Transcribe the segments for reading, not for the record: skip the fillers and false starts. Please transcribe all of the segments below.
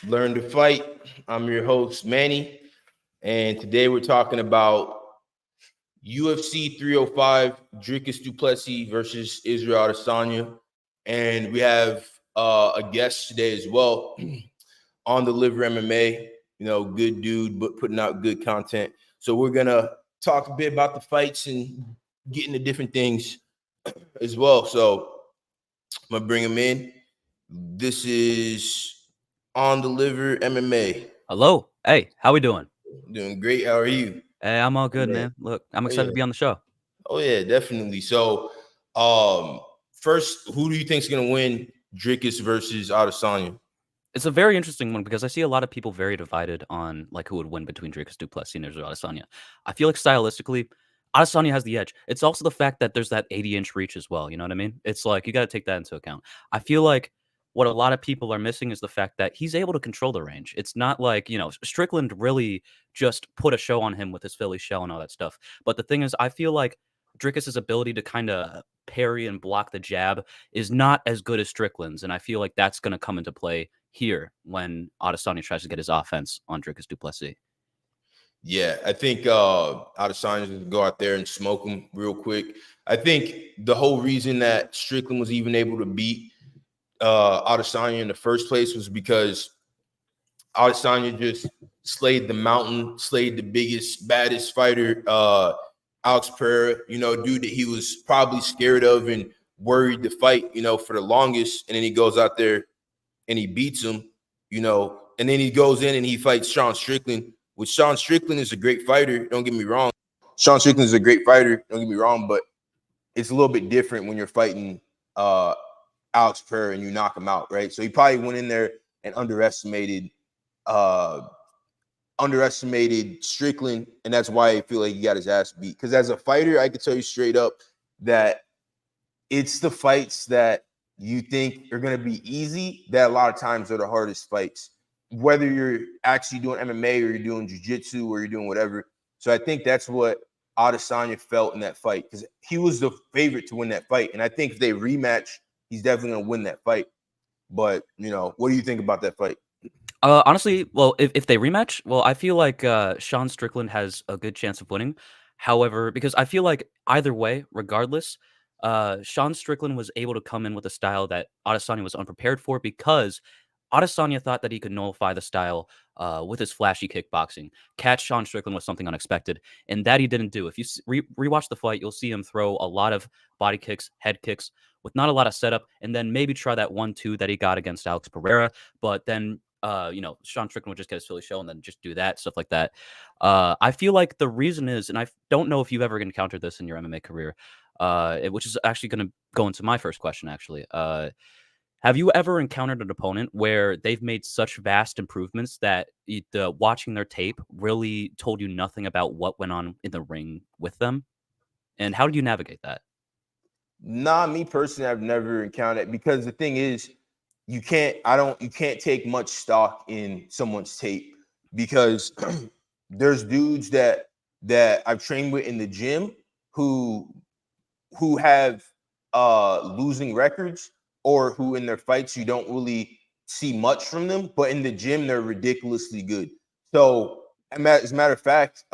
Learn to Fight. I'm your host, Manny, and today we're talking about UFC 305, Dricus Du Plessis versus Israel Adesanya. And we have a guest today as well on the Liver MMA, good dude, but putting out good content. So we're going to talk a bit about the fights and get into different things as well. So I'm going to bring him in. This is on the Liver MMA. Hello. Hey, how we doing? Doing great. How are you? Hey, I'm all good, man. Look, I'm Oh excited yeah. to be on the show. Oh yeah, definitely. So, first, who do you think is gonna win, Dricus versus Adesanya? It's a very interesting one because I see a lot of people very divided on like who would win between Dricus Du Plessis and Israel Adesanya. I feel like stylistically, Adesanya has the edge. It's also the fact that there's that 80-inch reach as well. You know what I mean? It's like you got to take that into account. I feel like what a lot of people are missing is the fact that he's able to control the range. It's not like, Strickland really just put a show on him with his Philly shell and all that stuff. But the thing is, I feel like Dricus's ability to kind of parry and block the jab is not as good as Strickland's. And I feel like that's going to come into play here when Adesanya tries to get his offense on Dricus Du Plessis. Yeah, I think Adesanya's gonna go out there and smoke him real quick. I think the whole reason that Strickland was even able to beat Adesanya in the first place was because Adesanya just slayed the mountain, slayed the biggest, baddest fighter, Alex Pereira, dude that he was probably scared of and worried to fight, for the longest. And then he goes out there and he beats him, and then he goes in and he fights Sean Strickland, which Sean Strickland is a great fighter. Don't get me wrong. Sean Strickland is a great fighter. Don't get me wrong, but it's a little bit different when you're fighting Alex Pereira and you knock him out, right? So he probably went in there and underestimated Strickland, and that's why I feel like he got his ass beat. Because as a fighter, I can tell you straight up that it's the fights that you think are going to be easy that a lot of times are the hardest fights, whether you're actually doing MMA or you're doing jiu-jitsu or you're doing whatever. So I think that's what Adesanya felt in that fight, because he was the favorite to win that fight. And I think if they rematch, he's definitely going to win that fight. But, what do you think about that fight? Honestly, well, if they rematch, well, I feel like Sean Strickland has a good chance of winning. However, because I feel like either way, regardless, Sean Strickland was able to come in with a style that Adesanya was unprepared for because Adesanya thought that he could nullify the style with his flashy kickboxing. Catch Sean Strickland was something unexpected, and that he didn't do. If you rewatch the fight, you'll see him throw a lot of body kicks, head kicks, with not a lot of setup, and then maybe try that 1-2 that he got against Alex Pereira, but then Sean Strickland would just get his Philly show and then just do that, stuff like that. I feel like the reason is, and I don't know if you've ever encountered this in your MMA career, which is actually going to go into my first question, actually. Have you ever encountered an opponent where they've made such vast improvements that watching their tape really told you nothing about what went on in the ring with them? And how do you navigate that? Nah, me personally, I've never encountered it, because the thing is, you can't take much stock in someone's tape, because there's dudes that I've trained with in the gym who have losing records, or who in their fights you don't really see much from them, but in the gym they're ridiculously good. So as a matter of fact,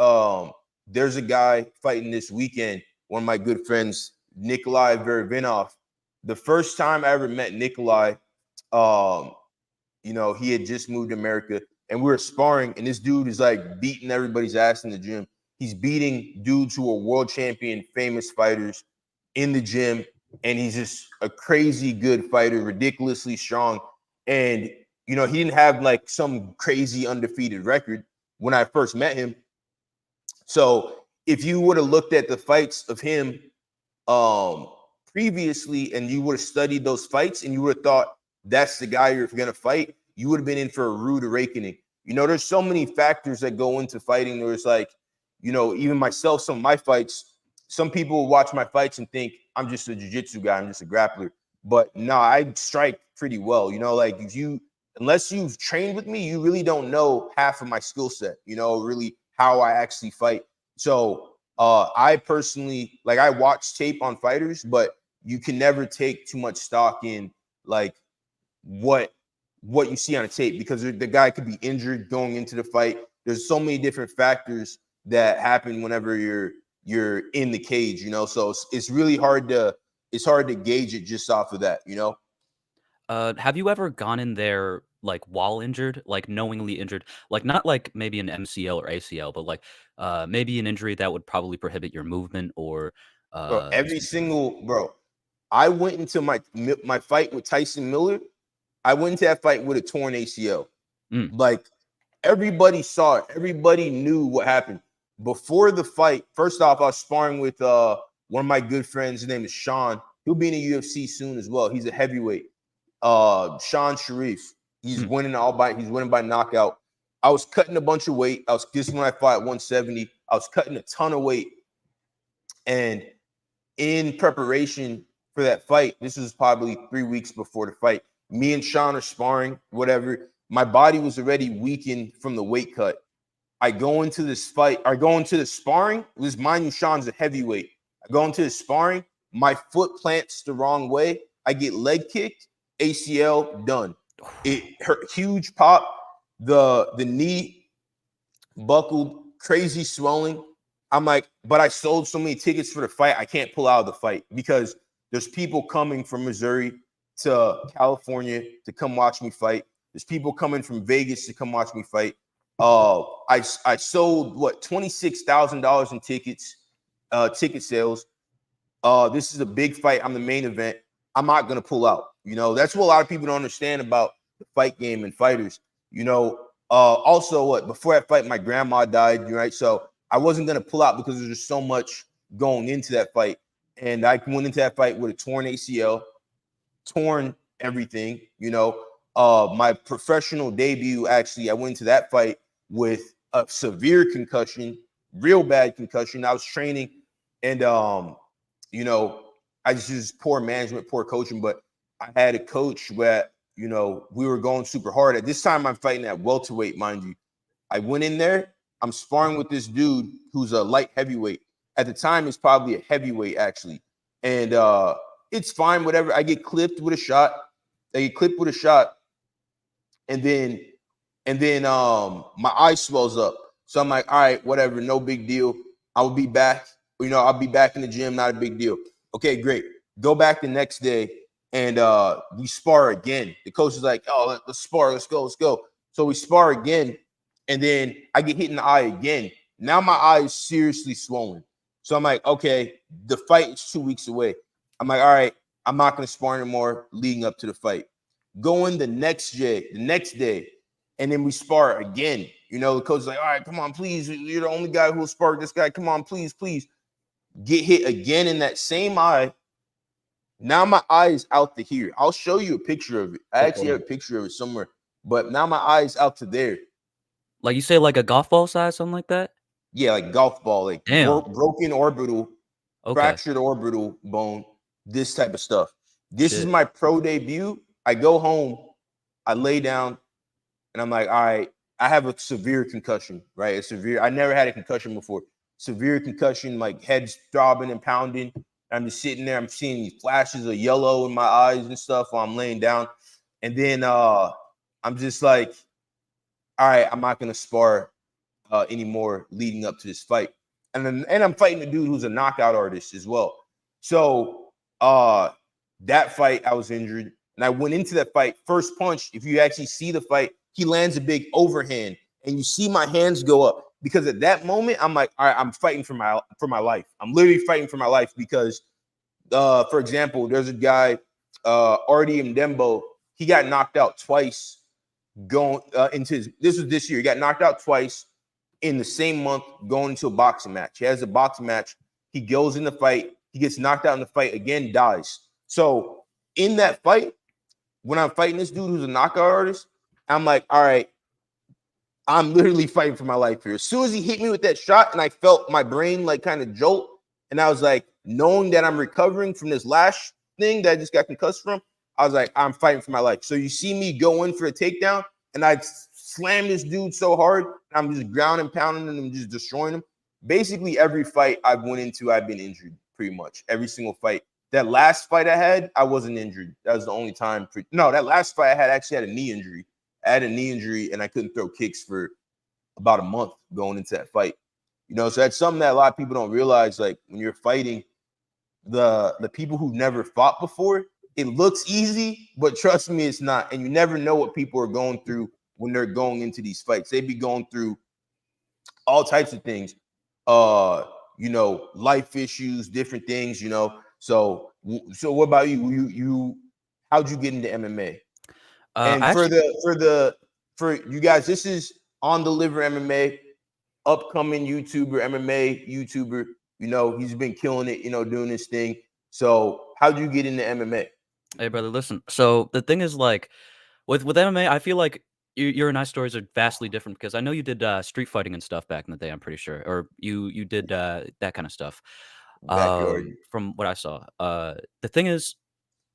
there's a guy fighting this weekend, one of my good friends, Nikolai Verivinov. The first time I ever met Nikolai, he had just moved to America, and we were sparring, and this dude is like beating everybody's ass in the gym. He's beating dudes who are world champion, famous fighters in the gym, and he's just a crazy good fighter, ridiculously strong. And, he didn't have like some crazy undefeated record when I first met him. So if you would have looked at the fights of him previously, and you would have studied those fights, and you would have thought that's the guy you're going to fight, you would have been in for a rude awakening. There's so many factors that go into fighting. There's like, even myself, some of my fights, some people will watch my fights and think I'm just a jiu-jitsu guy, I'm just a grappler. But no, I strike pretty well. Like unless you've trained with me, you really don't know half of my skill set, really how I actually fight. So I personally, like, I watch tape on fighters, but you can never take too much stock in like what what you see on the tape, because the guy could be injured going into the fight. There's so many different factors that happen whenever you're in the cage, you know. So it's really hard to gauge it just off of that, you know. Have you ever gone in there like while injured, like knowingly injured, like not like maybe an MCL or ACL, but like maybe an injury that would probably prohibit your movement or Bro, every something? single bro. I went into my fight with Tyson Miller. I went into that fight with a torn ACL. Mm, Like, everybody saw it. Everybody knew what happened. Before the fight, first off, I was sparring with one of my good friends. His name is Sean. He'll be in the UFC soon as well. He's a heavyweight. Sean Sharif. He's mm. winning he's winning by knockout. I was cutting a bunch of weight. This is when I fought at 170. I was cutting a ton of weight. And in preparation for that fight, this was probably 3 weeks before the fight. Me and Sean are sparring, whatever. My body was already weakened from the weight cut. I go into this fight, I go into the sparring. This, mind you, Sean's a heavyweight. I go into the sparring, my foot plants the wrong way. I get leg kicked, ACL, done. It hurt, huge pop. The knee buckled, crazy swelling. I'm like, but I sold so many tickets for the fight, I can't pull out of the fight because there's people coming from Missouri to California to come watch me fight. There's people coming from Vegas to come watch me fight. I sold what, $26,000 in tickets, ticket sales. This is a big fight. I'm the main event. I'm not gonna pull out. You know, that's what a lot of people don't understand about the fight game and fighters. You know, also what, before that fight, my grandma died, right? So I wasn't gonna pull out because there's just so much going into that fight. And I went into that fight with a torn ACL, torn everything, you know. My professional debut, actually, I went into that fight with a severe concussion, real bad concussion. I was training, and you know, I just poor management, poor coaching. But I had a coach where, you know, we were going super hard. At this time, I'm fighting at welterweight, mind you. I went in there. I'm sparring with this dude who's a light heavyweight. At the time, it's probably a heavyweight, actually. And it's fine, whatever. I get clipped with a shot. And then my eye swells up. So I'm like, all right, whatever, no big deal. I will be back. You know, I'll be back in the gym, not a big deal. Okay, great. Go back the next day and we spar again. The coach is like, oh, let's spar, let's go. So we spar again, and then I get hit in the eye again. Now my eye is seriously swollen. So I'm like, okay, the fight is 2 weeks away. I'm like, all right, I'm not going to spar anymore leading up to the fight. Going the next day, and then we spar again. You know, the coach is like, all right, come on, please. You're the only guy who will spar this guy. Come on, please. Get hit again in that same eye. Now my eye is out to here. I'll show you a picture of it. I actually have a picture of it somewhere. But now my eye is out to there. Like you say, like a golf ball size, something like that? Yeah, like golf ball, like Damn. broken orbital, Okay. fractured orbital bone, this type of stuff. This is Shit. my pro debut. I go home, I lay down, and I'm like, all right, I have a severe concussion, right? I never had a concussion before. Severe concussion, like head's throbbing and pounding. I'm just sitting there, I'm seeing these flashes of yellow in my eyes and stuff while I'm laying down. And then I'm just like, all right, I'm not gonna spar anymore leading up to this fight. And I'm fighting a dude who's a knockout artist as well. So that fight, I was injured. And I went into that fight, first punch. If you actually see the fight, he lands a big overhand, and you see my hands go up, because at that moment I'm like, all right, I'm fighting for my life. I'm literally fighting for my life because, for example, there's a guy, Artie Mdembo. He got knocked out twice going this was this year. He got knocked out twice in the same month going into a boxing match. He has a boxing match. He goes in the fight. He gets knocked out in the fight again, dies. So in that fight, when I'm fighting this dude who's a knockout artist, I'm like, all right, I'm literally fighting for my life here. As soon as he hit me with that shot and I felt my brain like kind of jolt, and I was like, knowing that I'm recovering from this last thing that I just got concussed from, I was like, I'm fighting for my life. So you see me go in for a takedown, and I slam this dude so hard, I'm just grounding, pounding him, and just destroying him. Basically, every fight I've went into, I've been injured pretty much. Every single fight That last fight I had, I wasn't injured. That was the only time. No, that last fight I had actually had a knee injury. I had a knee injury and I couldn't throw kicks for about a month going into that fight. So that's something that a lot of people don't realize. Like when you're fighting, the people who've never fought before, it looks easy, but trust me, it's not. And you never know what people are going through when they're going into these fights. They be going through all types of things, life issues, different things, So what about you? How'd you get into MMA? And for you guys, this is On the Liver MMA, upcoming MMA YouTuber. He's been killing it, doing this thing. So how'd you get into MMA? Hey, brother, listen. So the thing is, like, with MMA, I feel like your and I stories are vastly different because I know you did street fighting and stuff back in the day. I'm pretty sure, or you did that kind of stuff. Backyard. From what I saw, the thing is,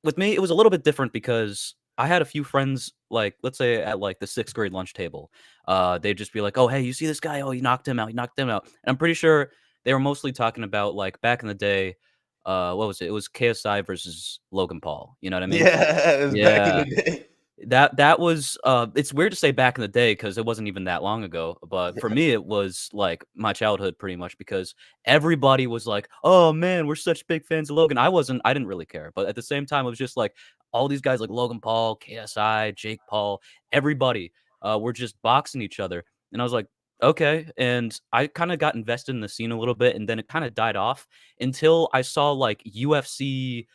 with me, it was a little bit different because I had a few friends, like, let's say at like the 6th grade lunch table, they'd just be like, "Oh, hey, you see this guy? Oh, he knocked him out. He knocked him out." And I'm pretty sure they were mostly talking about like back in the day. What was it? It was KSI versus Logan Paul. You know what I mean? Yeah, it was back in Yeah. the day. That was, it's weird to say back in the day because it wasn't even that long ago, but for Yeah. me, it was, like, my childhood pretty much because everybody was like, "Oh, man, we're such big fans of Logan." I didn't really care, but at the same time, it was just, like, all these guys like Logan Paul, KSI, Jake Paul, everybody, were just boxing each other, and I was like, "Okay," and I kinda got invested in the scene a little bit, and then it kinda died off until I saw, like, UFC,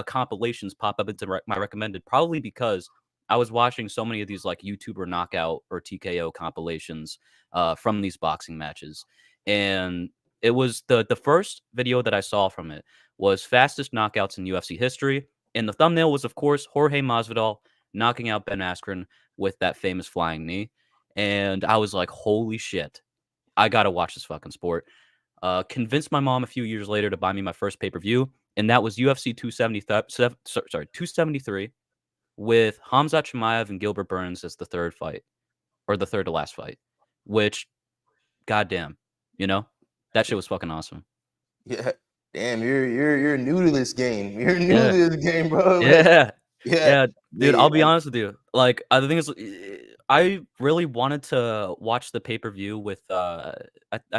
compilations pop up into my recommended, probably because I was watching so many of these like YouTuber knockout or TKO compilations from these boxing matches, and it was the first video that I saw from it was fastest knockouts in UFC history, and the thumbnail was of course Jorge Masvidal knocking out Ben Askren with that famous flying knee, and I was like, holy shit, I gotta watch this fucking sport. Convinced my mom a few years later to buy me my first pay per view, and that was UFC 273 with Hamzat Chimaev and Gilbert Burns as the third fight, or the third to last fight, which, goddamn, you know, that shit was fucking awesome. Yeah. Damn, you're new to this game. You're new Yeah, to this game, bro. Like, yeah, yeah, yeah, dude. they I'll be honest with you. Like, the thing is, I really wanted to watch the pay per view with. I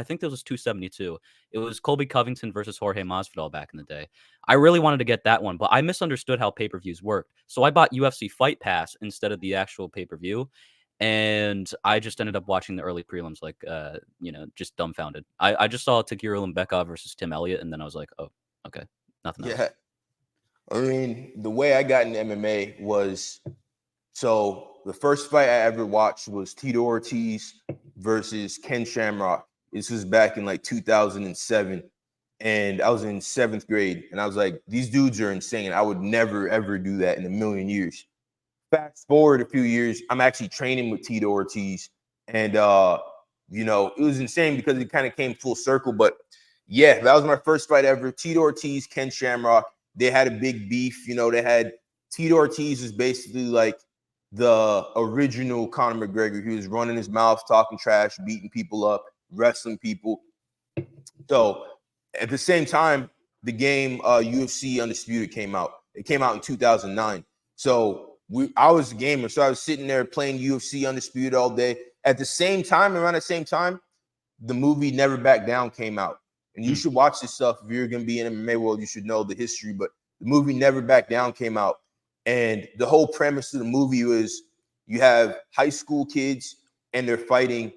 think this was 272. It was Colby Covington versus Jorge Masvidal back in the day. I really wanted to get that one, but I misunderstood how pay per views worked. So I bought UFC Fight Pass instead of the actual pay per view, and I just ended up watching the early prelims, like, just dumbfounded. I just saw Takeru Lembeka versus Tim Elliott, and then I was like, oh, okay, nothing else. yeah. I mean, the way I got into MMA was, so the first fight I ever watched was Tito Ortiz versus Ken Shamrock. This was back in like 2007. And I was in 7th grade. And I was like, these dudes are insane. I would never, ever do that in a million years. Fast forward a few years, I'm actually training with Tito Ortiz. And, it was insane because it kind of came full circle. But yeah, that was my first fight ever. Tito Ortiz, Ken Shamrock. They had a big beef. They had Tito Ortiz is basically like the original Conor McGregor. He was running his mouth, talking trash, beating people up, wrestling people. So at the same time, the game UFC Undisputed came out. It came out in 2009. So I was a gamer. So I was sitting there playing UFC Undisputed all day. At the same time, around the same time, the movie Never Back Down came out. And you should watch this stuff. If you're going to be in MMA world, you should know the history. But the movie Never Back Down came out. And the whole premise of the movie was you have high school kids and they're fighting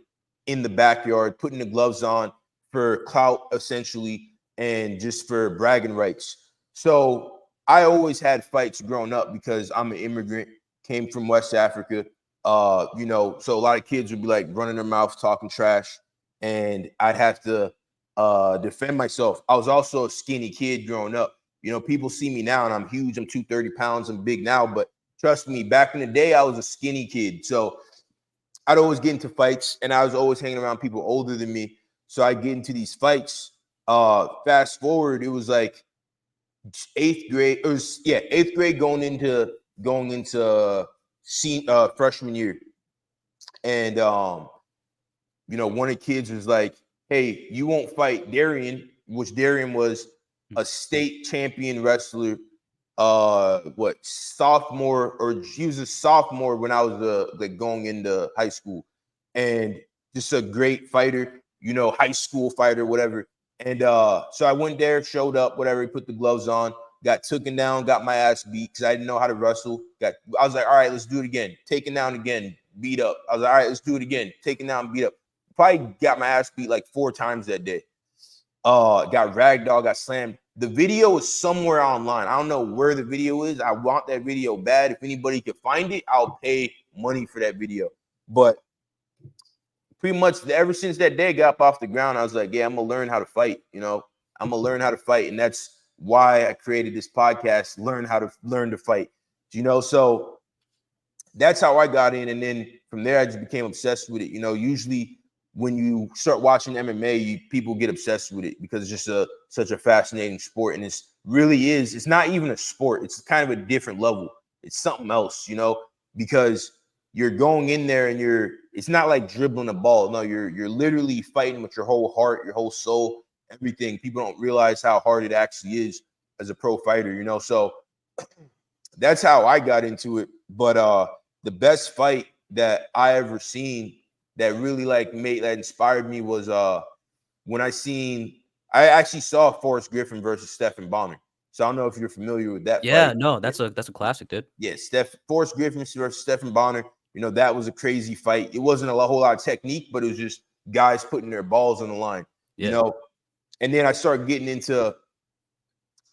in the backyard, putting the gloves on for clout, essentially, and just for bragging rights. So I always had fights growing up because I'm an immigrant, came from West Africa. So a lot of kids would be like running their mouth, talking trash, and I'd have to defend myself. I was also a skinny kid growing up. People see me now and I'm huge. I'm 230 pounds. I'm big now, but trust me, back in the day, I was a skinny kid. So I'd always get into fights and I was always hanging around people older than me. So I get into these fights. Fast forward, it was like 8th grade. It was 8th grade going into freshman year. And one of the kids was like, "Hey, you won't fight Darian," which Darian was a state champion wrestler. What sophomore or he was a sophomore when I was like going into high school, and just a great fighter, high school fighter, whatever. And so I went there, showed up, whatever, put the gloves on, got taken down, got my ass beat because I didn't know how to wrestle. I was like, all right, let's do it again. Taken down again, beat up. I was like, all right, let's do it again. Taken down, beat up. Probably got my ass beat like 4 times that day. Got ragdoll, got slammed. The video is somewhere online. I don't know where the video is. I want that video bad. If anybody can find it, I'll pay money for that video. But pretty much ever since that day I got up off the ground, I was like, yeah, I'm gonna learn how to fight. I'm gonna learn how to fight, and that's why I created this podcast. Learn to fight. So that's how I got in, and then from there I just became obsessed with it. Usually when you start watching MMA, people get obsessed with it because it's just such a fascinating sport, and it's not even a sport. It's kind of a different level. It's something else, because you're going in there and it's not like dribbling a ball. No, you're literally fighting with your whole heart, your whole soul, everything. People don't realize how hard it actually is as a pro fighter, So that's how I got into it. But the best fight that I ever seen that really that inspired me was when I actually saw Forrest Griffin versus Stephen Bonner. So I don't know if you're familiar with that Yeah, fight. no, that's a classic, dude. Yeah, Forrest Griffin versus Stephen Bonner. That was a crazy fight. It wasn't a whole lot of technique, but it was just guys putting their balls on the line. Yeah. And then I started getting into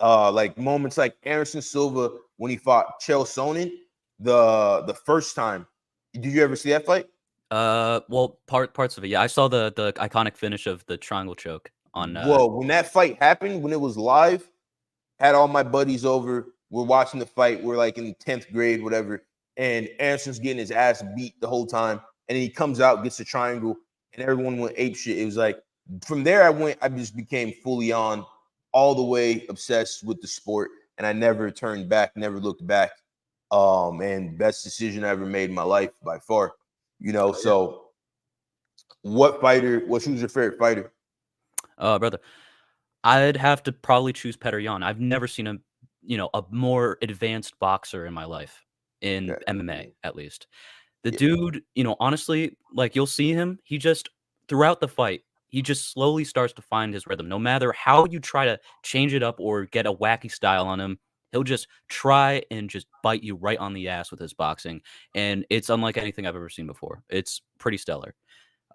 like moments like Anderson Silva when he fought Chael Sonnen the first time. Did you ever see that fight? Well, parts of it. Yeah, I saw the iconic finish of the triangle choke on. Whoa, when that fight happened, when it was live, had all my buddies over. We're watching the fight. We're like in 10th grade, whatever. And Anderson's getting his ass beat the whole time. And then he comes out, gets the triangle, and everyone went ape shit. It was like, from there I just became fully on, all the way obsessed with the sport. And I never turned back, never looked back. And best decision I ever made in my life by far. So who's your favorite fighter? Brother, I'd have to probably choose Petr Yan. I've never seen a more advanced boxer in my life, in Yeah. MMA at least. The Yeah. dude, honestly, like you'll see him, he just throughout the fight, he just slowly starts to find his rhythm. No matter how you try to change it up or get a wacky style on him, he'll just try and just bite you right on the ass with his boxing. And it's unlike anything I've ever seen before. It's pretty stellar.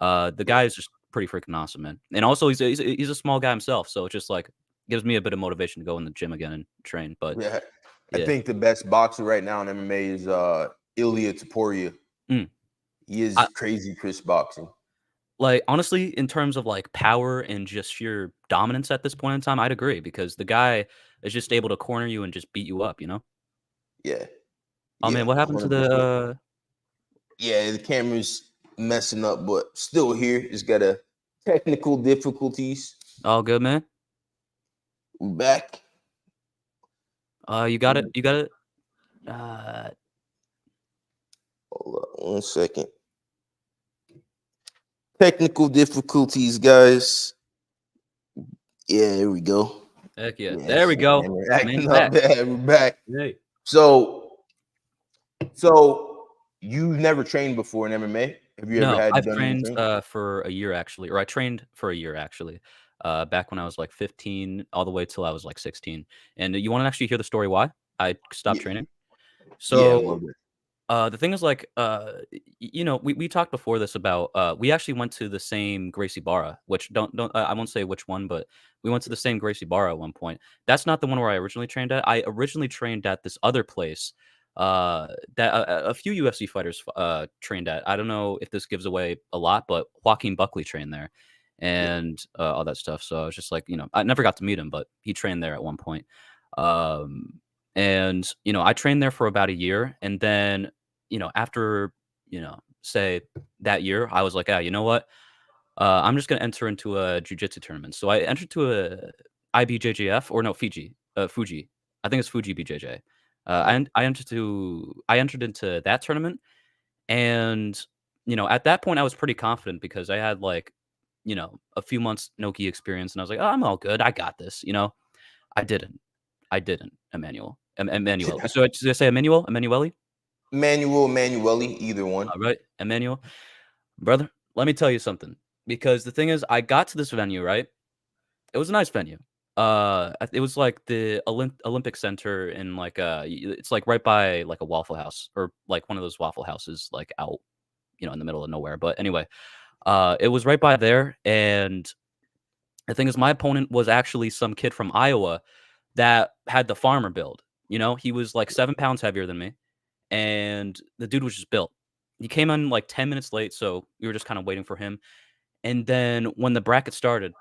The guy is just pretty freaking awesome, man. And also he's a small guy himself, so it just like gives me a bit of motivation to go in the gym again and train. But Yeah. I yeah. think the best boxer right now in MMA is Ilya Topuria. Mm. He is I, crazy crisp boxing. Like, honestly, in terms of, like, power and just sheer dominance at this point in time, I'd agree because the guy is just able to corner you and just beat you up, you know? Yeah. Oh, man, Yeah. what happened to 100%. the, Yeah, the camera's messing up, but still here. Just got a technical difficulties. all good, man? We're back. You got it? You got it? Uh, Hold on 1 second. Technical difficulties, guys. Yeah, here we go. Heck yeah. Yeah, There we go. we're Man's acting up back. bad. We're back. Hey. So you've never trained before in MMA? Have you ever No, I've done any trained, training? for a year, actually, or I trained for a year, actually, back when I was, like, 15 all the way till I was, like, 16. And you wanna actually hear the story why I stopped Yeah, training? yeah, a So little bit. the thing is, like, we talked before this about, we actually went to the same Gracie Barra, which don't I won't say which one, but we went to the same Gracie Barra at one point. That's not the one where I originally trained at. I originally trained at this other place, that a few UFC fighters, trained at. I don't know if this gives away a lot, but Joaquin Buckley trained there Yeah, and, all that stuff. So I was just like, I never got to meet him, but he trained there at one point. Um, and, I trained there for about a year, and then after, say that year, I was like, you know what? I'm just gonna enter into a jujitsu tournament. So I entered to a IBJJF or no Fiji, Fuji. I think it's Fuji BJJ. yeah, I entered into that tournament, and at that point I was pretty confident because I had like a few months Noki experience, and I was like, oh, I'm all good. I got this. I didn't. I didn't, Emmanuel. Emmanuel. So did I say Emmanuel? Emanuele? Manuel, Manueli, either one. Right, Emmanuel. Brother, let me tell you something. Because the thing is, I got to this venue, right? It was a nice venue. It was like the Olympic Center in like it's like right by like a Waffle House or like one of those Waffle Houses like out, in the middle of nowhere. But anyway, it was right by there, and the thing is, my opponent was actually some kid from Iowa that had the farmer build. He was like 7 pounds heavier than me, and the dude was just built. He came in like 10 minutes late, so we were just kind of waiting for him. And then when the bracket started,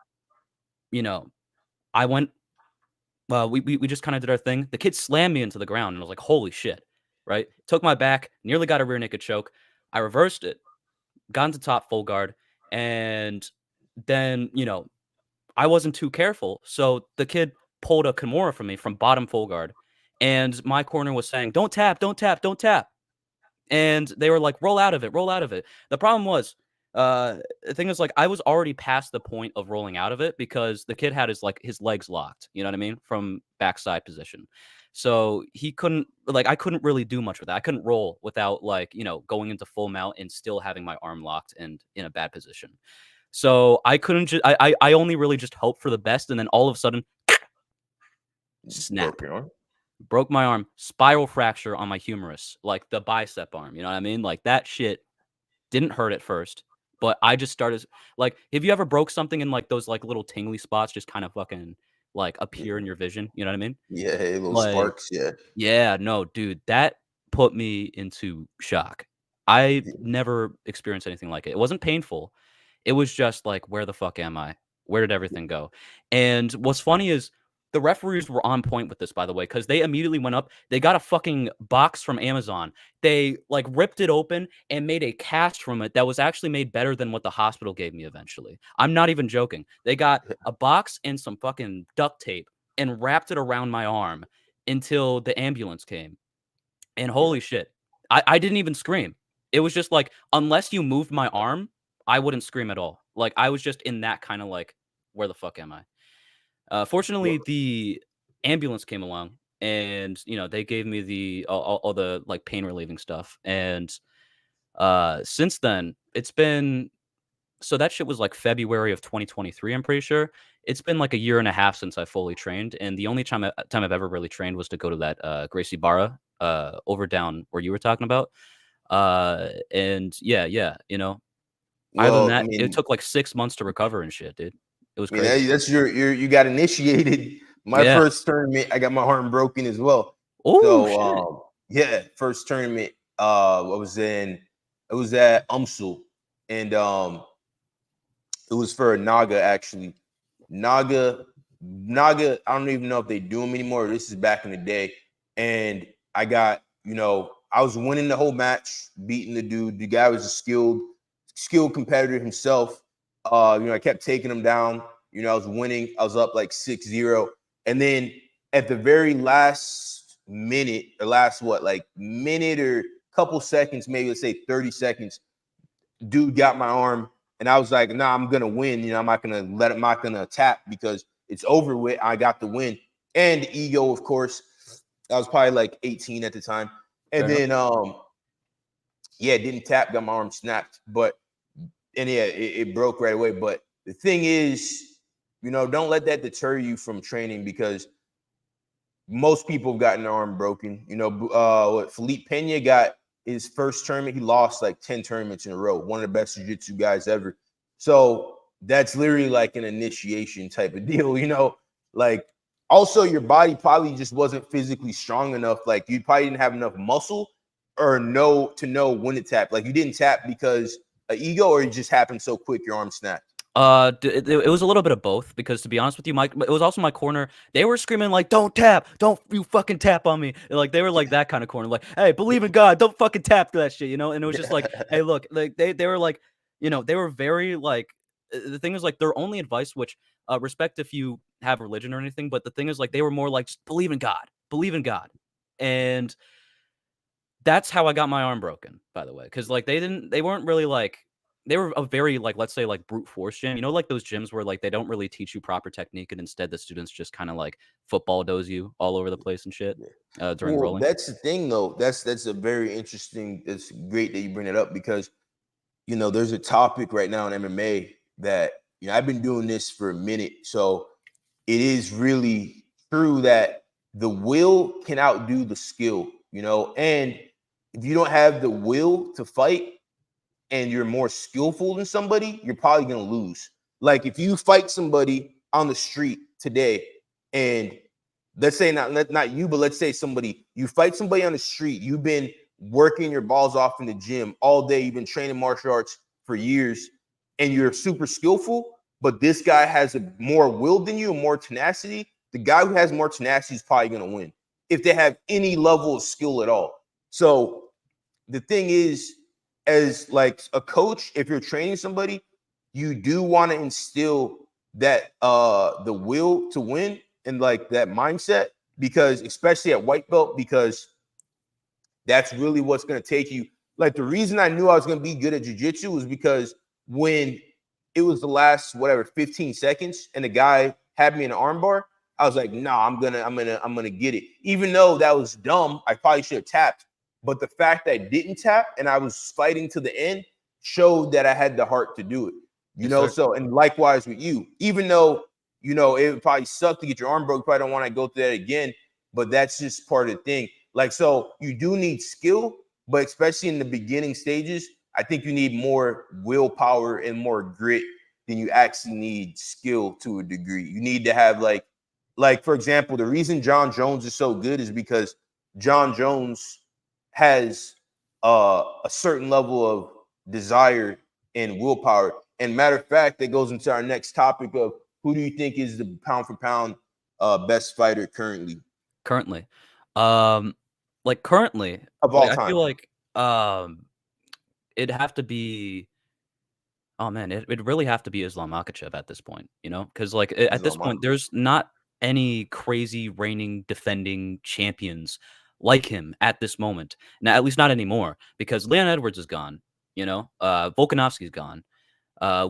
you know, I went. We just kind of did our thing. The kid slammed me into the ground, and I was like, "Holy shit!" Right? Took my back, nearly got a rear naked choke. I reversed it, got into top full guard, and then I wasn't too careful, so the kid pulled a Kimura from me from bottom full guard, and my corner was saying, "Don't tap, don't tap, don't tap." And they were like, "Roll out of it, roll out of it." The problem was, the thing is, like, I was already past the point of rolling out of it because the kid had his legs locked, you know what I mean, from backside position. So he couldn't like I couldn't really do much with that. I couldn't roll without like, going into full mount and still having my arm locked and in a bad position. So I couldn't just I only really just hoped for the best, and then all of a sudden, snap. Broke your arm. Broke my arm, spiral fracture on my humerus, like the bicep arm, you know what I mean? Like that shit didn't hurt at first, but I just started like, have you ever broke something and like those like little tingly spots just kind of fucking like appear in your vision? You know what I mean? Yeah, hey, little Like, sparks. Yeah. yeah, no, dude, that put me into shock. I never experienced anything like it. It wasn't painful. It was just like, where the fuck am I? Where did everything go? And what's funny is the referees were on point with this, by the way, because they immediately went up. They got a fucking box from Amazon. They like ripped it open and made a cast from it that was actually made better than what the hospital gave me eventually. I'm not even joking. They got a box and some fucking duct tape and wrapped it around my arm until the ambulance came. And holy shit, I didn't even scream. It was just like, unless you moved my arm, I wouldn't scream at all. Like, I was just in that kind of like, where the fuck am I? Fortunately, Well, the ambulance came along and, they gave me all the like pain relieving stuff. And since then, it's been so that shit was like February of 2023, I'm pretty sure. It's been like a year and a half since I fully trained, and the only time I've ever really trained was to go to that Gracie Barra over down where you were talking about. And yeah, other than well, that, it took like 6 months to recover and shit, dude. It was crazy. that's you got initiated. My Yeah. first tournament, I got my arm broken as well. Oh So shit. yeah, first tournament, I was in. It was at UMSL, and it was for Naga actually. Naga. I don't even know if they do them anymore. This is back in the day, and I got I was winning the whole match, beating the dude. The guy was a skilled competitor himself. I kept taking him down. I was winning. I was up like 6-0, and then at the very last minute, or last like minute or couple seconds, maybe let's say 30 seconds, dude got my arm, and I was like, nah, I'm gonna win. I'm not gonna tap because it's over with. I got the win. And ego, of course. I was probably like 18 at the time. Fair And enough. then yeah, didn't tap, got my arm snapped. And yeah, it broke right away. But the thing is, don't let that deter you from training, because most people have gotten their arm broken. What Felipe Pena got his first tournament, he lost like 10 tournaments in a row. One of the best jiu-jitsu guys ever. So that's literally like an initiation type of deal, like also your body probably just wasn't physically strong enough. Like you probably didn't have enough muscle or to know when to tap. Like you didn't tap because of ego, or it just happened so quick your arm snapped. It was a little bit of both because to be honest with you, Mike, it was also my corner. They were screaming like, "Don't tap! Don't you fucking tap on me!" And, like they were like that kind of corner, like, "Hey, believe in God! Don't fucking tap that shit," And it was just like, "Hey, look!" Like they were like, they were very like. The thing is like their only advice, which respect if you have religion or anything, but the thing is like they were more like, "Just believe in God," and that's how I got my arm broken, by the way, because like they weren't really like they were a very, like, let's say, like, brute force gym. You know, like those gyms where, like, they don't really teach you proper technique, and instead the students just kind of like football doze you all over the place and shit during Well, rolling. that's the thing, though. That's a very interesting. It's great that you bring it up because there's a topic right now in MMA that I've been doing this for a minute, so it is really true that the will can outdo the skill. And if you don't have the will to fight and you're more skillful than somebody, you're probably gonna lose. Like if you fight somebody on the street today, and let's say not you, but let's say you fight somebody on the street, you've been working your balls off in the gym all day, you've been training martial arts for years, and you're super skillful, but this guy has more will than you and more tenacity. The guy who has more tenacity is probably gonna win if they have any level of skill at all. So the thing is, as like a coach, if you're training somebody, you do want to instill that the will to win and like that mindset, because especially at white belt, because that's really what's going to take you. Like the reason I knew I was going to be good at jiu-jitsu was because when it was the last 15 seconds and the guy had me in an armbar, I was like, nah, I'm gonna get it. Even though that was dumb, I probably should have tapped. But the fact that I didn't tap and I was fighting to the end showed that I had the heart to do it. Yes, sir. So, and likewise with you, even though, it would probably suck to get your arm broke, you probably don't want to go through that again, but that's just part of the thing. Like, so you do need skill, but especially in the beginning stages, I think you need more willpower and more grit than you actually need skill to a degree. You need to have like for example, the reason John Jones is so good is because John Jones has a certain level of desire and willpower. And matter of fact, that goes into our next topic of who do you think is the pound for pound best fighter currently Currently, um, currently, of like all I time? feel like it'd have to be. Oh man, it'd really have to be Islam Makhachev at this point, because like at this Islam point, Makhachev. there's not any crazy reigning defending champions like him at this moment. Now, at least not anymore, because Leon Edwards is gone. Volkanovski's gone.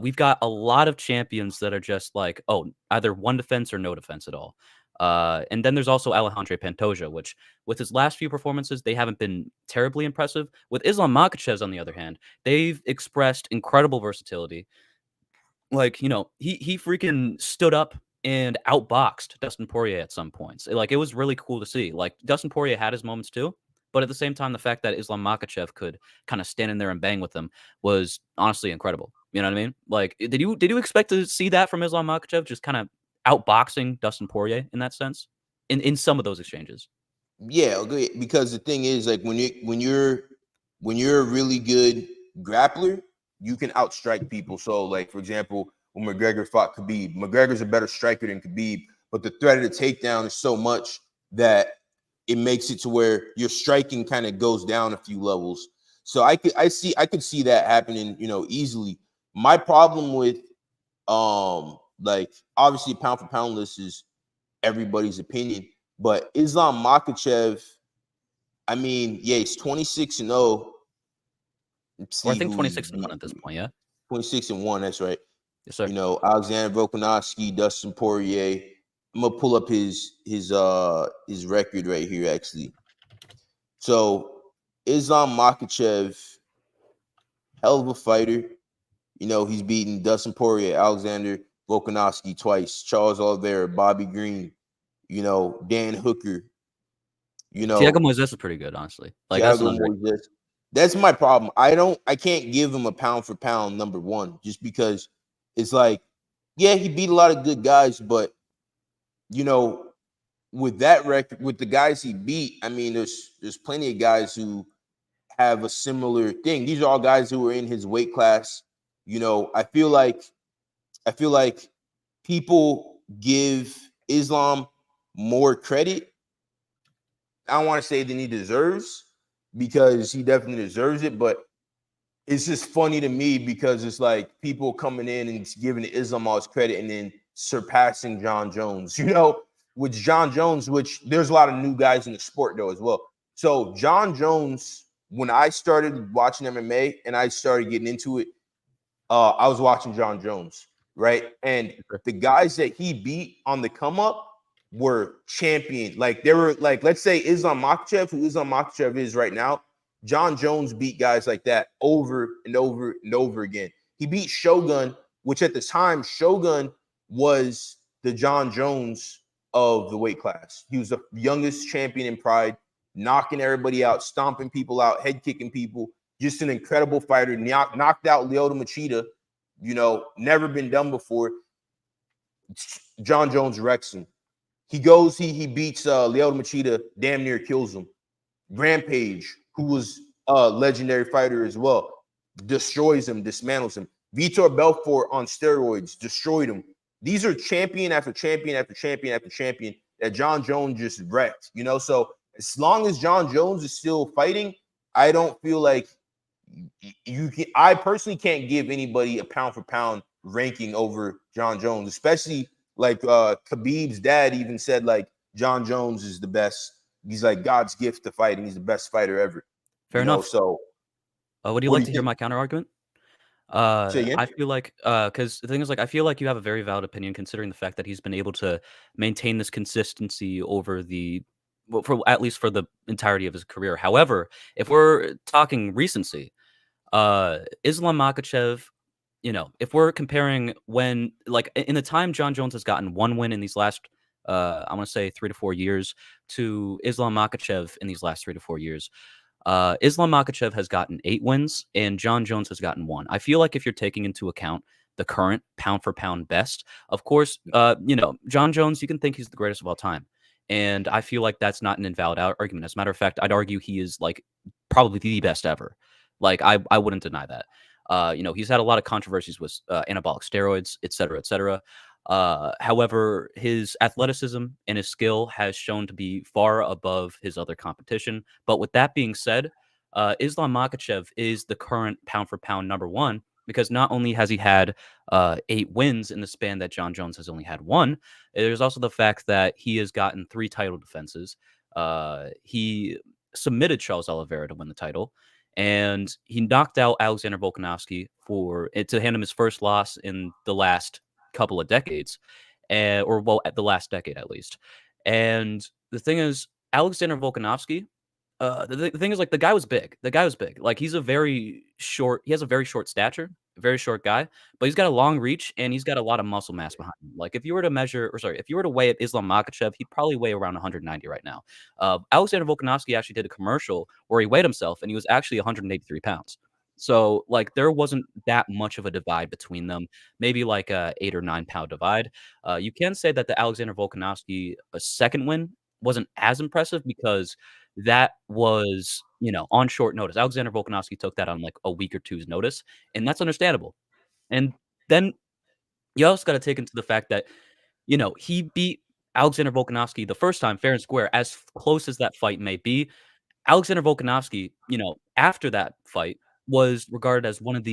We've got a lot of champions that are just like, oh, either one defense or no defense at all. And then there's also Alejandro Pantoja, which with his last few performances, they haven't been terribly impressive. With Islam Makhachev, on the other hand, they've expressed incredible versatility. Like, he freaking stood up and outboxed Dustin Poirier at some points. Like, it was really cool to see. Like, Dustin Poirier had his moments too, but at the same time, the fact that Islam Makhachev could kind of stand in there and bang with him was honestly incredible. You know what I mean? Like, did you expect to see that from Islam Makhachev, just kind of outboxing Dustin Poirier in that sense, in some of those exchanges? Yeah, okay. Because the thing is, like when you're a really good grappler, you can outstrike people. So, like for example, when McGregor fought Khabib, McGregor's a better striker than Khabib, but the threat of the takedown is so much that it makes it to where your striking kind of goes down a few levels. So I could see that happening, easily. My problem with like obviously pound for pound list is everybody's opinion. But Islam Makhachev, I mean, yeah, he's 26-0. Let's Or I see think who he's 26-1 beat. at this point. Yeah, 26-1, that's right. yes, sir. Alexander Volkanovski, Dustin Poirier. I'm gonna pull up his record right here, actually. So Islam Makhachev, hell of a fighter. He's beaten Dustin Poirier, Alexander Volkanovski twice, Charles Oliveira, Bobby Green, Dan Hooker, you Thiago know, Moises is pretty good, honestly. Like, that's an Thiago underrated. Moises. That's my problem. I can't give him a pound for pound number one just because it's like, yeah, he beat a lot of good guys, but you know, with that record, with the guys he beat, I mean, there's plenty of guys who have a similar thing. These are all guys who are in his weight class. I feel like people give Islam more credit. I don't want to say than he deserves because he definitely deserves it, but it's just funny to me because it's like people coming in and giving Islam all his credit and then surpassing John Jones, which John Jones, which there's a lot of new guys in the sport though as well. So John Jones, when I started watching MMA and I started getting into it, I was watching John Jones, right? And the guys that he beat on the come up were champions. Like they were like, let's say Islam Makhachev, who Islam Makhachev is right now. John Jones beat guys like that over and over and over again. He beat Shogun, which at the time Shogun was the John Jones of the weight class. He was the youngest champion in Pride, knocking everybody out, stomping people out, head kicking people. Just an incredible fighter. Knocked out Lyoto Machida. Never been done before. John Jones wrecks him. He goes, he beats Lyoto Machida, damn near kills him. Rampage, who was a legendary fighter as well, destroys him, dismantles him. Vitor Belfort on steroids, destroyed him. These are champion after champion after champion after champion that John Jones just wrecked. So as long as John Jones is still fighting, I don't feel like I personally can't give anybody a pound for pound ranking over John Jones, especially like Khabib's dad even said like John Jones is the best. He's like God's gift to fighting. He's the best fighter ever. Fair enough. So would you what like do to you hear think? my counter argument? Say again? I feel like, because the thing is, like, I feel like you have a very valid opinion considering the fact that he's been able to maintain this consistency over for at least for the entirety of his career. However, if we're talking recency, Islam Makhachev, if we're comparing when, like, in the time John Jones has gotten one win in these last, I want to say 3 to 4 years, to Islam Makhachev in these last 3 to 4 years, Islam Makhachev has gotten 8 wins and John Jones has gotten one. I feel like if you're taking into account the current pound for pound best, of course, John Jones, you can think he's the greatest of all time. And I feel like that's not an invalid argument. As a matter of fact, I'd argue he is like probably the best ever. Like I wouldn't deny that. He's had a lot of controversies with anabolic steroids, et cetera, et cetera. However, his athleticism and his skill has shown to be far above his other competition. But with that being said, Islam Makhachev is the current pound for pound number one because not only has he had 8 wins in the span that John Jones has only had one, there's also the fact that he has gotten 3 title defenses. He submitted Charles Oliveira to win the title. And he knocked out Alexander Volkanovski to hand him his first loss in the last couple of decades, at the last decade at least. And the thing is, Alexander Volkanovski, the thing is, like, the guy was big. The guy was big. Like, he has a very short stature, a very short guy, but he's got a long reach and he's got a lot of muscle mass behind him. Like, if you were to weigh at Islam Makhachev, he'd probably weigh around 190 right now. Alexander Volkanovski actually did a commercial where he weighed himself and he was actually 183 pounds. So, like, there wasn't that much of a divide between them, maybe like a 8 or 9 pound divide. You can say that the Alexander Volkanovski second win wasn't as impressive because that was, on short notice. Alexander Volkanovski took that on like a week or two's notice, and that's understandable. And then you also got to take into the fact that, he beat Alexander Volkanovski the first time fair and square, as close as that fight may be. Alexander Volkanovski, after that fight, was regarded as one of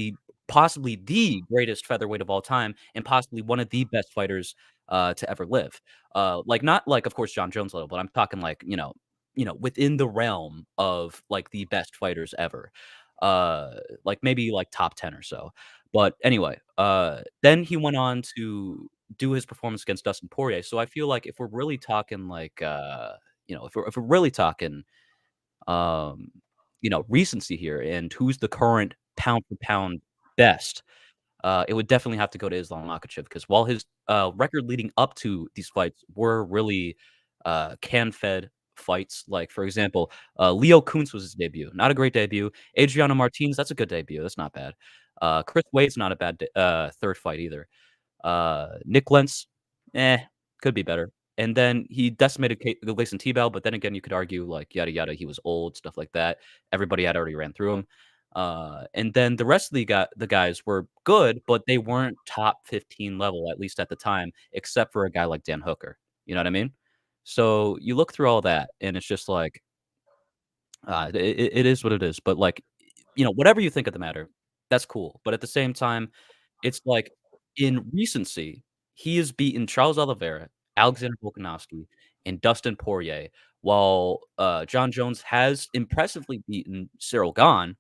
possibly the greatest featherweight of all time and possibly one of the best fighters to ever live. Like, not like, of course, John Jones level, but I'm talking like, within the realm of like the best fighters ever. Like maybe like top 10 or so. But anyway, then he went on to do his performance against Dustin Poirier. So I feel like if we're really talking like, if we're really talking um, recency here and who's the current pound for pound best, it would definitely have to go to Islam Makhachev because while his record leading up to these fights were really can-fed fights, like for example, Leo Kuntz was his debut, not a great debut. Adriano Martinez, that's a good debut, that's not bad. Chris Wade's not a bad third fight either. Nick Lentz, could be better. And then he decimated Gleison Tibau, but then again, you could argue like yada yada, he was old, stuff like that. Everybody had already ran through him. And then the rest of the guys were good, but they weren't top 15 level, at least at the time, except for a guy like Dan Hooker. You know what I mean? So you look through all that, and it's just like, it is what it is. But like, whatever you think of the matter, that's cool. But at the same time, it's like in recency, he has beaten Charles Oliveira, Alexander Volkanovski, and Dustin Poirier, while John Jones has impressively beaten Cyril Gahn.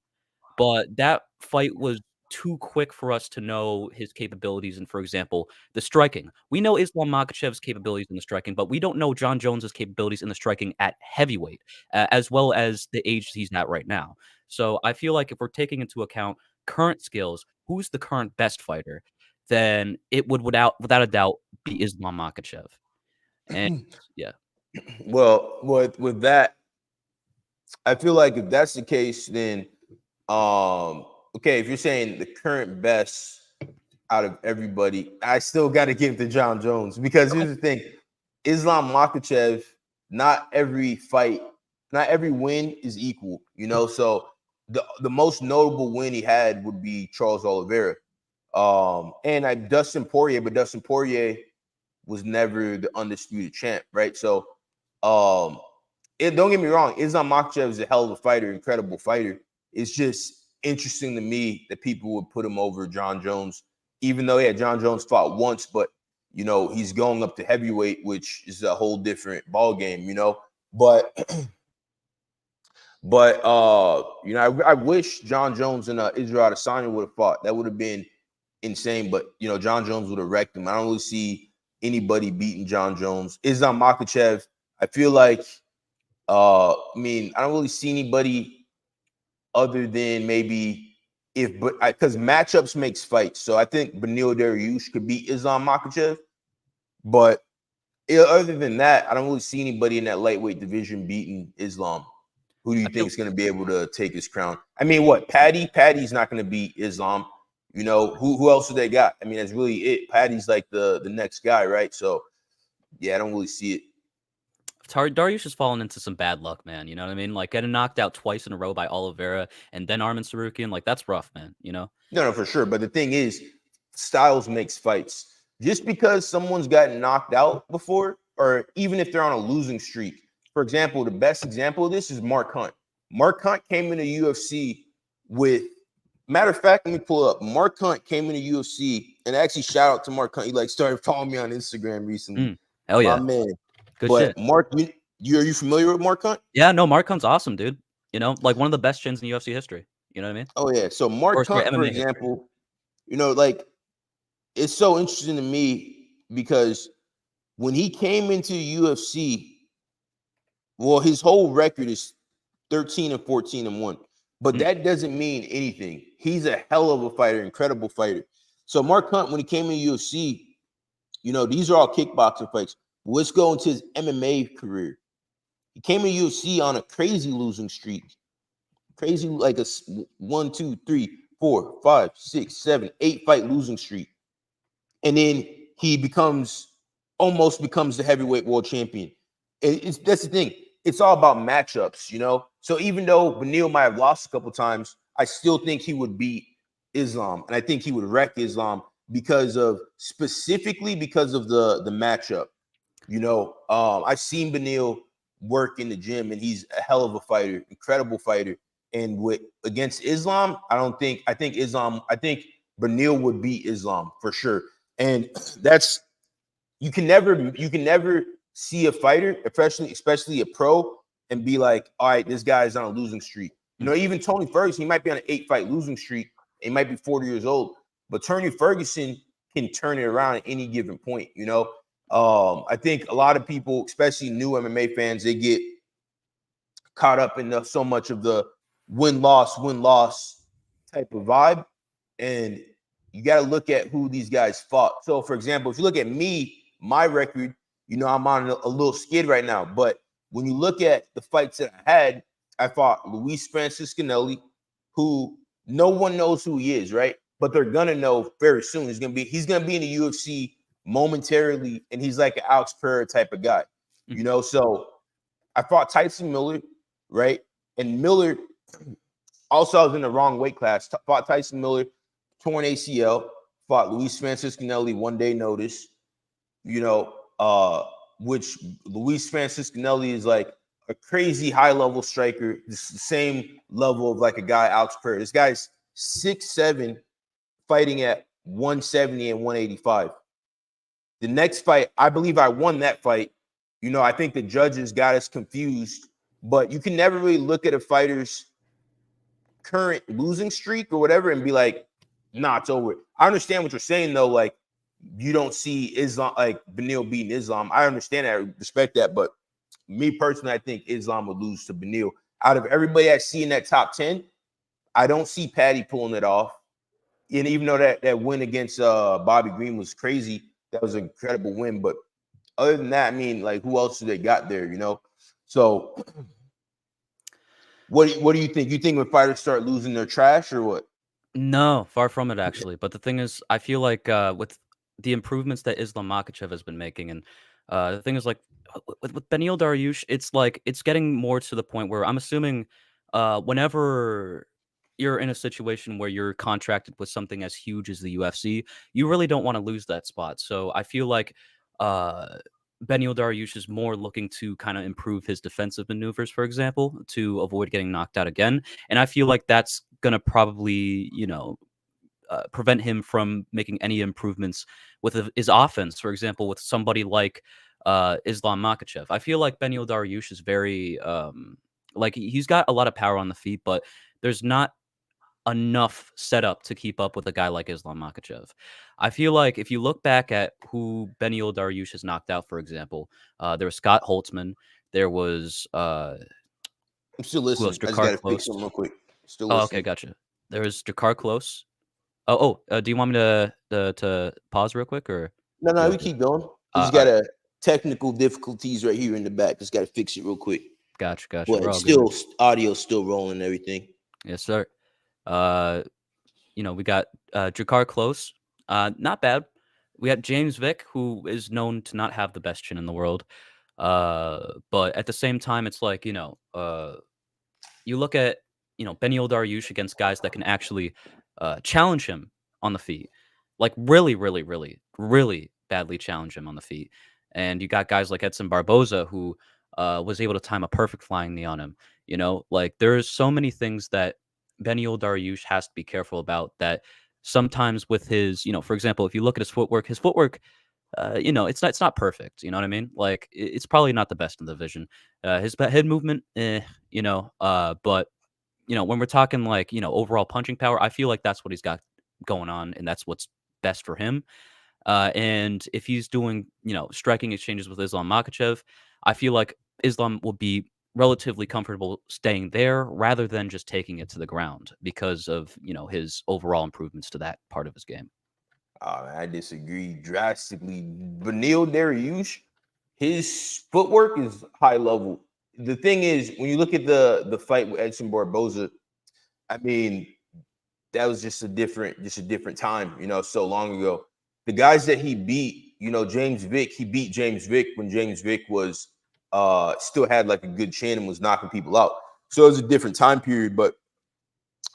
But that fight was too quick for us to know his capabilities in, for example, the striking. We know Islam Makhachev's capabilities in the striking, but we don't know John Jones's capabilities in the striking at heavyweight, as well as the age he's at right now. So I feel like if we're taking into account current skills, who's the current best fighter, then it would without a doubt be Islam Makhachev. And yeah. Well, with that, I feel like if that's the case, then okay, if you're saying the current best out of everybody, I still got to give it to John Jones, because here's the thing: Islam Makhachev, not every fight, not every win is equal, you know. So the most notable win he had would be Charles Oliveira, and Dustin Poirier, but Dustin Poirier was never the undisputed champ, right? So, don't get me wrong, Islam Makhachev is a hell of a fighter, incredible fighter. It's just interesting to me that people would put him over John Jones, even though John Jones fought once, but you know he's going up to heavyweight, which is a whole different ball game, you know. But you know, I wish John Jones and Israel Adesanya would have fought. That would have been insane. But you know, John Jones would have wrecked him. I don't really see anybody beating John Jones. Islam Makhachev, I feel like, I mean, I don't really see anybody other than maybe because matchups makes fights. So I think Beneil Dariush could beat Islam Makhachev. But other than that, I don't really see anybody in that lightweight division beating Islam. Who do you think is going to be able to take his crown? I mean, what? Patty's not going to beat Islam. You know, who else do they got? I mean, that's really it. Patty's like the next guy, right? So, yeah, I don't really see it. Dariush has fallen into some bad luck, man. You know what I mean? Like getting knocked out twice in a row by Oliveira and then Arman Sarukian. Like that's rough, man. You know? No, for sure. But the thing is, styles makes fights. Just because someone's gotten knocked out before, or even if they're on a losing streak. For example, the best example of this is Mark Hunt. Mark Hunt came into UFC with, matter of fact, let me pull up. Mark Hunt came into UFC, and actually shout out to Mark Hunt. He like started following me on Instagram recently. Hell yeah. My man. Good but shit. Mark, are you familiar with Mark Hunt? Yeah, no, Mark Hunt's awesome, dude. You know, like one of the best chins in UFC history. You know what I mean? Oh, yeah. So Mark Hunt, for example, you know, like it's so interesting to me because when he came into UFC, well, his whole record is 13 and 14 and 1. But that doesn't mean anything. He's a hell of a fighter, incredible fighter. So Mark Hunt, when he came in UFC, you know, these are all kickboxing fights. Let's go into his MMA career. He came in UFC on a crazy losing streak. Crazy, like a 1, 2, 3, 4, 5, 6, 7, 8 fight losing streak. And then he almost becomes the heavyweight world champion. That's the thing. It's all about matchups, you know? So even though Beneil might have lost a couple times, I still think he would beat Islam. And I think he would wreck Islam specifically because of the matchup. You know, I've seen Beneil work in the gym, and he's a hell of a fighter, incredible fighter. And against Islam, I think Beneil would beat Islam for sure. And that's, you can never see a fighter, especially a pro, and be like, all right, this guy's on a losing streak. You know, even Tony Ferguson, he might be on an 8-fight losing streak. He might be 40 years old, but Tony Ferguson can turn it around at any given point. You know, I think a lot of people, especially new MMA fans, they get caught up in so much of the win-loss type of vibe, and you got to look at who these guys fought. So, for example, if you look at me, my record, you know, I'm on a little skid right now. But when you look at the fights that I had, I fought Luis Francis Canelli, who no one knows who he is, right? But they're gonna know very soon. He's gonna be in the UFC momentarily, and he's like an Alex Pereira type of guy, you know. So I fought Tyson Miller, right? And Miller also, I was in the wrong weight class. Fought Tyson Miller, torn ACL. Fought Luis Francis Canelli, 1 day notice. You know, which Luis Francis Canelli is like a crazy high level striker. It's the same level of like a guy, Alex Pereira. This guy's 6'7", fighting at 170 and 185. The next fight, I believe I won that fight. You know, I think the judges got us confused, but you can never really look at a fighter's current losing streak or whatever and be like, Nah, it's over. I understand what you're saying though. Like, you don't see Islam like Beneil beating Islam. I understand that, I respect that, but me personally, I think Islam would lose to Beneil. Out of everybody I see in that top 10, I don't see Patty pulling it off. And even though that win against Bobby Green was crazy, that was an incredible win. But other than that, I mean, like, who else do they got there? You know, so what do you think? You think when fighters start losing their trash or what? No, far from it actually. But the thing is, I feel like with the improvements that Islam Makhachev has been making, and the thing is, like with Beneil Dariush, it's like it's getting more to the point where I'm assuming, whenever you're in a situation where you're contracted with something as huge as the UFC, you really don't want to lose that spot. So I feel like uh, Beneil Dariush is more looking to kind of improve his defensive maneuvers, for example, to avoid getting knocked out again. And I feel like that's gonna probably, prevent him from making any improvements with his offense. For example, with somebody like Islam Makhachev, I feel like Beneil Dariush is very like he's got a lot of power on the feet, but there's not enough setup to keep up with a guy like Islam Makhachev. I feel like if you look back at who Beneil Dariush has knocked out, for example, there was Scott Holtzman, there was I'm still who else? listening. I just Jakar got to fix Close. something real quick. Still Oh, okay, listening. gotcha. There was Jakar Close. Do you want me to pause real quick, or No, you no, we okay? keep going. We just All got right, a technical difficulties right here in the back. Just got to fix it real quick. gotcha. But We're it's all good. still audio still rolling and everything. Yes, sir. Uh, we got Jakar Close. Not bad. We got James Vick, who is known to not have the best chin in the world. But at the same time, it's like you look at Beneil Dariush against guys that can actually challenge him on the feet, like really, really, really, really badly challenge him on the feet. And you got guys like Edson Barboza who was able to time a perfect flying knee on him. Like there's so many things that Beneil Dariush has to be careful about. That sometimes with his, for example, if you look at his footwork, it's not perfect. You know what I mean? Like it's probably not the best in the division. His head movement, but when we're talking like overall punching power, I feel like that's what he's got going on, and that's what's best for him. And if he's doing striking exchanges with Islam Makhachev, I feel like Islam will be relatively comfortable staying there rather than just taking it to the ground because of his overall improvements to that part of his game. I disagree drastically. Beneil Dariush, his footwork is high level. The thing is, when you look at the fight with Edson Barboza, I mean, that was just a different time, so long ago. The guys that he beat, James Vick, he beat James Vick when James Vick was still had like a good chin and was knocking people out. So it was a different time period, but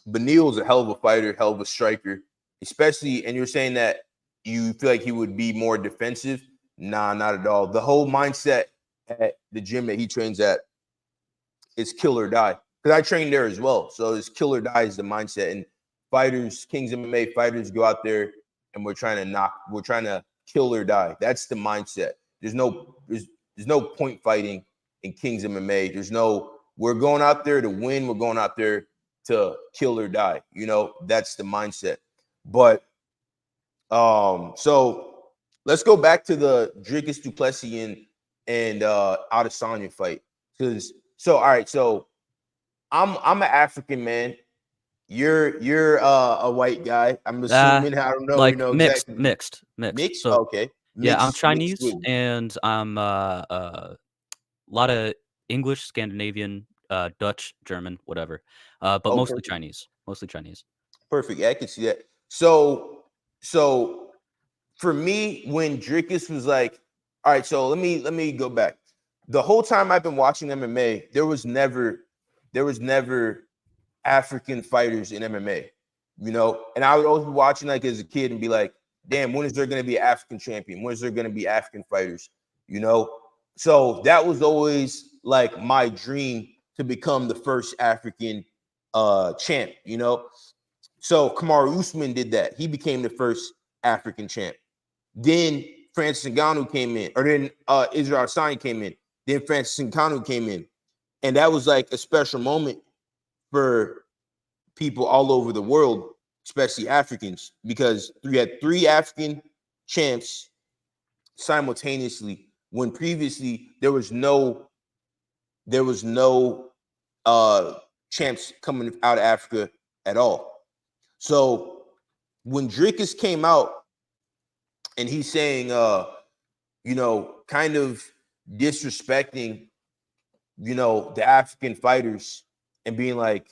Beneil's a hell of a fighter, hell of a striker, especially. And you're saying that you feel like he would be more defensive. Nah, not at all. The whole mindset at the gym that he trains at is kill or die. Because I train there as well. So it's kill or die is the mindset. And fighters, Kings MMA fighters go out there and we're trying to kill or die. That's the mindset. There's no point fighting in Kings MMA. We're going out there to win. We're going out there to kill or die. That's the mindset. But so let's go back to the Dricus Du Plessis and Adesanya fight. All right, so I'm an African man. You're a white guy. I'm Uh, assuming. I don't know. like mixed, Exactly. mixed. Mixed. So Okay. yeah, I'm Mixed Chinese with. and I'm a lot of English, Scandinavian, Dutch, German, whatever. But Oh, mostly perfect. Chinese. Mostly Chinese. Perfect. Yeah, I can see that. So for me, when Dricus was like, all right, so let me go back. The whole time I've been watching MMA, there was never African fighters in MMA, and I would always be watching like as a kid and be like, damn, when is there going to be an African champion? When is there going to be African fighters? You know, so that was always like my dream to become the first African champ. So Kamaru Usman did that. He became the first African champ. Then Francis Ngannou came in, or then Israel Adesanya came in. Then Francis Ngannou came in, and that was like a special moment for people all over the world. especially Africans, because we had 3 African champs simultaneously when previously there was no champs coming out of Africa at all. So when Dricus came out and he's saying kind of disrespecting, the African fighters and being like,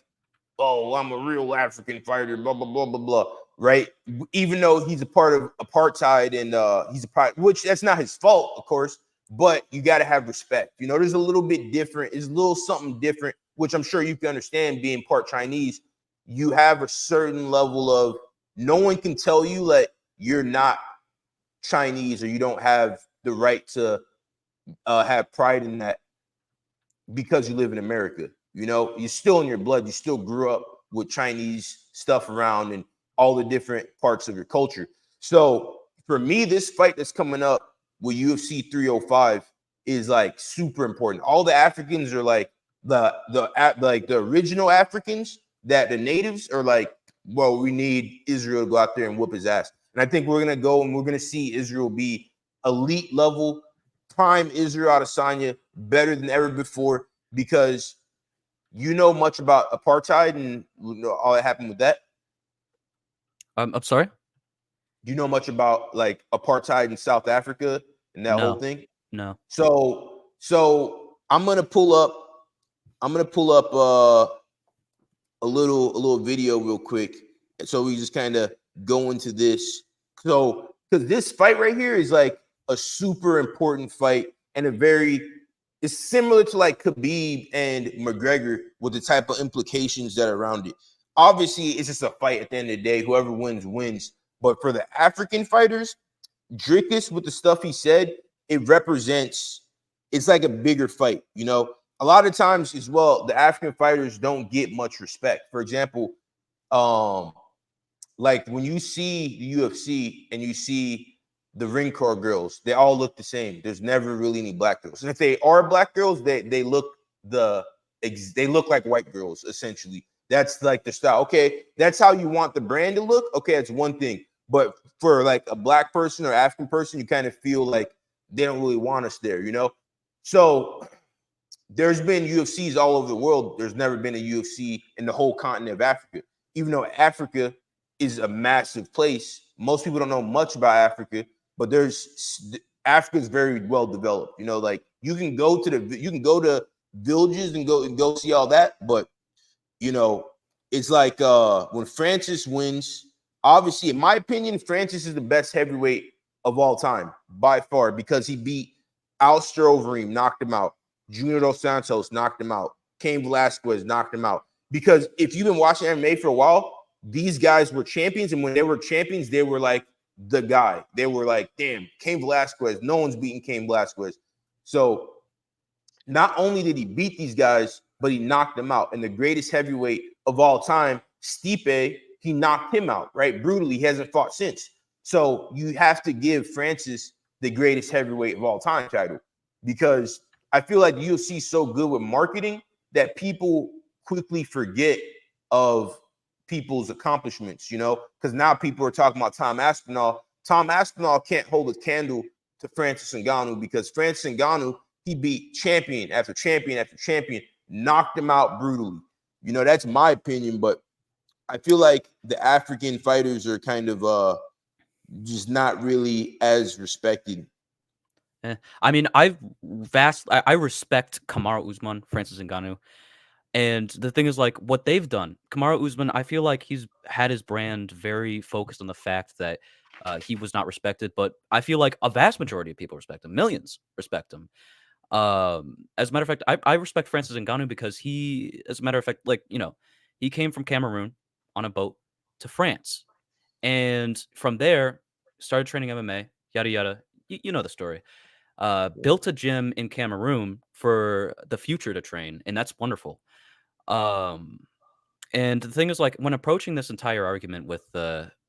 oh, I'm a real African fighter, blah, blah, blah, blah, blah, right? Even though he's a part of apartheid and he's a part, which that's not his fault, of course, but you got to have respect. There's a little bit different, it's a little something different, which I'm sure you can understand being part Chinese. You have a certain level of, no one can tell you that you're not Chinese or you don't have the right to have pride in that because you live in America. You're still in your blood. You still grew up with Chinese stuff around and all the different parts of your culture. So for me, this fight that's coming up with UFC 305 is like super important. All the Africans are like the original Africans, that the natives are like, well, we need Israel to go out there and whoop his ass. And I think we're gonna go and we're gonna see Israel be elite level, prime Israel Adesanya, better than ever before, because you know much about apartheid and all that happened with that. I'm sorry. Do you know much about like apartheid in South Africa and that whole No, thing? no. So I'm gonna pull up a little video real quick, and so we just kind of go into this. So because this fight right here is like a super important fight and it's similar to like Khabib and McGregor with the type of implications that are around it. Obviously, it's just a fight at the end of the day. Whoever wins, wins. But for the African fighters, Dricus, with the stuff he said, it's like a bigger fight. A lot of times as well, the African fighters don't get much respect. For example, like when you see the UFC and you see the ring car girls, they all look the same. There's never really any black girls. And if they are black girls, they look like white girls, essentially. That's like the style. Okay, that's how you want the brand to look. Okay, that's one thing. But for like a black person or African person, you kind of feel like they don't really want us there, So there's been UFCs all over the world. There's never been a UFC in the whole continent of Africa, even though Africa is a massive place. Most people don't know much about Africa, but Africa is very well developed. Like you can go to villages and go see all that, but it's like when Francis wins. Obviously, in my opinion, Francis is the best heavyweight of all time by far because he beat Alistair Overeem, knocked him out. Junior Dos Santos knocked him out. Cain Velasquez knocked him out. Because if you've been watching MMA for a while, these guys were champions, and when they were champions, they were like the guy. They were like, damn, Cain Velasquez. No one's beating Cain Velasquez. So not only did he beat these guys, but he knocked them out. And the greatest heavyweight of all time, Stipe, he knocked him out, right? Brutally. He hasn't fought since. So you have to give Francis the greatest heavyweight of all time title, because I feel like the UFC is so good with marketing that people quickly forget of people's accomplishments, because now people are talking about Tom Aspinall. Tom Aspinall can't hold a candle to Francis Ngannou, because Francis Ngannou, he beat champion after champion after champion, knocked him out brutally. That's my opinion, but I feel like the African fighters are kind of just not really as respected. I mean, I respect Kamaru Usman, Francis Ngannou, and the thing is, like, what they've done, Kamaru Usman, I feel like he's had his brand very focused on the fact that he was not respected, but I feel like a vast majority of people respect him. Millions respect him. As a matter of fact, I respect Francis Ngannou because as a matter of fact, like, he came from Cameroon on a boat to France, and from there started training MMA, yada yada. You know the story. Built a gym in Cameroon for the future to train, and that's wonderful. Um, and the thing is, like, when approaching this entire argument with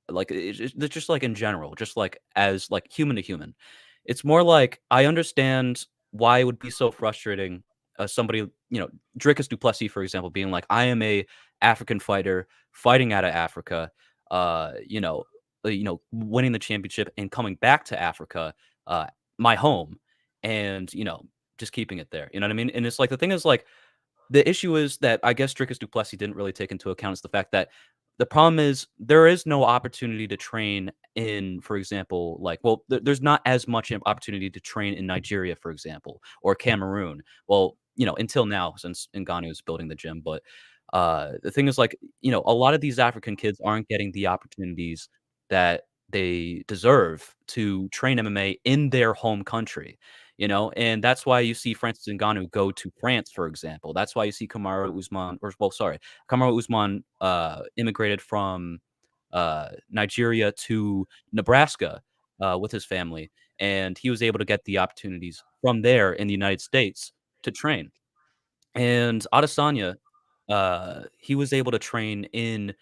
like, it's just like in general, just like as like human to human, it's more like I understand why it would be so frustrating. Somebody, Dricus Du Plessis, for example, being like, I am a African fighter fighting out of Africa. winning the championship and coming back to Africa, uh, my home, and just keeping it there. You know what I mean? And it's like the thing is like the issue is that I guess Dricus Du Plessis didn't really take into account is the fact that the problem is there is no opportunity to train in, for example, like, well, there's not as much opportunity to train in Nigeria, for example, or Cameroon. Well, until now, since Ngannou is building the gym, but the thing is, like, a lot of these African kids aren't getting the opportunities that they deserve to train MMA in their home country. And that's why you see Francis Ngannou go to France, for example. That's why you see Kamaru Usman, or well, sorry, Kamaru Usman immigrated from Nigeria to Nebraska with his family, and he was able to get the opportunities from there in the United States to train. And Adesanya, he was able to train in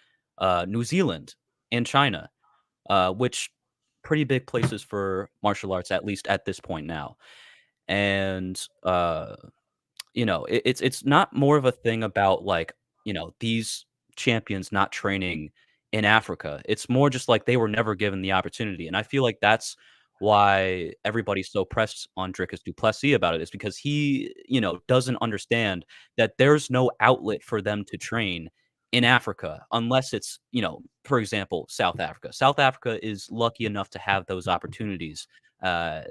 New Zealand and China, which pretty big places for martial arts, at least at this point now. And it's not more of a thing about, like, these champions not training in Africa. It's more just like they were never given the opportunity, and I feel like that's why everybody's so pressed on Dricus Du Plessis about it, is because he, doesn't understand that there's no outlet for them to train in Africa unless it's, for example, South Africa. South Africa is lucky enough to have those opportunities, uh,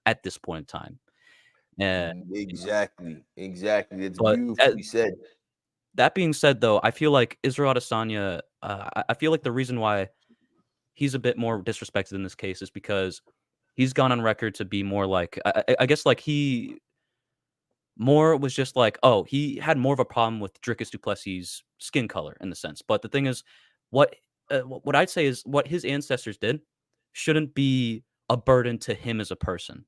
at this point in time. And Exactly. Exactly. It's but beautifully said. that being said, though, I feel like Israel Adesanya, I feel like the reason why he's a bit more disrespected in this case is because he's gone on record to be more like I guess, like, he more was just like, oh, he had more of a problem with Dricus Du Plessis' skin color in the sense. But the thing is, what what I'd say is what his ancestors did shouldn't be a burden to him as a person.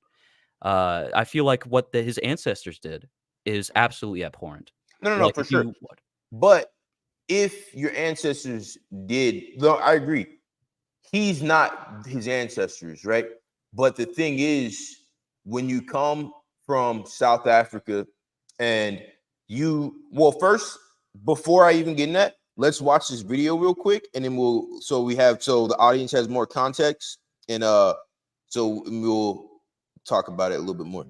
I feel like what his ancestors did is absolutely abhorrent. No, no, no, Like, for if sure. you But if your ancestors did, though, I agree. He's not his ancestors, right? But the thing is, when you come from South Africa and well, first, before I even get in that, let's watch this video real quick, and then so the audience has more context, and so we'll talk about it a little bit more.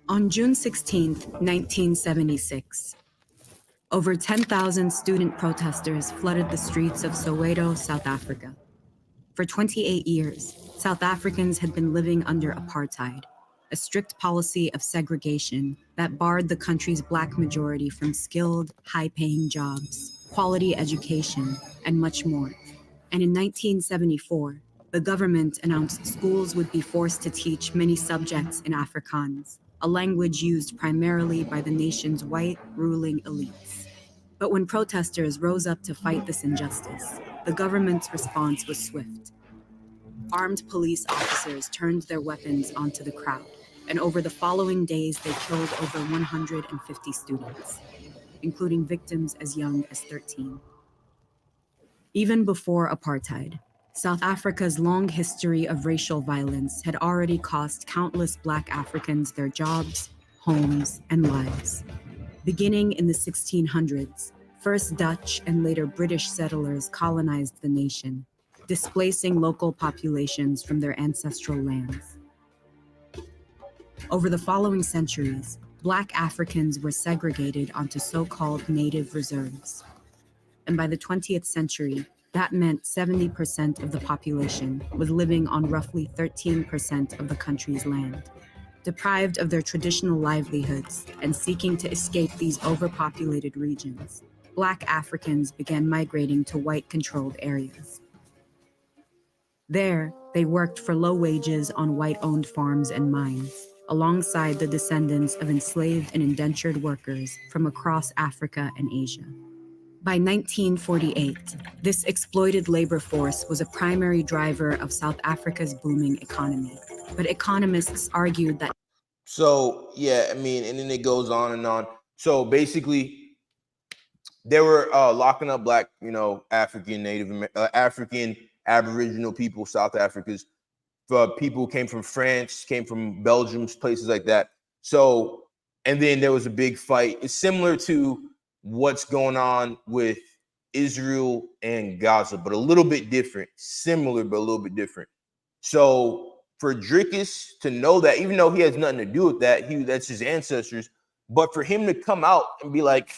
On June 16, 1976, over 10,000 student protesters flooded the streets of Soweto, South Africa. For 28 years, South Africans had been living under apartheid, a strict policy of segregation that barred the country's Black majority from skilled, high-paying jobs, quality education, and much more. And in 1974, the government announced schools would be forced to teach many subjects in Afrikaans, a language used primarily by the nation's white ruling elites. But when protesters rose up to fight this injustice, the government's response was swift. Armed police officers turned their weapons onto the crowd, and over the following days they killed over 150 students, including victims as young as 13. Even before apartheid, South Africa's long history of racial violence had already cost countless Black Africans their jobs, homes, and lives. Beginning in the 1600s, first Dutch and later British settlers colonized the nation, displacing local populations from their ancestral lands. Over the following centuries, Black Africans were segregated onto so-called native reserves. And by the 20th century, that meant 70% of the population was living on roughly 13% of the country's land. Deprived of their traditional livelihoods and seeking to escape these overpopulated regions, Black Africans began migrating to white-controlled areas. There, they worked for low wages on white-owned farms and mines, alongside the descendants of enslaved and indentured workers from across Africa and Asia. By 1948, this exploited labor force was a primary driver of South Africa's booming economy. But economists argued that... So, yeah, I mean, and then it goes on and on. So basically, they were locking up Black, African African Aboriginal people, South Africa's. People came from France, came from Belgium, places like that. So And then there was a big fight. It's similar to what's going on with Israel and Gaza, but a little bit different. Similar, but a little bit different. So for Dricus to know that, even though he has nothing to do with that, that's his ancestors. But for him to come out and be like,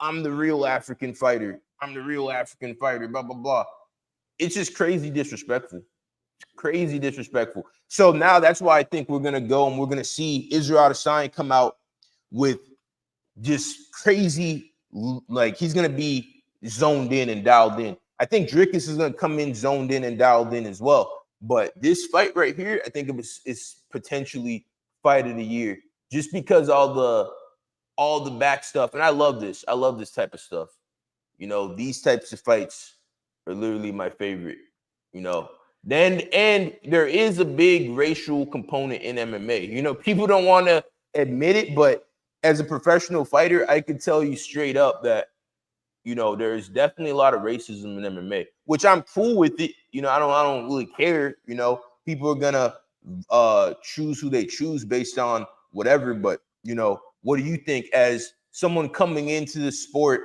I'm the real African fighter. I'm the real African fighter, blah, blah, blah. It's just crazy disrespectful. Crazy disrespectful. So now that's why I think we're going to go and we're going to see Israel Adesanya come out with just crazy, like he's going to be zoned in and dialed in. I think Dricus is going to come in zoned in and dialed in as well. But this fight right here, I think it's potentially fight of the year just because all the back stuff. And I love this. I love this type of stuff. You know, these types of fights are literally my favorite, you know. Then, and there is a big racial component in MMA. You know, people don't want to admit it, but as a professional fighter, I could tell you straight up that, you know, there's definitely a lot of racism in MMA, which I'm cool with it. You know, I don't really care. You know, people are gonna choose who they choose based on whatever. But, you know, what do you think as someone coming into the sport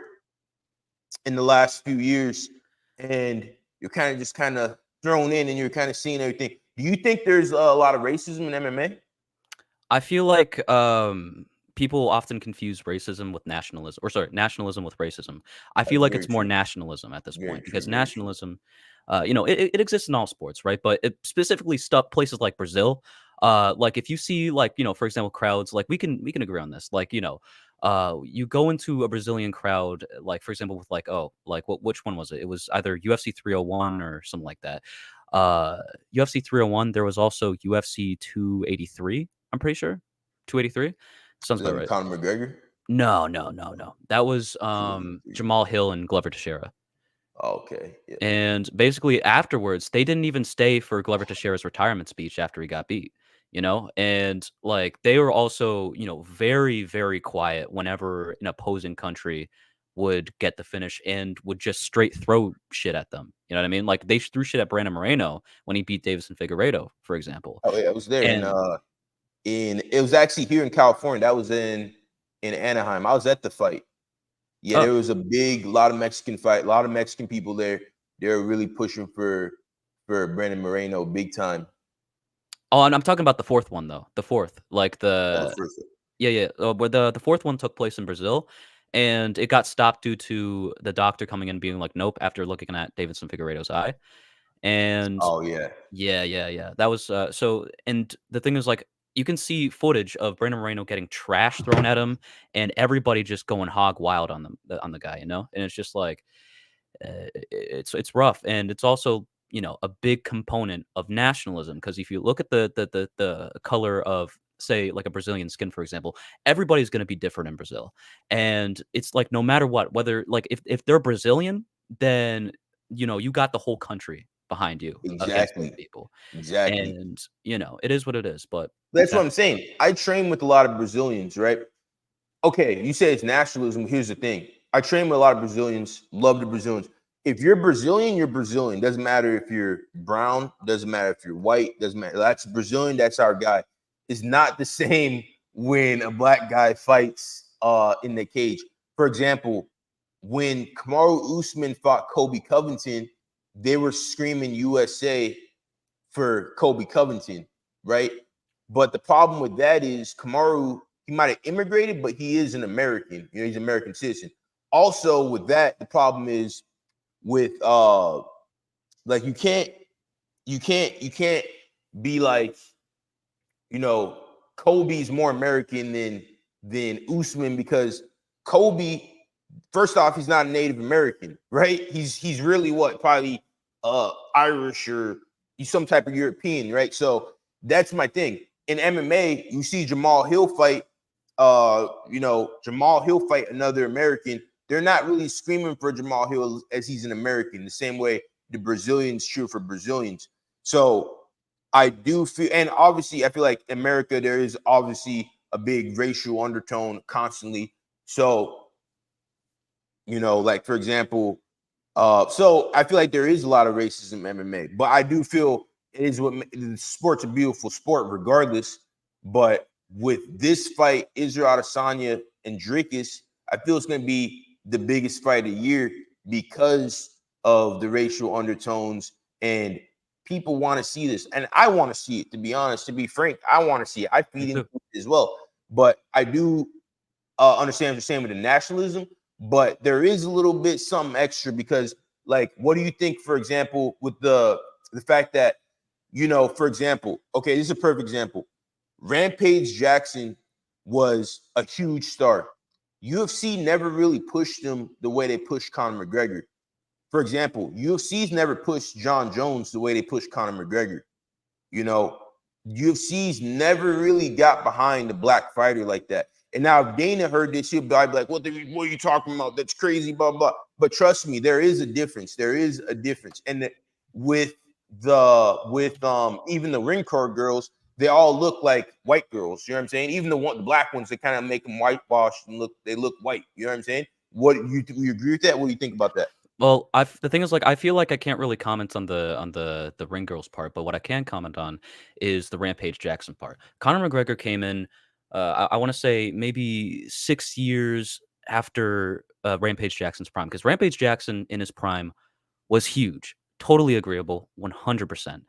in the last few years and you're kind of thrown in and you're kind of seeing everything? Do you think there's a lot of racism in MMA? I feel like people often confuse racism with nationalism, or sorry, nationalism with racism. I feel That's like very it's more true. nationalism at this Very point true. because Very true. nationalism, you know, it exists in all sports, right? But it specifically stuff places like Brazil. Like if you see, like, you know, for example, crowds, like we can agree on this. Like, you know, you go into a Brazilian crowd, like for example, with like, oh, like which one was it? It was either UFC 301 or something like that. UFC 301. There was also UFC 283. I'm pretty sure 283. Sounds Is about that with right. Conor McGregor? No, no, no, no. That was 283. Jamal Hill and Glover Teixeira. Okay. Yeah. And basically afterwards, they didn't even stay for Glover Teixeira's retirement speech after he got beat, you know? And like they were also, you know, very, very quiet whenever an opposing country would get the finish and would just straight throw shit at them. You know what I mean? Like they threw shit at Brandon Moreno when he beat Davison Figueiredo, for example. Oh yeah, I was there And in it was actually here in California. That was in Anaheim. I was at the fight. Yeah, oh, there was a lot of Mexican fight, a lot of Mexican people there. They were really pushing for Brandon Moreno big time. oh, and I'm talking about the fourth one though. The fourth, like That was the first. yeah, yeah. But the fourth one took place in Brazil, and it got stopped due to the doctor coming in being like, "Nope," after looking at Davidson Figueiredo's eye. And Oh yeah. yeah, yeah, yeah. That was so. And the thing is, like, you can see footage of Brandon Moreno getting trash thrown at him, and everybody just going hog wild on on the guy, you know. And it's just like, it's rough, and it's also, you know, a big component of nationalism because if you look at the color of, say, like a Brazilian skin, for example, everybody's going to be different in Brazil, and it's like no matter what, whether like if they're Brazilian, then you know you got the whole country behind you against those Exactly. people, Exactly. and you know it is what it is. But That's what that's I'm saying. I train with a lot of Brazilians, right? Okay, you say it's nationalism. Here's the thing. I train with a lot of Brazilians, love the Brazilians. If you're Brazilian, you're Brazilian. Doesn't matter if you're brown, doesn't matter if you're white, doesn't matter. That's Brazilian, that's our guy. It's not the same when a black guy fights in the cage. For example, when Kamaru Usman fought Kobe Covington, they were screaming USA for Kobe Covington, right? But the problem with that is Kamaru, he might have immigrated, but he is an American. You know, he's an American citizen. Also, with that, the problem is with like you can't be like, you know, Kobe's more American than Usman because Kobe, first off, he's not a Native American, right? He's really what, probably Irish or he's some type of European, right? So that's my thing. In MMA, you see Jamal Hill fight, Jamal Hill fight another American. They're not really screaming for Jamal Hill as he's an American, the same way the Brazilians cheer for Brazilians. So I do feel, and obviously, I feel like America, there is obviously a big racial undertone constantly. So, you know, like for example, so I feel like there is a lot of racism in MMA, but I do feel it is what the sport's a beautiful sport, regardless. But with this fight, Israel Adesanya and Dricus, I feel it's going to be the biggest fight of the year because of the racial undertones, and people want to see this, and I want to see it. To be honest, to be frank, I want to see it. I feed into it as well, but I do understand what you're saying with the nationalism. But there is a little bit something extra because, like, what do you think, for example, with the fact that, you know, for example, okay, this is a perfect example. Rampage Jackson was a huge star. UFC never really pushed him the way they pushed Conor McGregor. For example, UFC's never pushed John Jones the way they pushed Conor McGregor. You know, UFC's never really got behind the black fighter like that. And now if Dana heard this, he'll be like, what are you talking about? That's crazy, blah, blah. But trust me, there is a difference. There is a difference. And with even the ring card girls, they all look like white girls. You know what I'm saying? Even the black ones, they kind of make them whitewashed and they look white. You know what I'm saying? What you agree with that? What do you think about that? Well, the thing is, like, I feel like I can't really comment on the ring girls part, but what I can comment on is the Rampage Jackson part. Conor McGregor came in, I want to say maybe 6 years after Rampage Jackson's prime, because Rampage Jackson in his prime was huge. Totally agreeable, 100%.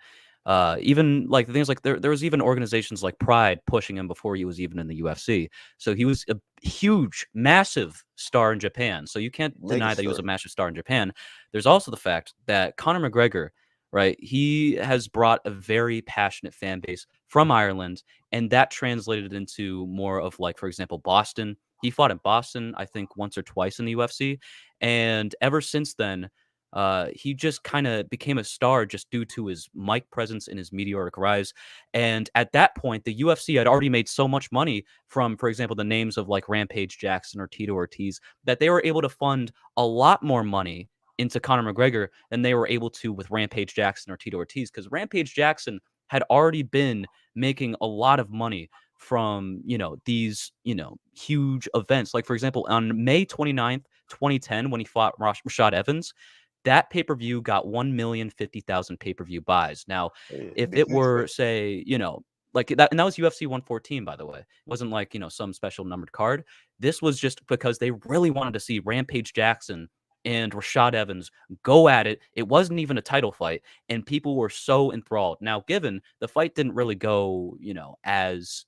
Even like the things like there was even organizations like Pride pushing him before he was even in the UFC. So he was a huge, massive star in Japan. So you can't deny that he was a massive star in Japan. There's also the fact that Conor McGregor, right? He has brought a very passionate fan base from Ireland, and that translated into more of, like, for example, Boston. He fought in Boston, I think, once or twice in the UFC, and ever since then, he just kind of became a star just due to his mic presence and his meteoric rise. And at that point, the UFC had already made so much money from, for example, the names of like Rampage Jackson or Tito Ortiz, that they were able to fund a lot more money into Conor McGregor than they were able to with Rampage Jackson or Tito Ortiz, because Rampage Jackson had already been making a lot of money from, these, huge events. Like, for example, on May 29th, 2010, when he fought Rashad Evans, that pay-per-view got 1,050,000 pay-per-view buys. Now, if it were, say, like that, and that was UFC 114, by the way. It wasn't like, some special numbered card. This was just because they really wanted to see Rampage Jackson and Rashad Evans go at it. It wasn't even a title fight, and people were so enthralled. Now, given the fight didn't really go, as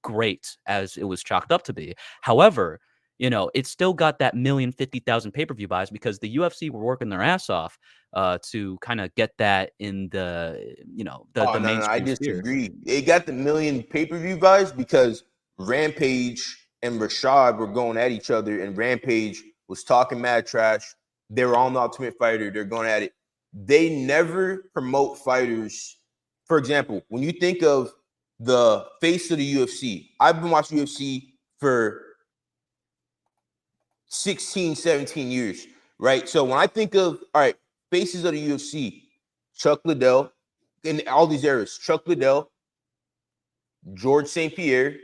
great as it was chalked up to be. However, it still got that 1,050,000 pay-per-view buys because the UFC were working their ass off to kind of get that in the, the mainstream I sphere. disagree. They got the million pay-per-view buys because Rampage and Rashad were going at each other, and Rampage was talking mad trash. They were on the Ultimate Fighter. They're going at it. They never promote fighters. For example, when you think of the face of the UFC, I've been watching UFC for 16, 17 years, right? So when I think of, all right, faces of the UFC, Chuck Liddell, in all these eras, Chuck Liddell, George St. Pierre,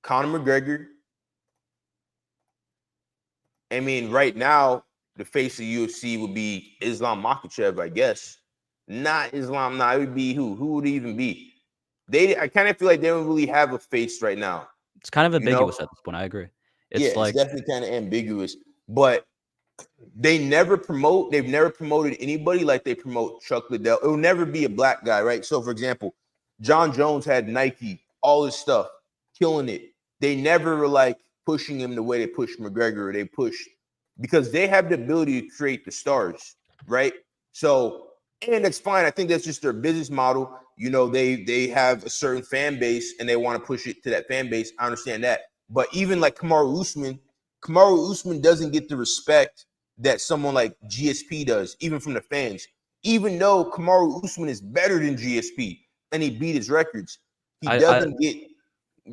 Conor McGregor. I mean, right now, the face of UFC would be Islam Makhachev, I guess. Not Islam, it would be who? Who would it even be? I kind of feel like they don't really have a face right now. It's kind of ambiguous at this point. I agree. It's definitely kind of ambiguous, but they've never promoted anybody like they promote Chuck Liddell. It will never be a black guy, right? So, for example, John Jones had Nike, all this stuff, killing it. They never were like pushing him the way they push McGregor, or they push, because they have the ability to create the stars, right? So, and it's fine. I think that's just their business model. They have a certain fan base and they want to push it to that fan base. I understand that. But even like Kamaru Usman doesn't get the respect that someone like GSP does, even from the fans. Even though Kamaru Usman is better than GSP and he beat his records, he doesn't get.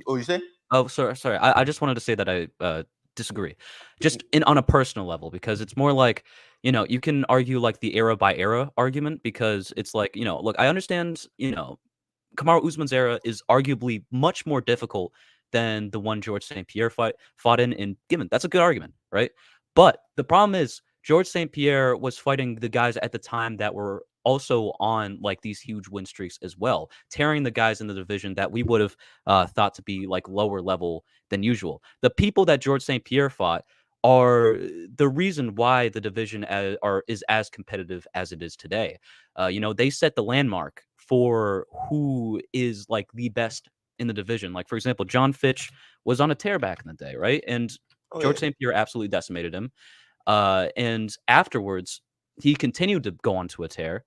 What you say? Oh, sorry. I just wanted to say that I disagree, just on a personal level, because it's more like, you can argue like the era by era argument, because it's like, look, I understand, Kamaru Usman's era is arguably much more difficult than the one George St. Pierre fought in, and given that's a good argument, right? But the problem is George St. Pierre was fighting the guys at the time that were also on like these huge win streaks as well, tearing the guys in the division that we would have thought to be like lower level than usual. The people that George St. Pierre fought are the reason why the division is as competitive as it is today. They set the landmark for who is like the best in the division. Like, for example, John Fitch was on a tear back in the day, right? And George St. Pierre absolutely decimated him. And afterwards, he continued to go on to a tear,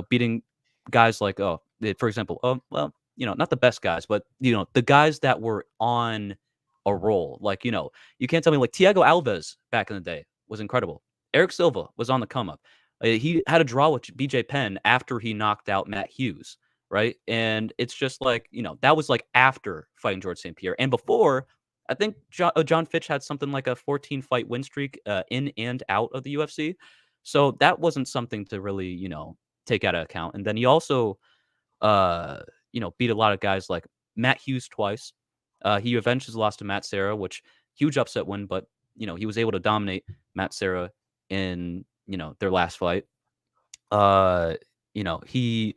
beating guys like, for example, not the best guys, but, the guys that were on a roll. Like, you can't tell me like Thiago Alves back in the day was incredible. Eric Silva was on the come up. He had a draw with BJ Penn after he knocked out Matt Hughes, right? And it's just like, that was like after fighting George St. Pierre. And before, I think John Fitch had something like a 14-fight win streak in and out of the UFC. So that wasn't something to really, take out of account. And then he also, beat a lot of guys like Matt Hughes twice. He eventually lost to Matt Serra, which huge upset win, but, he was able to dominate Matt Serra in, their last fight. He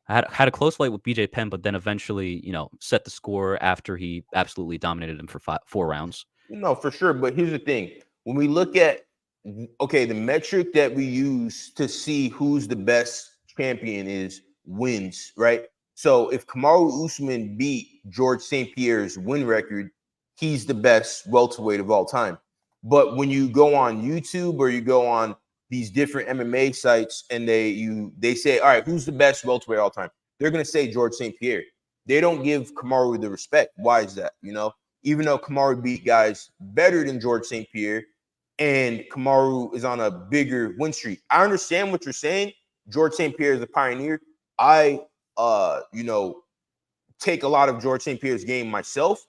had a close fight with BJ Penn, but then eventually, set the score after he absolutely dominated him for 4 rounds. No, for sure. But here's the thing. When we look at, the metric that we use to see who's the best champion is wins, right? So if Kamaru Usman beat George St. Pierre's win record, he's the best welterweight of all time. But when you go on YouTube or you go on these different MMA sites and they say, all right, who's the best welterweight of all time? They're going to say George St. Pierre. They don't give Kamaru the respect. Why is that? Even though Kamaru beat guys better than George St. Pierre and Kamaru is on a bigger win streak. I understand what you're saying. George St. Pierre is a pioneer. I, take a lot of George St. Pierre's game myself.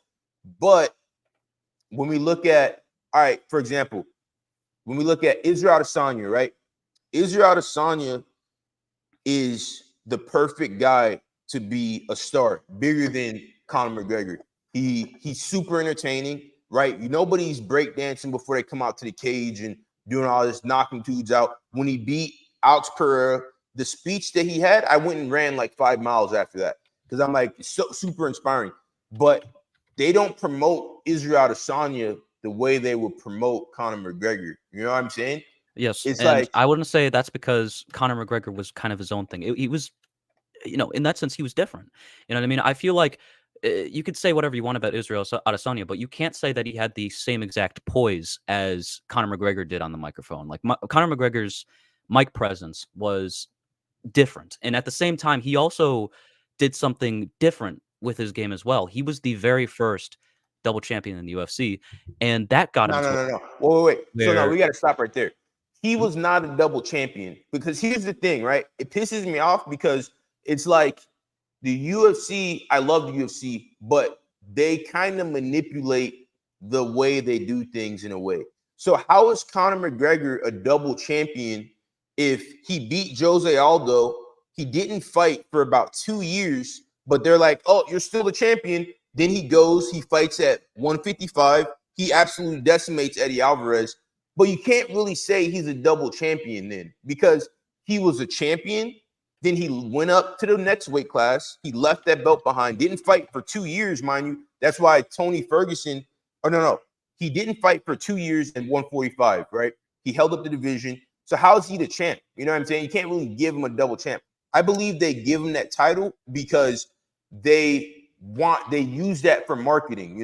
But when we look at, all right, for example, when we look at Israel Adesanya, right? Israel Adesanya is the perfect guy to be a star, bigger than Conor McGregor. He's super entertaining, right? Nobody's breakdancing before they come out to the cage and doing all this, knocking dudes out. When he beat Alex Pereira, the speech that he had, I went and ran like 5 miles after that because I'm like so super inspiring. But they don't promote Israel Adesanya the way they would promote Conor McGregor. You know what I'm saying? Yes, It's and like, I wouldn't say that's because Conor McGregor was kind of his own thing. He was, in that sense, he was different. You know what I mean? I feel like you could say whatever you want about Israel Adesanya, but you can't say that he had the same exact poise as Conor McGregor did on the microphone. Like Conor McGregor's mic presence was different, and at the same time, he also did something different with his game as well. He was the very first double champion in the UFC, and that got him no. Wait. So no, where we got to stop right there. He was not a double champion because here's the thing, right? It pisses me off because it's like the UFC, I love the UFC, but they kind of manipulate the way they do things in a way. So how is Conor McGregor a double champion if he beat Jose Aldo? He didn't fight for about 2 years, but they're like, oh, you're still a champion. Then he goes, he fights at 155. He absolutely decimates Eddie Alvarez. But you can't really say he's a double champion then because he was a champion. Then he went up to the next weight class. He left that belt behind, didn't fight for 2 years, mind you. That's why Tony Ferguson, he didn't fight for 2 years at 145, right? He held up the division. So how is he the champ? You know what I'm saying? You can't really give him a double champ. I believe they give him that title because they use that for marketing,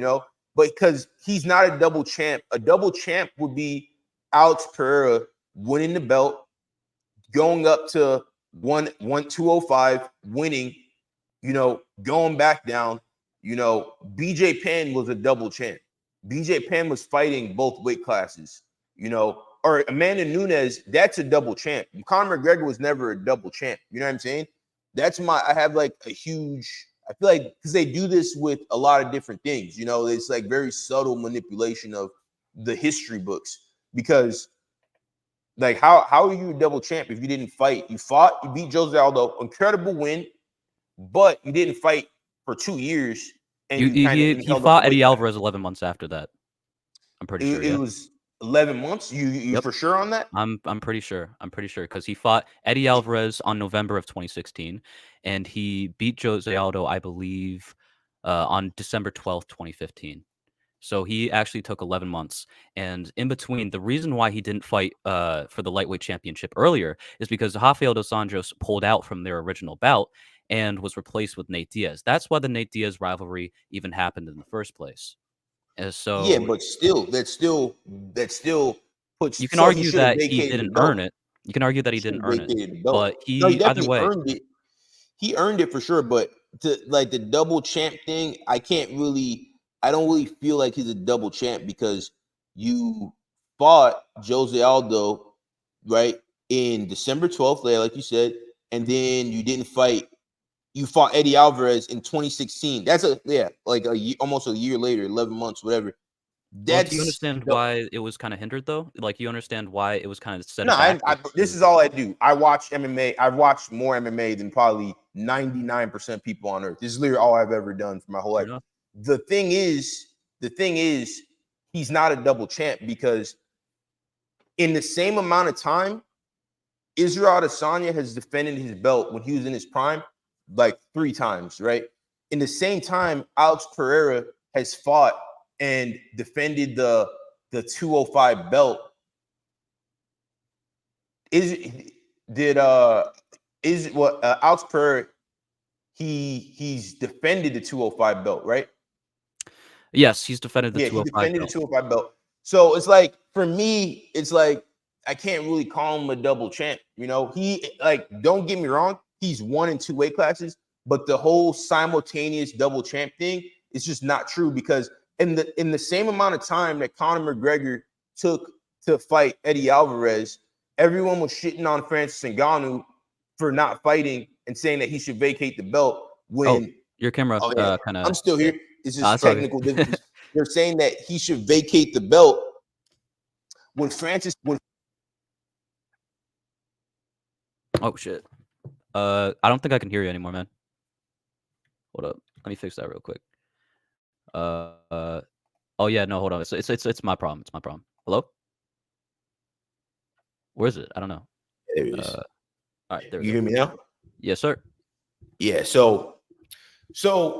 but because he's not a double champ. A double champ would be Alex Pereira winning the belt, going up to 205, winning, going back down. BJ Penn was a double champ. BJ Penn was fighting both weight classes, or Amanda Nunes, that's a double champ. Conor McGregor was never a double champ. You know what I'm saying? I have like a huge, I feel like because they do this with a lot of different things, it's like very subtle manipulation of the history books because like how are you a double champ if you didn't fight? You fought, you beat Jose Aldo, incredible win, but you didn't fight for 2 years. And he fought Eddie Alvarez 11 months after that. I'm pretty sure. It was 11 months? You Yep. for sure on that? I'm pretty sure. I'm pretty sure because he fought Eddie Alvarez on November of 2016, and he beat Jose Aldo, I believe, on December 12th, 2015. So he actually took 11 months. And in between, the reason why he didn't fight for the lightweight championship earlier is because Rafael dos Anjos pulled out from their original bout and was replaced with Nate Diaz. That's why the Nate Diaz rivalry even happened in the first place. And Yeah, so but still, that still you puts. can So he argue should have that he vacated the didn't belt. earn it. You can argue that he Should didn't have earn it. vacated the belt. But No, he either definitely way, earned it. He earned it for sure. But to like the double champ thing, I don't really feel like he's a double champ because you fought Jose Aldo, right, in December 12th, like you said, and then you didn't fight. You fought Eddie Alvarez in 2016. That's almost a year later, 11 months, whatever. well, do you That's understand why it was kind of hindered though? Like you understand why it was kind of set no. it back? This is all I do. I watch MMA. I've watched more MMA than probably 99% of people on earth. This is literally all I've ever done for my whole life. The thing is, he's not a double champ because in the same amount of time, Israel Adesanya has defended his belt when he was in his prime like 3 times, right? In the same time, Alex Pereira has fought and defended the 205 belt. Alex Pereira, he's defended the 205 belt, right? Yes, he's defended the Yeah, he 205 defended belt. the 205 belt. So it's like for me, it's like I can't really call him a double champ. You know, he like don't get me wrong, he's 1 and 2 weight classes, but the whole simultaneous double champ thing is just not true because in the same amount of time that Conor McGregor took to fight Eddie Alvarez, everyone was shitting on Francis Ngannou for not fighting and saying that he should vacate the belt when your camera kind of I'm still here. It's just it's all good. technical difficulties. They're saying that he should vacate the belt when Francis. Oh shit. I don't think I can hear you anymore, man. Hold up. Let me fix that real quick. Oh yeah, no, hold on. It's my problem. It's my problem. Hello? Where is it? I don't know. There it is. All right, there we You go. hear me now? Yes, sir. Yeah. So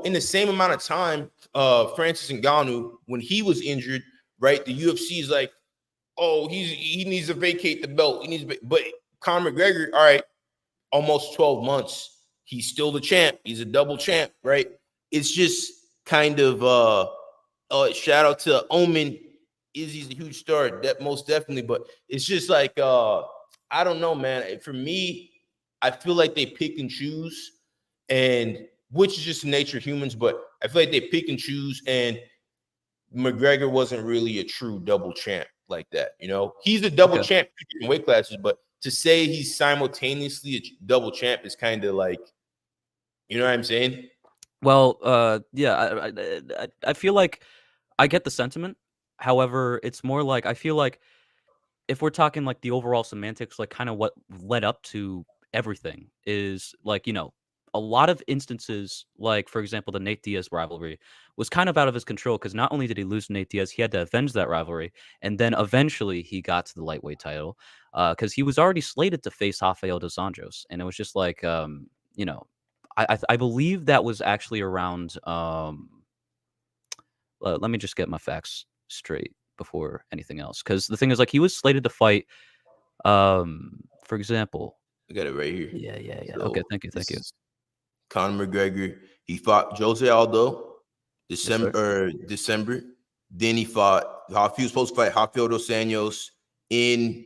in the same amount of time, Francis Ngannou, when he was injured, right? The UFC is like, oh, he needs to vacate the belt. But Conor McGregor, all right, almost 12 months. He's still the champ. He's a double champ, right? It's just kind of shout out to Omen. Izzy's a huge star, that most definitely. But it's just like I don't know, man. For me, I feel like they pick and choose, and which is just the nature of humans. But I feel like they pick and choose, and McGregor wasn't really a true double champ like that. You know, he's a double champ in weight classes, but to say he's simultaneously a double champ is kind of like, you know what I'm saying? Well, yeah, I feel like I get the sentiment. However, it's more like I feel like if we're talking like the overall semantics, like kind of what led up to everything is like, a lot of instances, like for example, the Nate Diaz rivalry was kind of out of his control because not only did he lose to Nate Diaz, he had to avenge that rivalry. And then eventually he got to the lightweight title because he was already slated to face Rafael dos Anjos. And it was just like, I believe that was actually around, let me just get my facts straight before anything else. Because the thing is, like, he was slated to fight, for example. I got it right here. Yeah. So Okay, thank you. Conor McGregor. He fought Jose Aldo December. Then he fought. He was supposed to fight Rafael dos Anjos in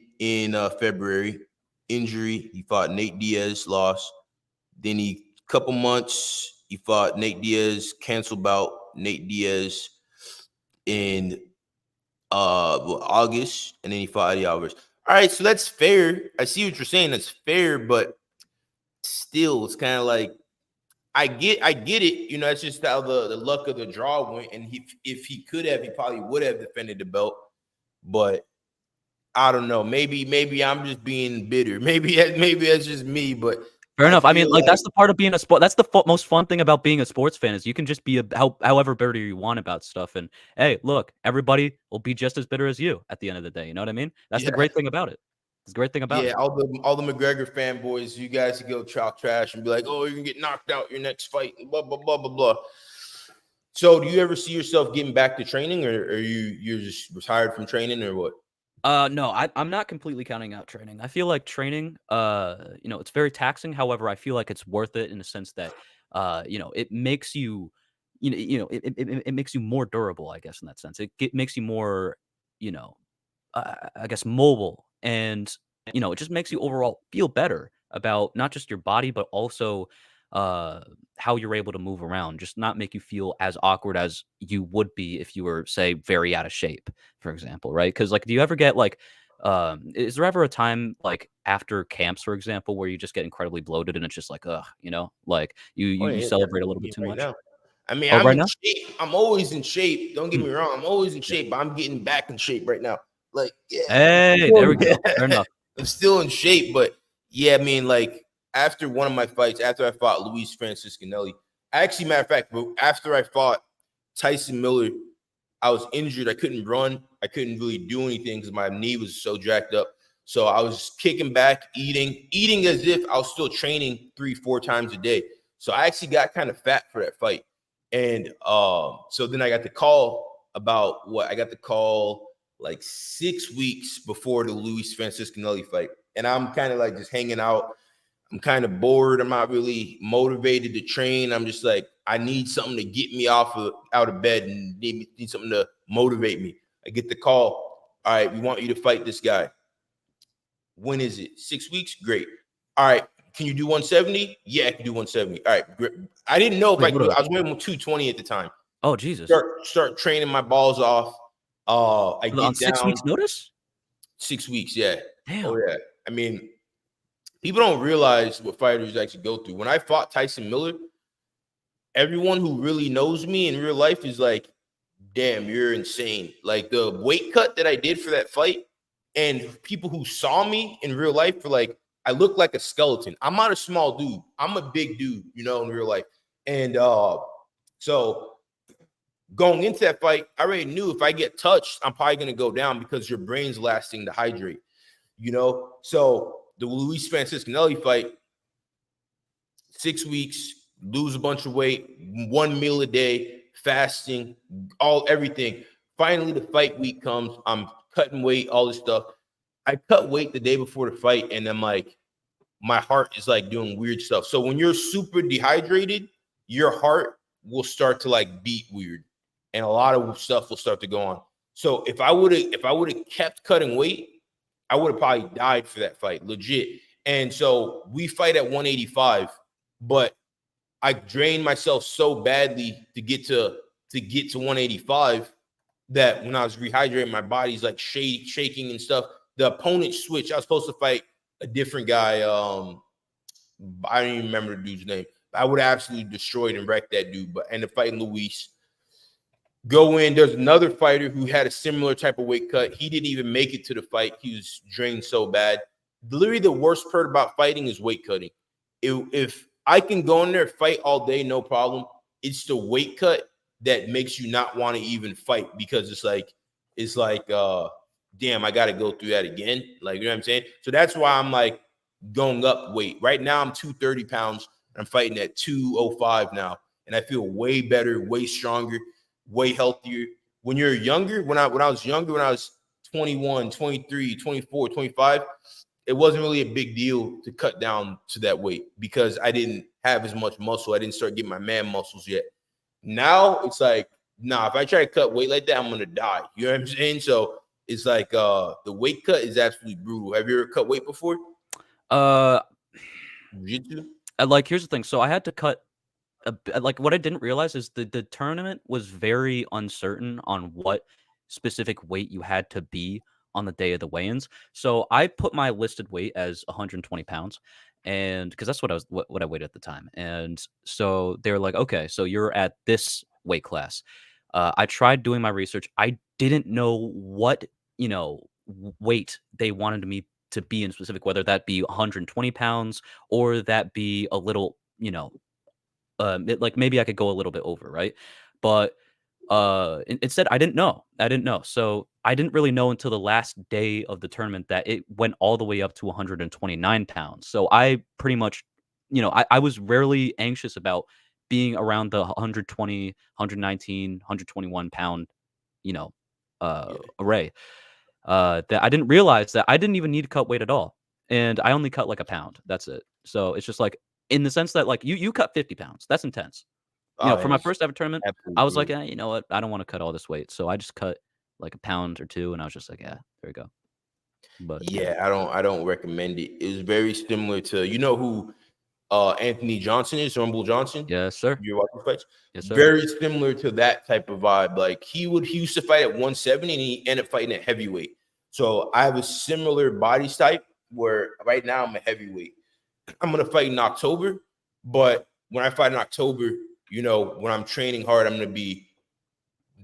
February. Injury. He fought Nate Diaz. Lost. Then couple months he fought Nate Diaz. Canceled bout Nate Diaz in August, and then he fought Eddie Alvarez. All right, so that's fair. I see what you're saying. That's fair, but still, it's kind of like I get it. You know, it's just how the luck of the draw went. And if he could have, he probably would have defended the belt. But I don't know. Maybe I'm just being bitter. Maybe that's just me. But Fair enough. I mean, feel like, like that's the part of being a sport. That's the most fun thing about being a sports fan is you can just be however bitter you want about stuff. And hey, look, everybody will be just as bitter as you at the end of the day. You know what I mean? That's the yeah, great thing about it. It's the great thing about yeah. it. All the McGregor fanboys, you guys can go talk trash and be like, oh, you're gonna get knocked out your next fight, and blah blah blah blah blah. So, do you ever see yourself getting back to training, or are you're just retired from training, or what? No, I'm not completely counting out training. I feel like training, it's very taxing. However, I feel like it's worth it in the sense that, it makes you, it makes you more durable. I guess in that sense, it makes you more, you know, I guess mobile, and it just makes you overall feel better about not just your body but also uh how you're able to move around, just not make you feel as awkward as you would be if you were, say, very out of shape, for example, right? Because, like, do you ever get like is there ever a time, like, after camps, for example, where you just get incredibly bloated and it's just like, like you Oh you, you yeah, celebrate a little bit definitely too right much? now. I mean, Oh, I'm right in now. shape. I'm always in shape. Don't get Hmm, me wrong. I'm always in yeah. shape, but I'm getting back in shape right now. Like, yeah, Hey, there we go. Fair enough. I'm still in shape, but yeah, I mean, like after one of my fights, after I fought Luis Francis Canelli, actually, matter of fact, but after I fought Tyson Miller, I was injured. I couldn't run. I couldn't really do anything because my knee was so jacked up. So I was kicking back, eating as if I was still training 3-4 times a day. So I actually got kind of fat for that fight. And so then I got the call about what I got the call like 6 weeks before the Luis Francis Canelli fight. And I'm kind of like just hanging out. I'm kind of bored. I'm not really motivated to train. I'm just like, I need something to get me out of bed and need something to motivate me. I get the call. All right, we want you to fight this guy. When is it? 6 weeks? Great. All right. Can you do 170? Yeah, I can do 170. All right. Great. I didn't know if Wait, I could hold do up. I was weighing 220 at the time. Oh, Jesus. Start training my balls off. I On get 6 weeks down notice? 6 weeks. Yeah. Oh, Damn. yeah. I mean, people don't realize what fighters actually go through. When I fought Tyson Miller, everyone who really knows me in real life is like, damn, you're insane. Like the weight cut that I did for that fight, and people who saw me in real life were like, I look like a skeleton. I'm not a small dude. I'm a big dude, in real life. And so going into that fight, I already knew if I get touched, I'm probably gonna go down because your brain's lasting to hydrate. So the Luis Francis Canelli fight, 6 weeks, lose a bunch of weight, one meal a day, fasting, everything. Finally, the fight week comes. I'm cutting weight, all this stuff. I cut weight the day before the fight, and I'm like, my heart is like doing weird stuff. So when you're super dehydrated, your heart will start to like beat weird, and a lot of stuff will start to go on. So if I would have kept cutting weight, I would have probably died for that fight, legit. And so we fight at 185, but I drained myself so badly to get to 185 that when I was rehydrating, my body's like shaking and stuff. The opponent switched. I was supposed to fight a different guy. I don't even remember the dude's name. I would have absolutely destroyed and wrecked that dude, but ended up fighting Luis. Go in. There's another fighter who had a similar type of weight cut. He didn't even make it to the fight. He was drained so bad. Literally, the worst part about fighting is weight cutting. If I can go in there, fight all day, no problem. It's the weight cut that makes you not want to even fight because it's like, damn, I got to go through that again. Like, you know what I'm saying? So that's why I'm like going up weight. Right now, I'm 230 pounds. And I'm fighting at 205 now. And I feel way better, way stronger, way healthier. When you're younger, when I was younger, when I was 21, 23, 24, 25, it wasn't really a big deal to cut down to that weight because I didn't have as much muscle. I didn't start getting my man muscles yet. Now it's like, nah, if I try to cut weight like that, I'm gonna die. You know what I'm saying? So it's like the weight cut is absolutely brutal. Have you ever cut weight before? Uh, Jiu-jitsu? like, here's the thing. So I had to cut like, what I didn't realize is the tournament was very uncertain on what specific weight you had to be on the day of the weigh-ins. So I put my listed weight as 120 pounds, and because that's what I weighed at the time. And so they're like, okay, so you're at this weight class. I tried doing my research. I didn't know what weight they wanted me to be in specific, whether that be 120 pounds or that be a little, like maybe I could go a little bit over, right? But instead, I didn't know. I didn't know. So I didn't really know until the last day of the tournament that it went all the way up to 129 pounds. So I pretty much, I was rarely anxious about being around the 120, 119, 121 pound, you know, Yeah. array. That I didn't realize that I didn't even need to cut weight at all. And I only cut like a pound. That's it. So it's just like in the sense that like you cut 50 pounds. That's intense. Oh, For and my it's first ever tournament, absolutely I was like, brutal. you know what? I don't want to cut all this weight. So I just cut like a pound or two, and I was just like, yeah, there we go. But yeah. Yeah, I don't recommend it. It's very similar to who Anthony Johnson is, Rumble Johnson. Yes, sir. You're watching fights. Yes, sir. Very similar to that type of vibe. Like he used to fight at 170 and he ended up fighting at heavyweight. So I have a similar body type where right now I'm a heavyweight. I'm gonna fight in October, but when I fight in October, when I'm training hard, I'm gonna be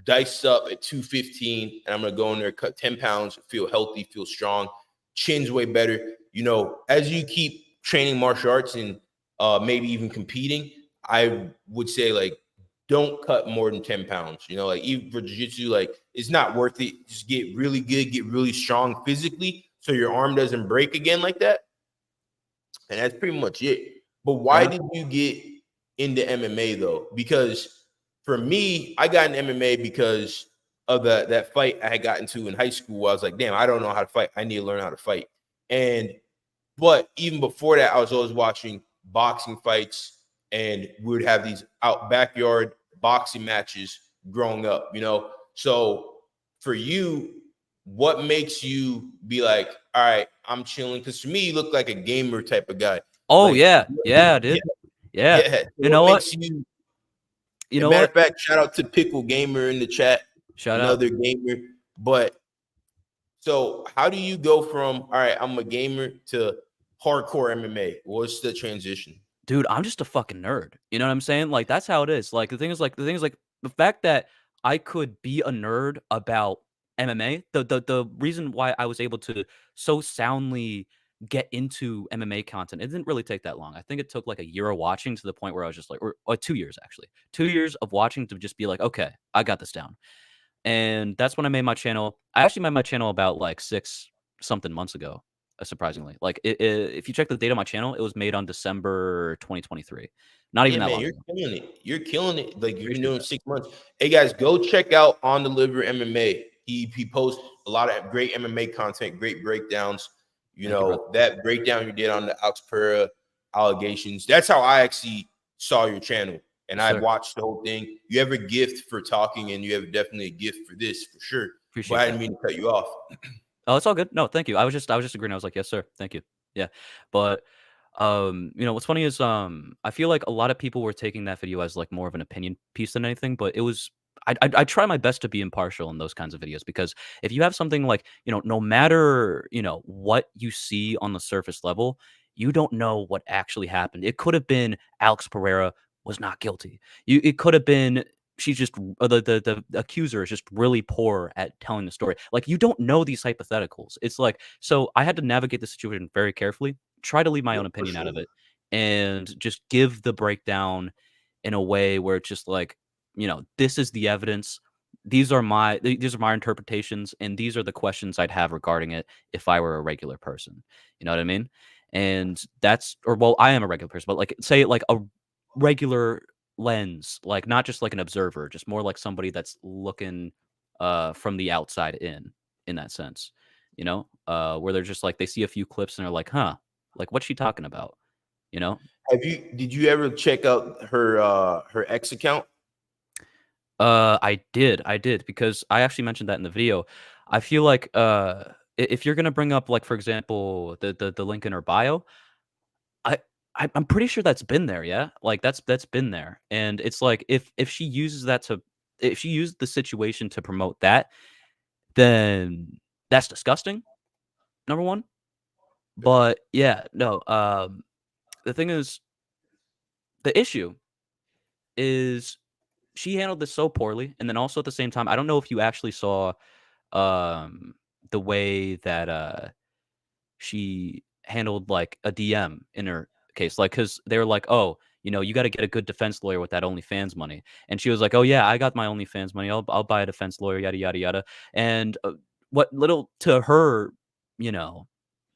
diced up at 215, and I'm gonna go in there, cut 10 pounds, feel healthy, feel strong, chin's way better. As you keep training martial arts and maybe even competing, I would say like don't cut more than 10 pounds. Like even for jiu-jitsu, like it's not worth it. Just get really good, get really strong physically so your arm doesn't break again like that. And that's pretty much it. But why did you get into MMA though? Because for me, I got in MMA because of that fight I had gotten into in high school. I was like, damn, I don't know how to fight. I need to learn how to fight. But even before that, I was always watching boxing fights, and we would have these out backyard boxing matches growing up, So for you, what makes you be like, all right, I'm chilling? Because to me, you look like a gamer type of guy. Oh Like, yeah, dude. Yeah. yeah. You know what? Makes you? You And know matter what? of fact, shout out to Pickle Gamer in the chat, Shout out. another gamer. But so, how do you go from all right, I'm a gamer to hardcore MMA? What's the transition? Dude, I'm just a fucking nerd. You know what I'm saying? Like that's how it is. Like the thing is like the fact that I could be a nerd about MMA, the reason why I was able to so soundly get into MMA content, it didn't really take that long. I think it took like a year of watching to the point where I was just like, or 2 years actually. 2 years of watching to just be like, okay, I got this down. And that's when I made my channel. I actually made my channel about like 6 something months ago, surprisingly. Like if you check the date on my channel, it was made on December 2023. Not even Yeah, that man, long you're ago. killing it. You're killing it. Like you've been Appreciate doing that. 6 months. Hey guys, go check out On the Liver MMA. He posts a lot of great MMA content, great breakdowns. Thank you, brother. That breakdown you did on the Alex Pereira allegations. That's how I actually saw your channel, and Yes, I sir. watched the whole thing. You have a gift for talking, and you have definitely a gift for this for sure. Appreciate But I that. didn't mean to cut you off. Oh, it's all good. No, thank you. I was just agreeing. I was like, yes, sir. Thank you. Yeah. But what's funny is I feel like a lot of people were taking that video as like more of an opinion piece than anything, but it was I try my best to be impartial in those kinds of videos because if you have something like, no matter, what you see on the surface level, you don't know what actually happened. It could have been Alex Pereira was not guilty. It could have been she's just the accuser is just really poor at telling the story. Like you don't know these hypotheticals. It's like so I had to navigate the situation very carefully, try to leave my Yeah, own for opinion out sure. of it, and just give the breakdown in a way where it's just like, this is the evidence. These are my interpretations, and these are the questions I'd have regarding it if I were a regular person. You know what I mean? And that's or well, I am a regular person, but like say like a regular lens, like not just like an observer, just more like somebody that's looking from the outside in that sense, where they're just like they see a few clips and they're like, huh, like what's she talking about? You know? Did you ever check out her X account? I did because I actually mentioned that in the video. I feel like if you're gonna bring up like for example the link in her bio, I I'm pretty sure that's been there, yeah? Like, that's been there, and it's like, if she uses that to if she used the situation to promote that, then that's disgusting, number 1. But, yeah, no, the thing is the issue is she handled this so poorly, and then also at the same time, I don't know if you actually saw, um, the way that, she handled like a DM in her case, like because they were like, oh, you got to get a good defense lawyer with that OnlyFans money, and she was like, oh yeah, I got my OnlyFans money, I'll buy a defense lawyer, yada yada yada, and what little to her, you know,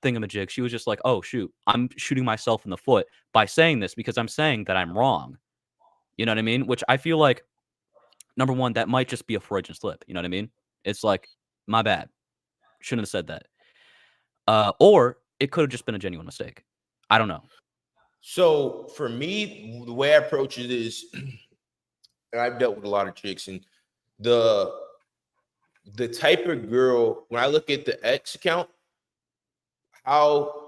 thingamajig, she was just like, oh shoot, I'm shooting myself in the foot by saying this because I'm saying that I'm wrong. You know what I mean? Which I feel like, number one, that might just be a Freudian slip. You know what I mean? It's like, my bad. Shouldn't have said that. Or it could have just been a genuine mistake. I don't know. So for me, the way I approach it is, and I've dealt with a lot of chicks, and the type of girl, when I look at the X account, how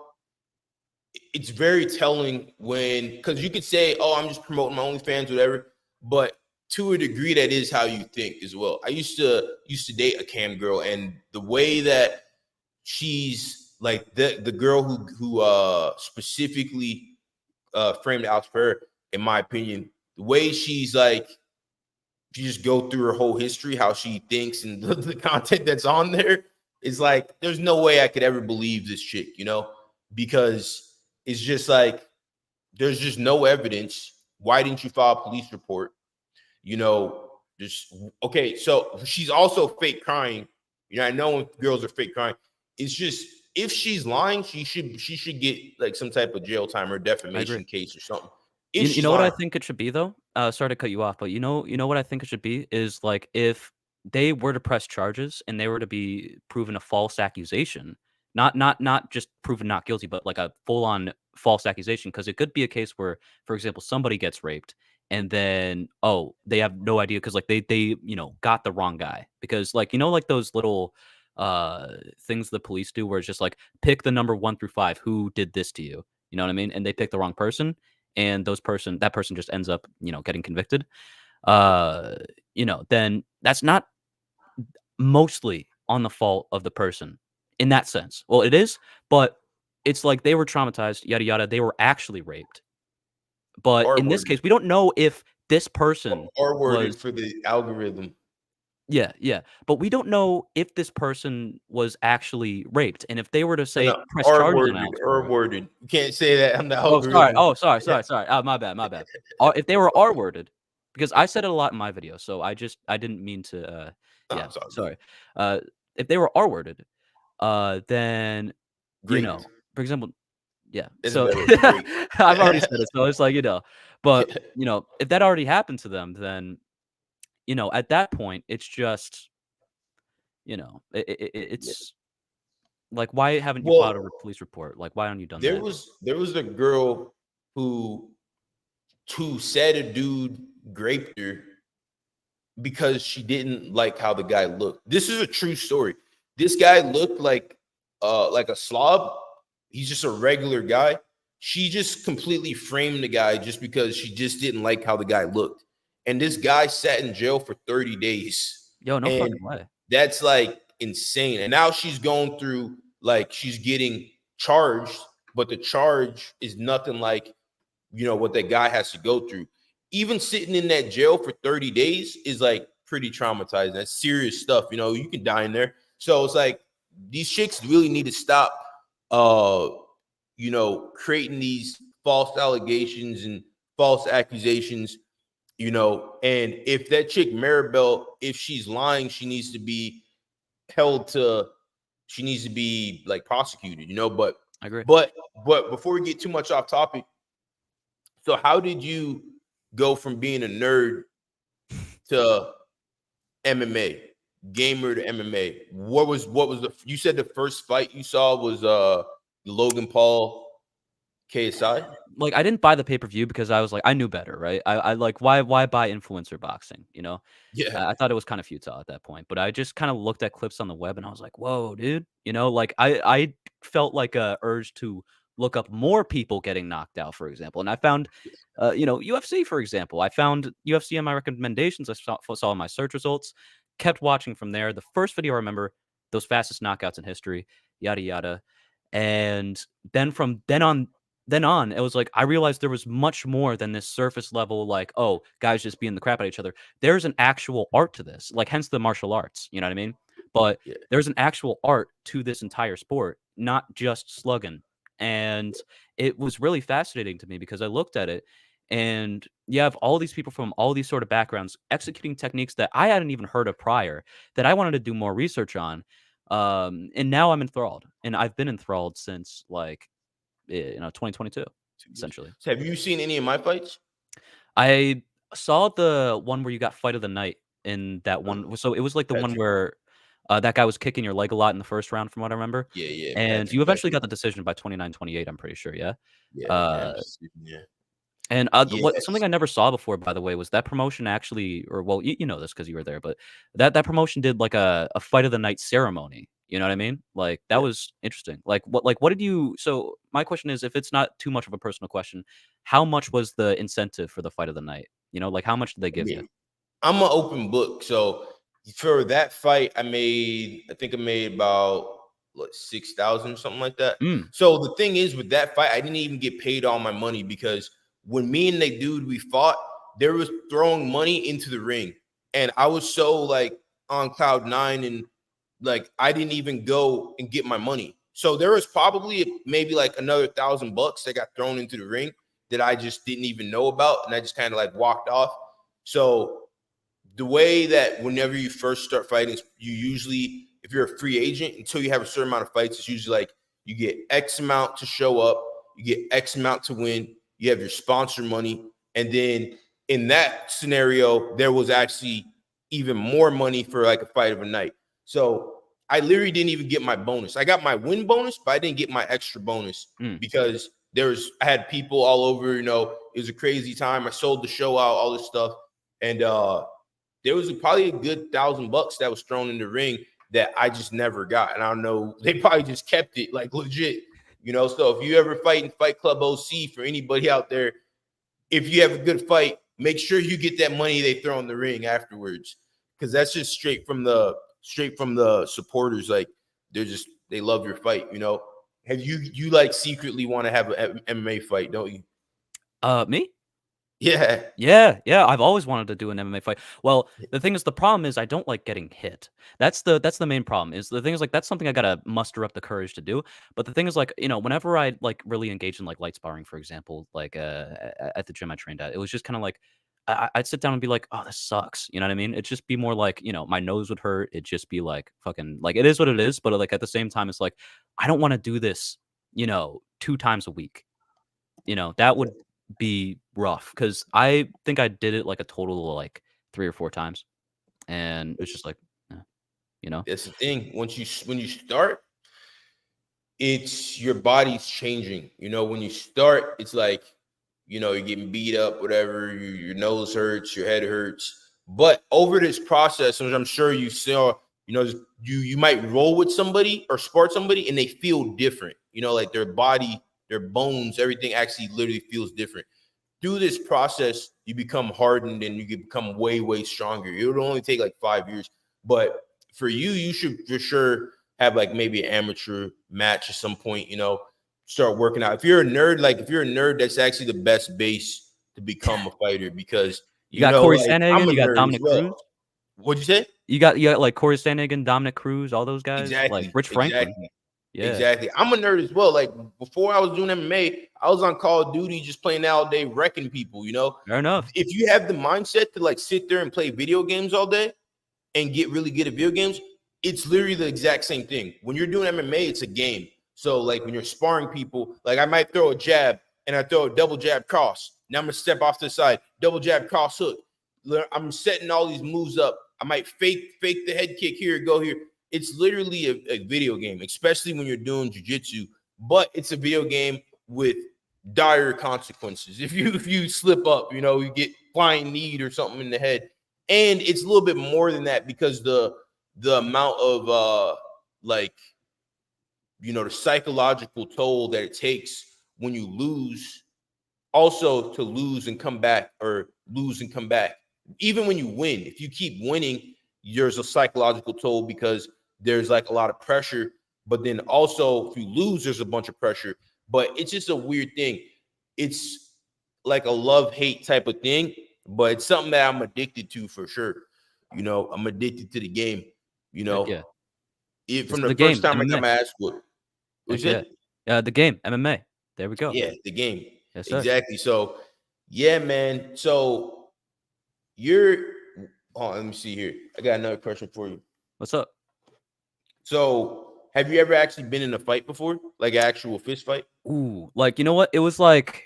it's very telling when, because you could say, oh, I'm just promoting my OnlyFans, whatever, but to a degree, that is how you think as well. I used to date a cam girl, and the way that she's like the girl who specifically framed out for her, in my opinion, the way she's like, if you just go through her whole history, how she thinks and the content that's on there is like, there's no way I could ever believe this chick, because it's just like, there's just no evidence. Why didn't you file a police report? Just okay. So she's also fake crying. I know when girls are fake crying. It's just, if she's lying, she should get like some type of jail time or defamation case or something. If You she's know what I lying. think it should be though? Sorry to cut you off, but you know what I think it should be is like if they were to press charges and they were to be proven a false accusation, not just proven not guilty, but like a full on false accusation, because it could be a case where, for example, somebody gets raped and then they have no idea because like they got the wrong guy, because like like those little things the police do where it's just like pick the number 1 through 5 who did this to you. You know what I mean? And they pick the wrong person, and that person just ends up, getting convicted. Uh, then that's not mostly on the fault of the person in that sense. Well, it is, but it's like they were traumatized, yada yada. They were actually raped. But R in this worded. case, we don't know if this person R worded was. for the algorithm. Yeah, yeah. But we don't know if this person was actually raped. And if they were to say No, press R charges on worded. Alex R for it. worded. You can't say that on the Oh, sorry. algorithm. Oh, sorry. My bad, my bad. If they were R worded, because I said it a lot in my video, so I didn't mean to. No, Yeah, it's all good. sorry. If they were R worded, then Great. for example, yeah. It's So better. Great. I've already said it, so it's like but if that already happened to them, then at that point, it's just it's like, why haven't you filed a Well, police report? Like, why haven't you done there that? was a girl who said a dude raped her because she didn't like how the guy looked. This is a true story. This guy looked like a slob. He's just a regular guy. She just completely framed the guy just because she just didn't like how the guy looked. And this guy sat in jail for 30 days. Yo, no And fucking way. that's like insane. And now she's going through, like, she's getting charged, but the charge is nothing like, what that guy has to go through. Even sitting in that jail for 30 days is like pretty traumatizing. That's serious stuff. You can die in there. So it's like these chicks really need to stop creating these false allegations and false accusations, and if that chick Maribel, if she's lying, she needs to be like prosecuted, but I agree. but before we get too much off topic, so how did you go from being a nerd to MMA, gamer to MMA? What was you said the first fight you saw was the Logan Paul KSI? Like, I didn't buy the pay-per-view because I was like, I knew better, right? I like, why buy influencer boxing, Yeah. I thought it was kind of futile at that point, but I just kind of looked at clips on the web and I was like, whoa, dude, like I felt like a urge to look up more people getting knocked out, for example. And I found, UFC, for example. I found UFC in my recommendations. I saw in my search results, kept watching from there. The first video I remember, those fastest knockouts in history, yada yada. And then from then on, it was like I realized there was much more than this surface level, like, oh, guys just beating the crap out of each other. There's an actual art to this, like hence the martial arts. You know what I mean? but Yeah. there's an actual art to this entire sport, not just slugging. And it was really fascinating to me because I looked at it and you have all these people from all these sort of backgrounds executing techniques that I hadn't even heard of prior that I wanted to do more research on. And now I'm enthralled, and I've been enthralled since 2022, 2 years. essentially. So have you seen any of my fights? I saw the one where you got fight of the night in that one. So it was like the one Patrick. where that guy was kicking your leg a lot in the first round, from what I remember. Yeah, yeah, And you Patrick. eventually got the decision by 29-28, I'm pretty sure. Yeah. Yeah, Uh, unanimous decision, yeah. and what something Yes. I never saw before, by the way, was that promotion actually, or well, you know this because you were there, but that promotion did like a fight of the night ceremony. You know what I mean? Like that Yeah. was interesting. What did you? So my question is, if it's not too much of a personal question, how much was the incentive for the fight of the night? Like how much did they I give you? mean, I'm an open book. So for that fight, I think I made about what 6,000 something like that. Mm, So the thing is with that fight, I didn't even get paid all my money because when me and the dude we fought, there was throwing money into the ring. And I was so like on cloud nine and like I didn't even go and get my money. So there was probably maybe like another $1,000 that got thrown into the ring that I just didn't even know about. And I just kind of like walked off. So the way that whenever you first start fighting, you usually, if you're a free agent, until you have a certain amount of fights, it's usually like you get X amount to show up, you get X amount to win, you have your sponsor money. And then in that scenario, there was actually even more money for like a fight of a night. So I literally didn't even get my bonus. I got my win bonus, but I didn't get my extra bonus mm. because I had people all over, it was a crazy time. I sold the show out, all this stuff. And there was probably a good $1,000 that was thrown in the ring that I just never got. And I don't know, they probably just kept it like legit, So if you ever fight in Fight Club OC, for anybody out there, if you have a good fight, make sure you get that money they throw in the ring afterwards. Because that's just straight from the supporters. Like they love your fight, Have you like secretly want to have an MMA fight, don't you? Me? Yeah. Yeah, I've always wanted to do an MMA fight. Well, the problem is I don't like getting hit. That's the main problem. Is the thing is like that's something I gotta muster up the courage to do. But the thing is like whenever I like really engage in like light sparring, for example, like at the gym I trained at, it was just kind of like I'd sit down and be like, oh, this sucks. You know what I mean? It'd just be more like my nose would hurt. It'd just be like fucking like it is what it is. But like at the same time, it's like I don't want to do this 2 times a week. That would be rough because I think I did it like a total of like 3 or 4 times, and it's just like, eh, you know? That's the thing. When you start, it's your body's changing. When you start, it's like, you're getting beat up, whatever, your nose hurts, your head hurts. But over this process, which I'm sure you saw, you might roll with somebody or spar somebody and they feel different. Like their body, their bones, everything actually literally feels different. Through this process, you become hardened and you can become way, way stronger. It would only take like 5 years. But for you should for sure have like maybe an amateur match at some point, start working out. If you're a nerd, that's actually the best base to become a fighter because, You got Corey like I'm Sandhagen, a you got nerd as Dominic well. Cruz. What'd you say? You got like Corey Sandhagen, Dominic Cruz, all those guys, like Exactly. Rich Franklin. Exactly. Yeah, Exactly. I'm a nerd as well. Like before I was doing MMA, I was on Call of Duty just playing all day, wrecking people, fair enough. If you have the mindset to like sit there and play video games all day and get really good at video games, it's literally the exact same thing. When you're doing MMA, it's a game. So like when you're sparring people, like I might throw a jab and I throw a double jab cross. Now I'm gonna step off to the side, double jab cross hook. I'm setting all these moves up. I might fake the head kick here, go here. It's literally a video game, especially when you're doing jiu-jitsu, but it's a video game with dire consequences. If you slip up, you get flying knee or something in the head. And it's a little bit more than that because the amount of the psychological toll that it takes when you lose, also to lose and come back or lose and come back. Even when you win, if you keep winning, there's a psychological toll because there's like a lot of pressure. But then also if you lose, there's a bunch of pressure. But it's just a weird thing. It's like a love-hate type of thing, but it's something that I'm addicted to for sure. I'm addicted to the game, Heck yeah. This From is the the first game, time I got MMA. my ass whooped. Was Heck yeah. it? The game, MMA. There we go. Yeah, the game. Yes, sir. Exactly. So, yeah, man. So you're. Oh, let me see here. I got another question for you. What's up? So, have you ever actually been in a fight before, like an actual fist fight? Ooh, like, you know what? It was like,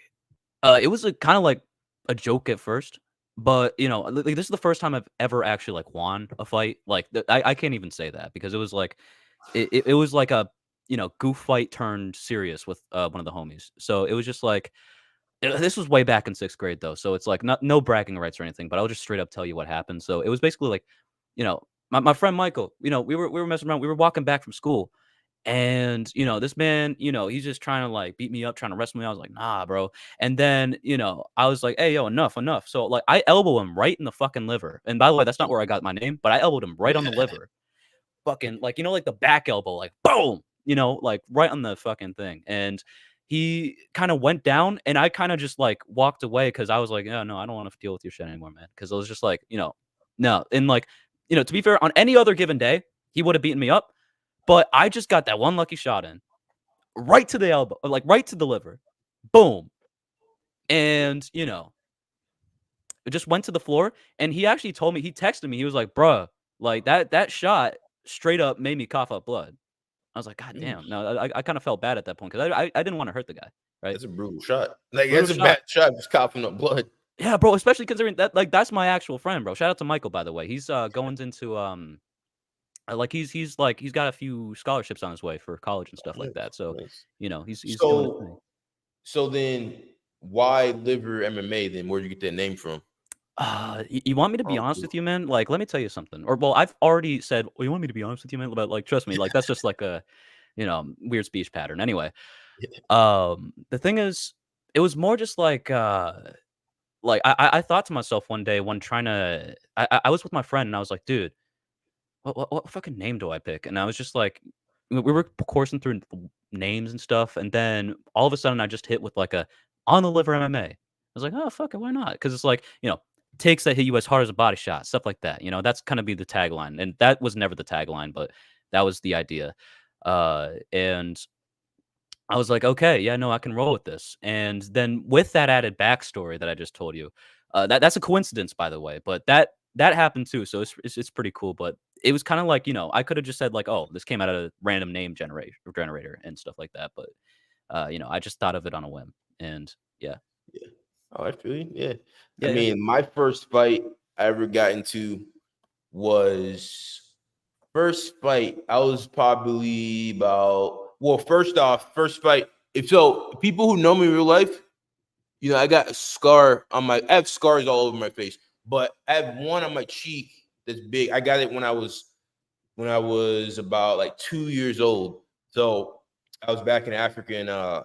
it was kind of like a joke at first, but like this is the first time I've ever actually like won a fight. Like, I can't even say that because it was like, it was like a goof fight turned serious with one of the homies. So it was just like, this was way back in 6th grade though, so it's like no bragging rights or anything, but I'll just straight up tell you what happened. So it was basically like, my friend Michael, we were messing around, we were walking back from school, and this man, he's just trying to like beat me up, trying to wrestle me. I was like, nah, bro. And then, I was like, hey, yo, enough. So like I elbow him right in the fucking liver. And by the way, that's not where I got my name, but I elbowed him right on the liver. Fucking like, like the back elbow, like boom, like right on the fucking thing. And he kind of went down, and I kind of just like walked away because I was like, yeah, no, I don't want to deal with your shit anymore, man. Because I was just like, no. And like, to be fair, on any other given day, he would have beaten me up. But I just got that one lucky shot in, right to the elbow, like right to the liver. Boom. And, it just went to the floor. And he actually told me, he texted me, he was like, bruh, like that shot straight up made me cough up blood. I was like, God damn. No, I kind of felt bad at that point because I didn't want to hurt the guy. Right. That's a brutal shot. Like, Brutal that's a shot. bad shot, just coughing up blood. Yeah, bro. Especially considering that, like, that's my actual friend, bro. Shout out to Michael, by the way. He's going into like he's got a few scholarships on his way for college and stuff like Nice, that. So, nice. he's doing his thing. So then why liver MMA then? Where'd you get that name from? You want me to be Oh, honest cool. with you, man? Like, let me tell you something. Or, well, I've already said, well, you want me to be honest with you, man? But like, trust me, like that's just like a, weird speech pattern. Anyway, the thing is, it was more just like I thought to myself one day when trying to, I was with my friend and I was like, dude, what fucking name do I pick? And I was just like, we were coursing through names and stuff, and then all of a sudden I just hit with like a on the liver MMA. I was like, oh fuck it, why not? Because it's like takes that hit you as hard as a body shot, stuff like that. That's kind of be the tagline, and that was never the tagline, but that was the idea. And I was like, okay, yeah, no, I can roll with this. And then with that added backstory that I just told you, that's a coincidence, by the way, but that happened too. So it's pretty cool. But it was kind of like, I could have just said like, oh, this came out of a random name generator and stuff like that. But I just thought of it on a whim, and yeah. Yeah. Oh, I feel you. Yeah. Yeah, I yeah. mean, my first fight I ever got into was first fight. I was probably about, well, first off, first fight. If so, people who know me in real life, I got a scar on I have scars all over my face, but I have one on my cheek that's big. I got it when I was about like 2 years old. So I was back in Africa, and I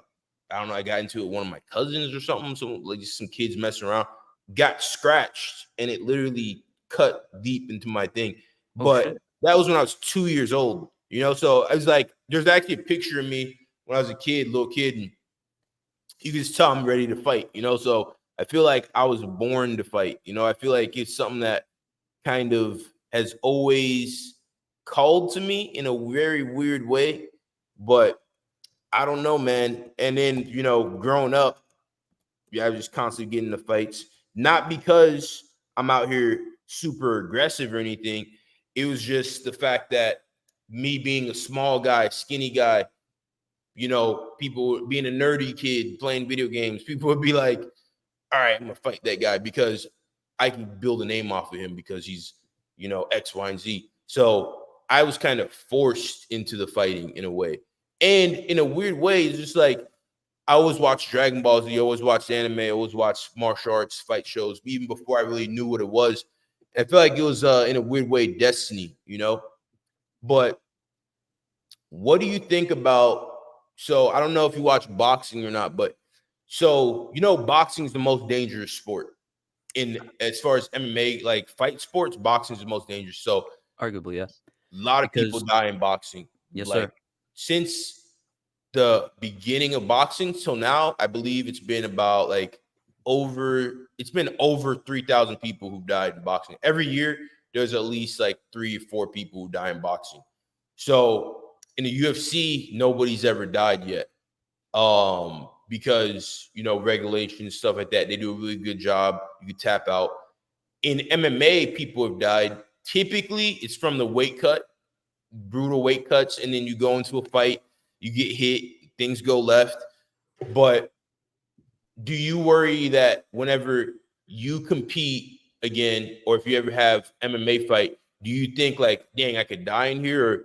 don't know, I got into it with one of my cousins or something. So like just some kids messing around, got scratched, and it literally cut deep into my thing. Oh But shit. that was when I was 2 years old, So I was like, there's actually a picture of me when I was a kid, little kid, and you can just tell I'm ready to fight, So I feel like I was born to fight, I feel like it's something that kind of has always called to me in a very weird way, but I don't know, man. And then, growing up, I was just constantly getting into fights, not because I'm out here super aggressive or anything. It was just the fact that me being a small guy, skinny guy, people being a nerdy kid playing video games, people would be like, all right, I'm gonna fight that guy because I can build a name off of him because he's, X, Y, and Z. So I was kind of forced into the fighting in a way. And in a weird way, it's just like I always watched Dragon Ball Z, I always watched anime, I always watched martial arts fight shows, even before I really knew what it was. I feel like it was in a weird way destiny, But what do you think about? So I don't know if you watch boxing or not, but so boxing is the most dangerous sport in as far as MMA, like fight sports. Boxing is the most dangerous. So Arguably, yeah. a lot of people Because die in boxing. yes, Like sir. since the beginning of boxing till now, I believe it's been about over 3,000 people who died in boxing. Every year, there's at least like 3 or 4 people who die in boxing. So in the UFC, nobody's ever died yet. Because regulations, stuff like that, they do a really good job. You can tap out. In MMA, people have died. Typically, it's from the weight cut, brutal weight cuts, and then you go into a fight, you get hit, things go left. But do you worry that whenever you compete again, or if you ever have MMA fight, do you think like, dang, I could die in here? Or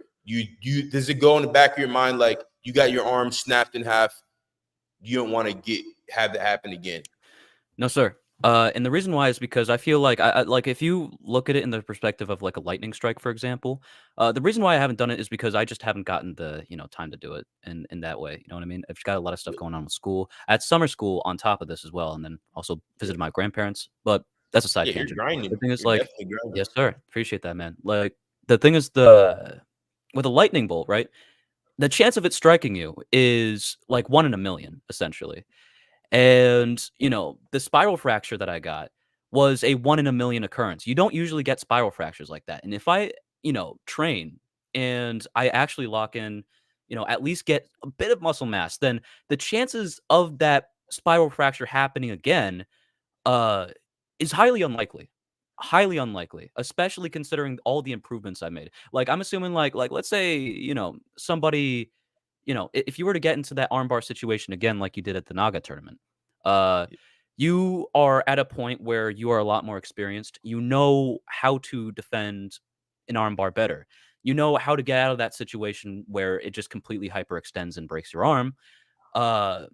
does it go in the back of your mind like you got your arm snapped in half? You don't want to have that happen again? No, sir. And the reason why is because I feel like I like if you look at it in the perspective of like a lightning strike, for example, the reason why I haven't done it is because I just haven't gotten the time to do it in that way. You know what I mean? I've got a lot of stuff going on with school, at summer school on top of this as well, and then also visited my grandparents. But that's a side Yeah, you're tangent. grinding. The thing is, You're like, definitely grinding. yes, sir. Appreciate that, man. Like the thing is, with a lightning bolt, right? The chance of it striking you is like 1 in a million, essentially. And, the spiral fracture that I got was a 1 in a million occurrence. You don't usually get spiral fractures like that. And if I, train and I actually lock in, at least get a bit of muscle mass, then the chances of that spiral fracture happening again uh is highly unlikely. Highly unlikely, especially considering all the improvements I made. Like I'm assuming like let's say, somebody if you were to get into that armbar situation again, like you did at the Naga tournament, uh, you are at a point where you are a lot more experienced. You know how to defend an armbar better. You know how to get out of that situation where it just completely hyperextends and breaks your arm. Uh,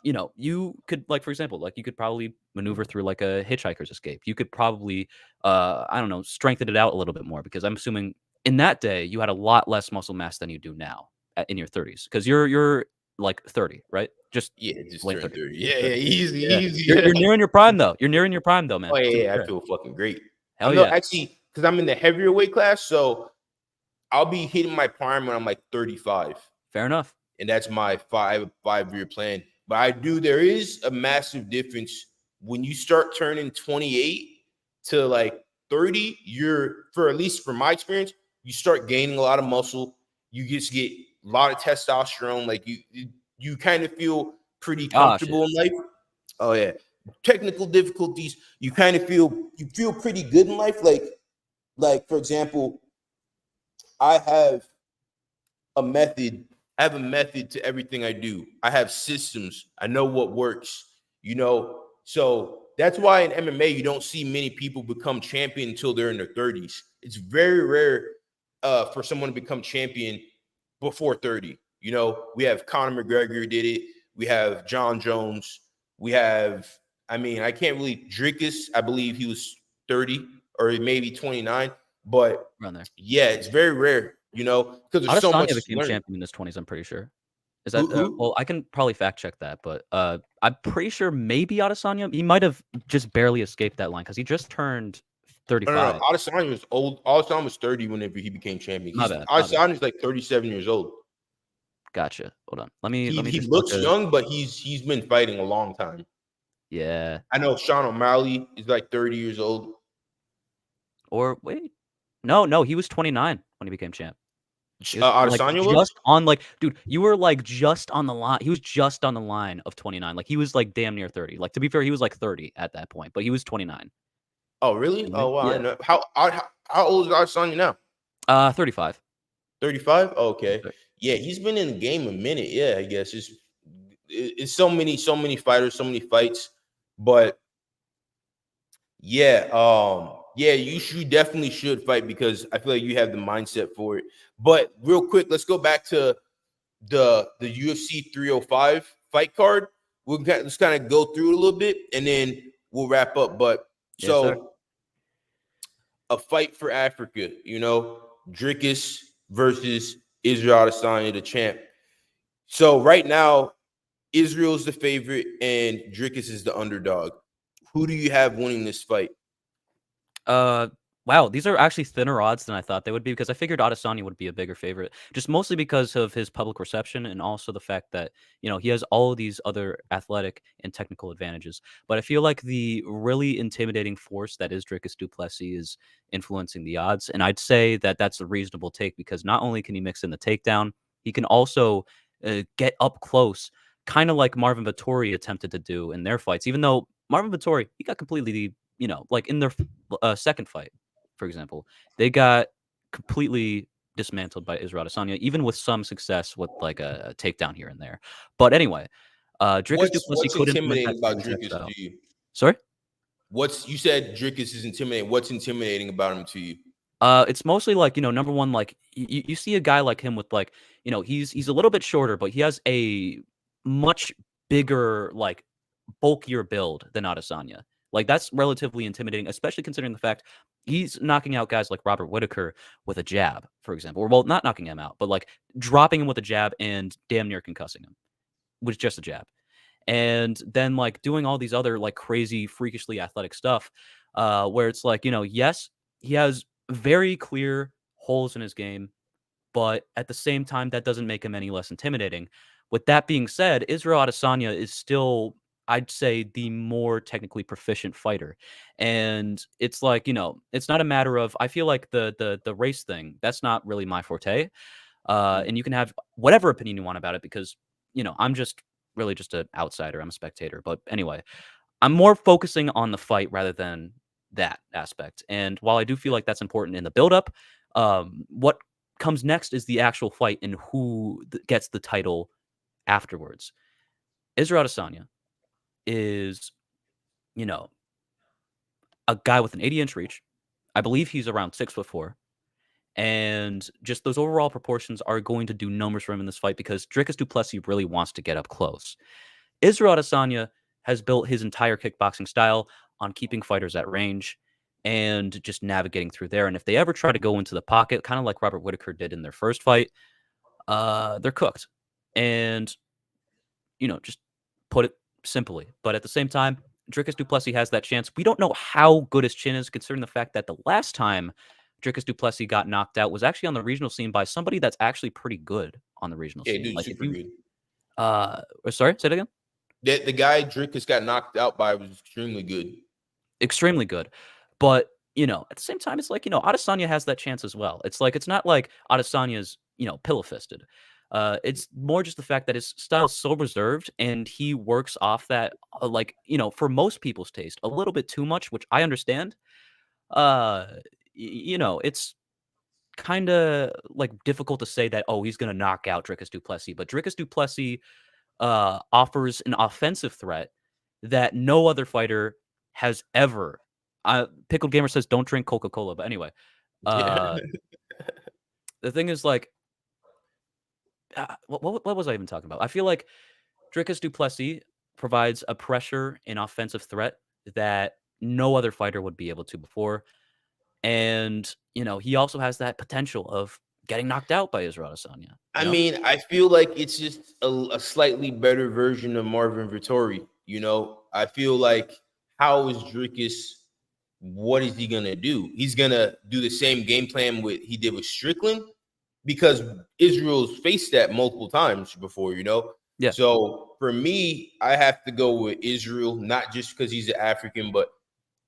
you could like, for example, like you could probably maneuver through like a hitchhiker's escape. You could probably, I don't know, strengthen it out a little bit more because I'm assuming in that day you had a lot less muscle mass than you do now in your 30s because you're like 30, right? Just Yeah, just late turned 30s. 30. Yeah, easy, Yeah. easy. You're nearing your prime though. You're nearing your prime though, man. Oh To be yeah, I fair. feel fucking great. Hell I'm not yeah. actually because I'm in the heavier weight class, so I'll be hitting my prime when I'm like 35. Fair enough. And that's my 5-year plan. But there is a massive difference when you start turning 28 to like 30. At least from my experience, you start gaining a lot of muscle. You just get a lot of testosterone. Like you kind of feel pretty comfortable in life. Oh yeah, technical difficulties. You kind of feel pretty good in life. Like for example, I have a method. I have a method to everything I do. I have systems. I know what works, So that's why in MMA, you don't see many people become champion until they're in their 30s. It's very rare for someone to become champion before 30. We have Conor McGregor did it. We have John Jones. We have, I can't really, Dricus, I believe he was 30 or maybe 29. But Around there. yeah, it's very rare, because there's so much Adesanya to became learn. champion in his 20s, I'm pretty sure. Is that Who? well, I can probably fact check that, but I'm pretty sure maybe Adesanya, he might have just barely escaped that line because he just turned 35. No. Adesanya was old. Adesanya was 30 whenever he became champion. My bad. Adesanya's like 37 years old. Gotcha. Hold on. Let me He just look looks at, young, but he's been fighting a long time. yeah. I know Sean O'Malley is like 30 years old. Or wait. No, he was 29 when he became champ. He was like Adesanya was? just on like, dude, you were like just on the line. He was just on the line of 29. Like he was like damn near 30. Like to be fair, he was like 30 at that point, but he was 29. Oh, really? Oh, wow. Yeah. I know. How old is Adesanya now? 35. 35? Okay. Okay. Yeah, he's been in the game a minute. Yeah, I guess it's so many fighters, so many fights. But yeah, you definitely should fight because I feel like you have the mindset for it. But real quick, let's go back to the UFC 305 fight card. Let's kind of go through it a little bit and then we'll wrap up. But Yes, a fight for Africa, Dricus versus Israel Adesanya, the champ. So right now, Israel's the favorite and Dricus is the underdog. Who do you have winning this fight? well, Wow, these are actually thinner odds than I thought they would be because I figured Adesanya would be a bigger favorite, just mostly because of his public reception and also the fact that, he has all of these other athletic and technical advantages. But I feel like the really intimidating force that is Dricus Du Plessis is influencing the odds. And I'd say that that's a reasonable take because not only can he mix in the takedown, he can also get up close, kind of like Marvin Vettori attempted to do in their fights, even though Marvin Vettori, he got completely, like in their second fight, for example, they got completely dismantled by Israel Adesanya, even with some success with like a takedown here and there. But anyway, Dricus Du Plessis What's could implement intimidating that about same exact Dricus style. to you? Sorry? You said Dricus is intimidating. What's intimidating about him to you? It's mostly like, number one, like you see a guy like him with like, he's a little bit shorter, but he has a much bigger, like bulkier build than Adesanya. Like that's relatively intimidating, especially considering the fact he's knocking out guys like Robert Whitaker with a jab, for example. Or well, not knocking him out, but like dropping him with a jab and damn near concussing him with just a jab. And then like doing all these other like crazy, freakishly athletic stuff, where it's like, yes, he has very clear holes in his game, but at the same time, that doesn't make him any less intimidating. With that being said, Israel Adesanya is still, I'd say, the more technically proficient fighter. And it's like, it's not a matter of I feel like the race thing, that's not really my forte. And you can have whatever opinion you want about it because, I'm just really just an outsider. I'm a spectator. But anyway, I'm more focusing on the fight rather than that aspect. And while I do feel like that's important in the buildup, what comes next is the actual fight and who gets the title afterwards. Israel Adesanya is, you know, a guy with an 80-inch reach. I believe he's around 6'4". And just those overall proportions are going to do numbers for him in this fight because Dricus Du Plessis really wants to get up close. Israel Adesanya has built his entire kickboxing style on keeping fighters at range and just navigating through there. And if they ever try to go into the pocket, kind of like Robert Whitaker did in their first fight, they're cooked. And, just put it simply. But at the same time, Dricus Du Plessis has that chance. We don't know how good his chin is, considering the fact that the last time Dricus Du Plessis got knocked out was actually on the regional scene by somebody that's actually pretty good on the regional Yeah, scene. dude, Like if super you, good. sorry, say it again. The guy Dricus got knocked out by was extremely good. Extremely good. But, at the same time, it's like, Adesanya has that chance as well. It's like, it's not like Adesanya's, pillow fisted. It's more just the fact that his style is so reserved and he works off that, like, for most people's taste, a little bit too much, which I understand. It's kind of like difficult to say that, oh, he's going to knock out Dricus Du Plessis. But Dricus Du Plessis offers an offensive threat that no other fighter has ever. Pickled Gamer says don't drink Coca-Cola, but anyway, Yeah. uh, the thing is like, what was I even talking about? I feel like Dricus Du Plessis provides a pressure and offensive threat that no other fighter would be able to before, and he also has that potential of getting knocked out by Israel Adesanya. I mean, I feel like it's just a slightly better version of Marvin Vittori. I feel like how is Dricus? What is he gonna do? He's gonna do the same game plan he did with Strickland because Israel's faced that multiple times before. Yeah. So for me, I have to go with Israel, not just because he's an African, but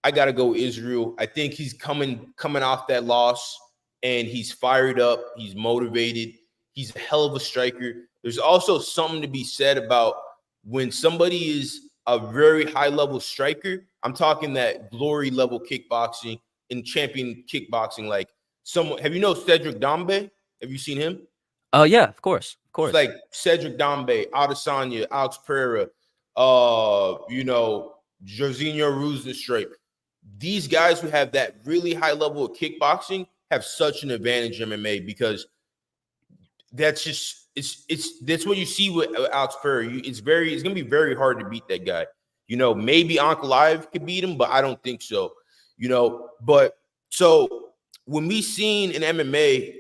I gotta go Israel. I think he's coming off that loss and he's fired up, he's motivated, he's a hell of a striker. There's also something to be said about when somebody is a very high level striker. I'm talking that glory level kickboxing and champion kickboxing. Like someone, have you Cedric Dambe? Have you seen him? Yeah, of course. It's like Cedric Dambe, Adesanya, Alex Pereira, Jorginho Rozenstruik. These guys who have that really high level of kickboxing have such an advantage in MMA because that's just that's what you see with Alex Pereira. It's gonna be very hard to beat that guy. Maybe Uncle Live could beat him, but I don't think so. But so when we seen in MMA,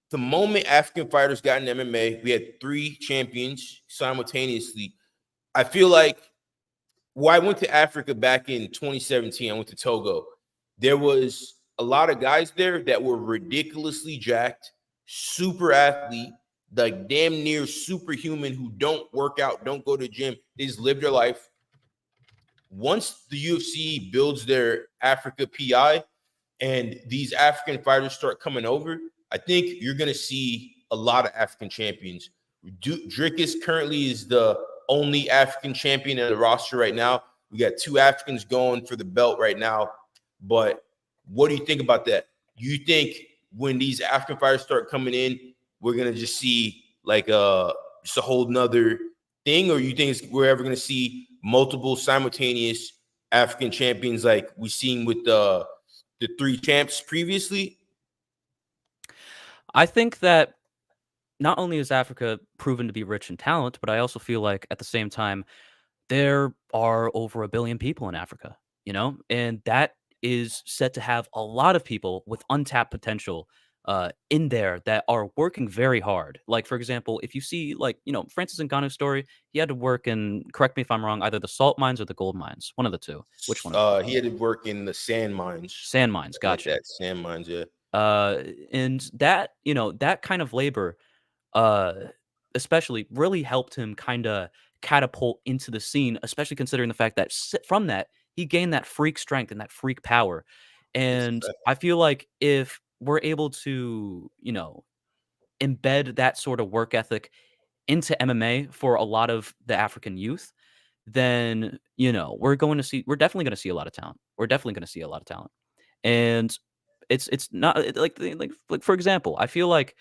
the moment African fighters got in MMA, we had 3 champions simultaneously. I feel like I went to Africa back in 2017. I went to Togo. there was a lot of guys there that were ridiculously jacked, super athlete, like damn near superhuman, who don't work out, don't go to the gym, they just live their life. Once the UFC builds their Africa PI and these African fighters start coming over, I think you're going to see a lot of African champions. Dricus currently is the only African champion in the roster right now. We got 2 Africans going for the belt right now. But what do you think about that? You think when these African fighters start coming in, we're going to just see like just a whole nother thing? Or you think we're ever going to see multiple simultaneous African champions like we've seen with the 3 champs previously? I think that not only is Africa proven to be rich in talent, but I also feel like at the same time, there are over 1 billion people in Africa, and that is said to have a lot of people with untapped potential in there that are working very hard. Like, for example, if you see, like, Francis Ngannou's story, he had to work in, correct me if I'm wrong, either the salt mines or the gold mines, one of the two. Which one? He had to work in the sand mines. Sand mines, gotcha. Like that, sand mines, yeah. And that, that kind of labor, uh, especially really helped him kind of catapult into the scene, especially considering the fact that from that, he gained that freak strength and that freak power. And I feel like if we're able to, embed that sort of work ethic into MMA for a lot of the African youth, then, we're definitely going to see a lot of talent. We're definitely going to see a lot of talent. And it's not like for example, I feel like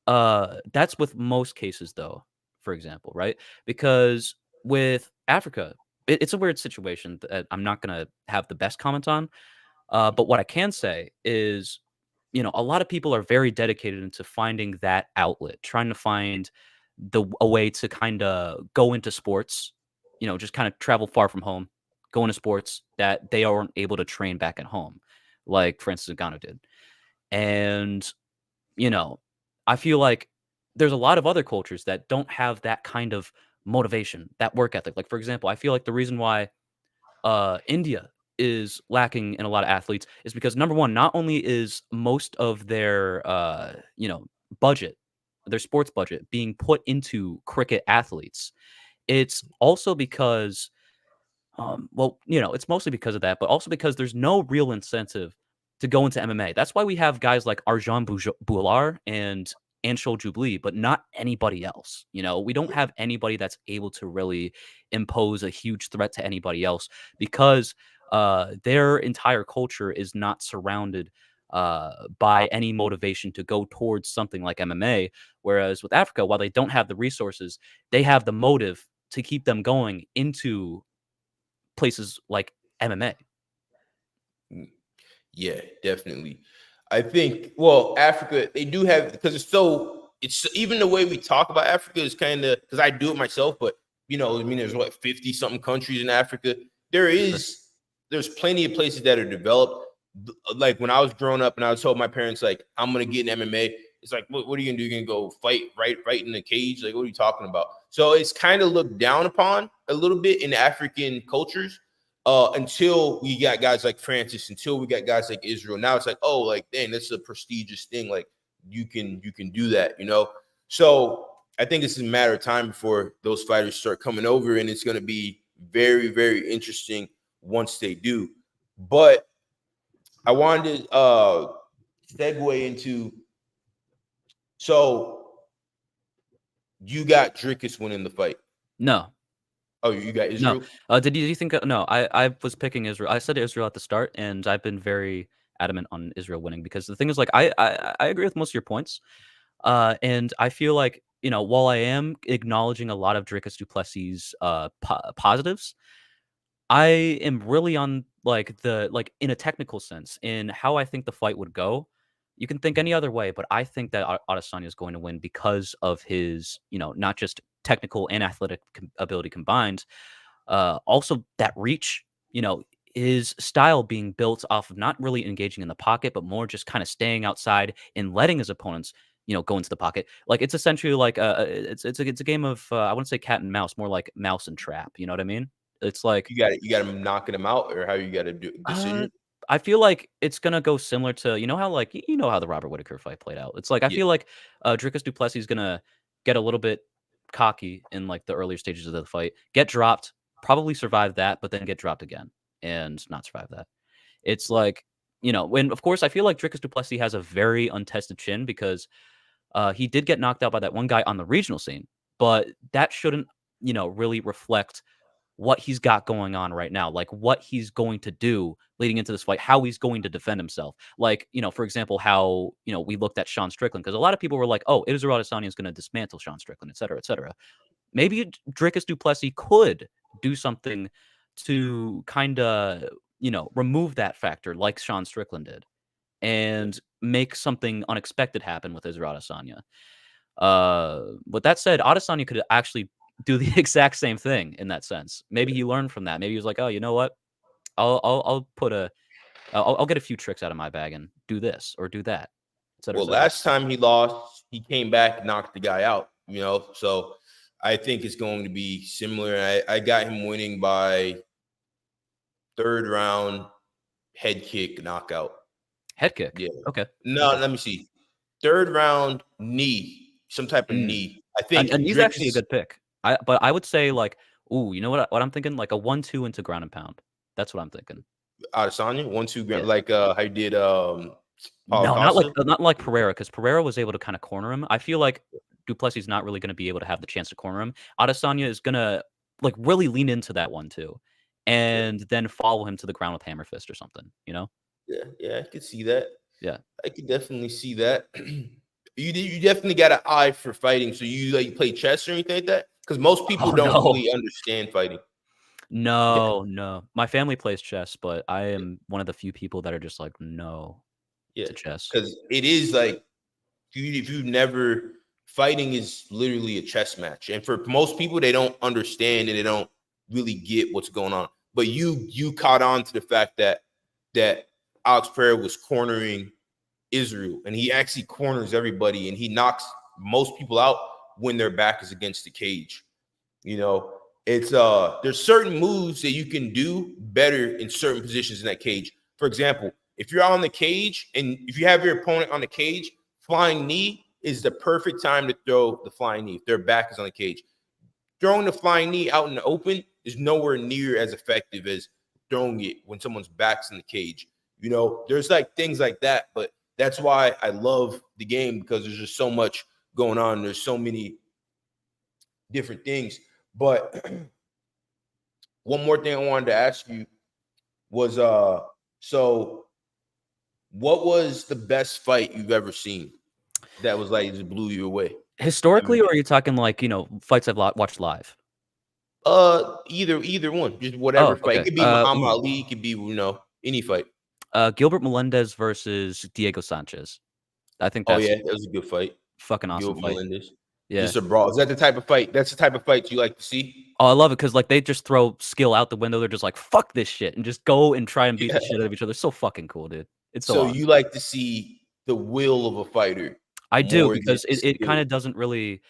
that's with most cases though, for example, right? Because with Africa, it's a weird situation that I'm not gonna have the best comment on. But what I can say is, a lot of people are very dedicated into finding that outlet, trying to find a way to kind of go into sports, just kind of travel far from home, go into sports that they aren't able to train back at home, like Francis Ngannou did. And, I feel like there's a lot of other cultures that don't have that kind of motivation, that work ethic. Like, for example, I feel like the reason why India is lacking in a lot of athletes is because, number one, not only is most of their budget, their sports budget, being put into cricket athletes, it's also because it's mostly because of that, but also because there's no real incentive to go into MMA. That's why we have guys like Arjan Boular and Anshul Jubli, but not anybody else. We don't have anybody that's able to really impose a huge threat to anybody else because their entire culture is not surrounded by any motivation to go towards something like MMA. Whereas with Africa, while they don't have the resources, they have the motive to keep them going into places like MMA. Yeah, definitely. I think, Africa, they do have, because it's even the way we talk about Africa is kind of, because I do it myself, but there's 50 something countries in Africa. There's plenty of places that are developed. Like when I was growing up and I was told my parents, like, I'm going to get in MMA. It's like, what are you going to do? You're going to go fight right in the cage? Like, what are you talking about? So it's kind of looked down upon a little bit in African cultures. Until we got guys like Francis, until we got guys like Israel. Now it's like, oh, like, dang, that's a prestigious thing. Like you can do that, So I think it's a matter of time before those fighters start coming over, and it's going to be very, very interesting once they do. But I wanted to segue into, so you got Dricus winning the fight. No. Oh, you got Israel? No. Did you think? No, I was picking Israel. I said Israel at the start, and I've been very adamant on Israel winning because the thing is, like, I agree with most of your points, and I feel like while I am acknowledging a lot of Dricus Du Plessis' positives, I am really on in a technical sense in how I think the fight would go. You can think any other way, but I think that Adesanya is going to win because of his, not just technical and athletic ability combined, also that reach, his style being built off of not really engaging in the pocket, but more just kind of staying outside and letting his opponents, go into the pocket. Like it's essentially like it's a game of I wouldn't say cat and mouse, more like mouse and trap. You know what I mean? It's like you got him knocking him out, or how you got to do decision. I feel like it's gonna go similar to how like how the Robert Whittaker fight played out. It's like I Yeah. feel like Dricus Du Plessis is gonna get a little bit cocky in like the earlier stages of the fight, get dropped, probably survive that, but then get dropped again and not survive that. It's like when of course I feel like Dricus Du Plessis has a very untested chin because he did get knocked out by that one guy on the regional scene, but that shouldn't really reflect what he's got going on right now, like what he's going to do leading into this fight, how he's going to defend himself. Like, for example, how, we looked at Sean Strickland because a lot of people were like, oh, Israel Adesanya is going to dismantle Sean Strickland, et cetera, et cetera. Maybe Dricus Du Plessis could do something to kind of, remove that factor like Sean Strickland did and make something unexpected happen with Israel Adesanya. With that said, Adesanya could actually do the exact same thing in that sense. Maybe he learned from that. Maybe he was like, "Oh, you know what? I'll get a few tricks out of my bag and do this or do that." Et cetera, et Well, cetera. last time he lost, he came back and knocked the guy out, So I think it's going to be similar. I got him winning by 3rd round head kick knockout. Head kick. Yeah. Okay. No, Okay. let me see. 3rd round knee, some type of knee. I think And he's actually a good pick. But I would say like, ooh, you know what I'm thinking? Like a 1-2 into ground and pound. That's what I'm thinking. Adesanya 1-2 Yeah. like how you did Paulo No, Costa. not like Pereira, because Pereira was able to kind of corner him. I feel like Du Plessis is not really going to be able to have the chance to corner him. Adesanya is going to like really lean into that 1-2 and then follow him to the ground with hammer fist or something, Yeah, I could see that. Yeah. I could definitely see that. You definitely got an eye for fighting. So you play chess or anything like that? Because most people Oh, don't no. really understand fighting. No. My family plays chess, but I am one of the few people that are just like, no Yeah, to chess. because it is like if you've never fighting is literally a chess match, and for most people they don't understand and they don't really get what's going on. But you caught on to the fact that Alex Pereira was cornering Israel, and he actually corners everybody, and he knocks most people out when their back is against the cage. It's there's certain moves that you can do better in certain positions in that cage. For example, if you're on the cage and if you have your opponent on the cage, flying knee is the perfect time to throw the flying knee if their back is on the cage. Throwing the flying knee out in the open is nowhere near as effective as throwing it when someone's back's in the cage. There's like things like that, but that's why I love the game, because there's just so much going on. There's so many different things. But one more thing I wanted to ask you was so what was the best fight you've ever seen that was like just blew you away? Historically, or are you talking like, fights I've watched live? Either one, just whatever Oh, fight. It okay. could be Muhammad Ali, it could be any fight. Gilbert Melendez versus Diego Sanchez. I think Oh that's yeah, that was a good fight. fucking awesome Gilbert fight. Melendez. Yeah. Just a brawl. Is that the type of fight? That's the type of fight you like to see? Oh, I love it because like they just throw skill out the window. They're just like, fuck this shit, and just go and try and beat the shit out of each other. It's so fucking cool, dude. It's so So awesome. you like to see the will of a fighter I do more than because it skill. kind of doesn't really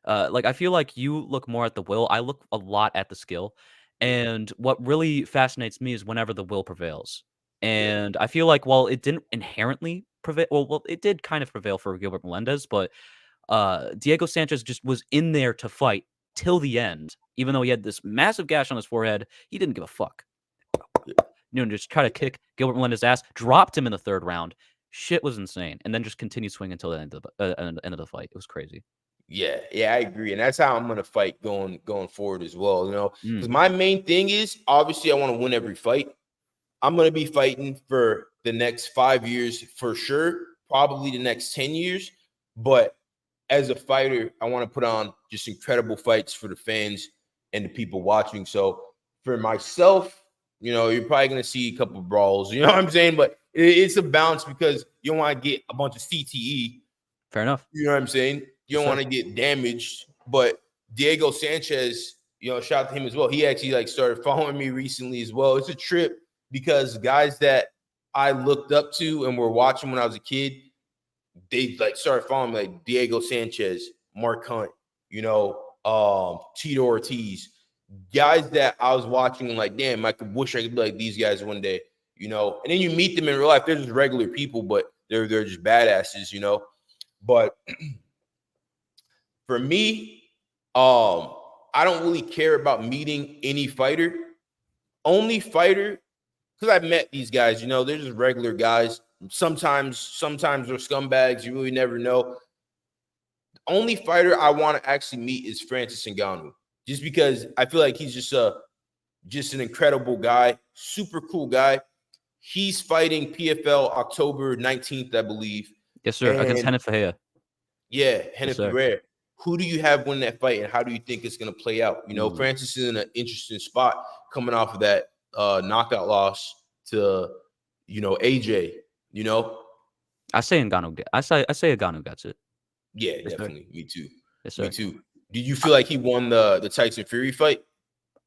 like I feel like you look more at the will. I look a lot at the skill. And what really fascinates me is whenever the will prevails. And I feel like while it didn't inherently prevail, well, it did kind of prevail for Gilbert Melendez, but Diego Sanchez just was in there to fight till the end, even though he had this massive gash on his forehead. He didn't give a fuck. Just try to kick Gilbert Melendez's ass, dropped him in the 3rd round. Shit was insane, and then just continued swinging until the end of the fight. It was crazy. Yeah, I agree, and that's how I'm gonna fight going forward as well. Because Mm. my main thing is obviously I want to win every fight. I'm gonna be fighting for the next 5 years for sure, probably the next 10 years. But as a fighter, I want to put on just incredible fights for the fans and the people watching. So for myself, you're probably gonna see a couple of brawls. You know what I'm saying? But it's a balance because you don't want to get a bunch of CTE. Fair enough. You know what I'm saying? You don't want to get damaged. But Diego Sanchez, shout out to him as well. He actually started following me recently as well. It's a trip because guys that I looked up to and were watching when I was a kid, they started following me, like Diego Sanchez, Mark Hunt, Tito Ortiz, guys that I was watching and like, damn, wish I could be like these guys one day. you know. And then you meet them in real life. They're just regular people, but they're just badasses, you know. But for me, I don't really care about meeting any fighter. Only fighter, because I've met these guys, you know, they're just regular guys. Sometimes they're scumbags. You really never know. The only fighter I want to actually meet is Francis Ngannou, just because I feel like he's just an incredible guy, super cool guy. He's fighting PFL October 19th, I believe. Yes, sir. Against And Henna Fahea. yeah, Yes, Henna sir. Pereira. Who do you have win that fight, and how do you think it's going to play out? You know, Francis is in an interesting spot coming off of that knockout loss to, you know, AJ. You know, I say Ngannou. I say Ngannou gets it. yeah, Yes, sir. definitely. Me too. Yes, sir. Me too. Did you feel like he won the Tyson Fury fight?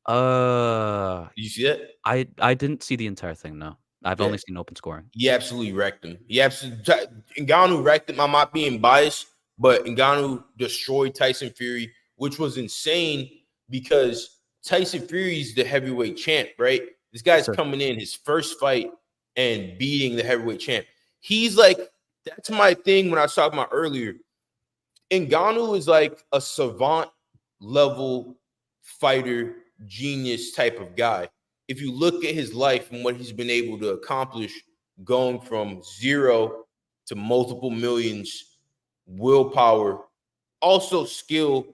Uh, Did you see that? I didn't see the entire thing. No, I've Yeah. only seen open scoring. He absolutely wrecked him. Ngannou wrecked him. I'm not being biased, but Ngannou destroyed Tyson Fury, which was insane because Tyson Fury's the heavyweight champ, right? This guy's sir. coming in his first fight and beating the heavyweight champ. He's like, that's my thing when I was talking about earlier. Ngannou is like a savant level fighter, genius type of guy. If you look at his life and what he's been able to accomplish, going from zero to multiple millions, willpower, also skill,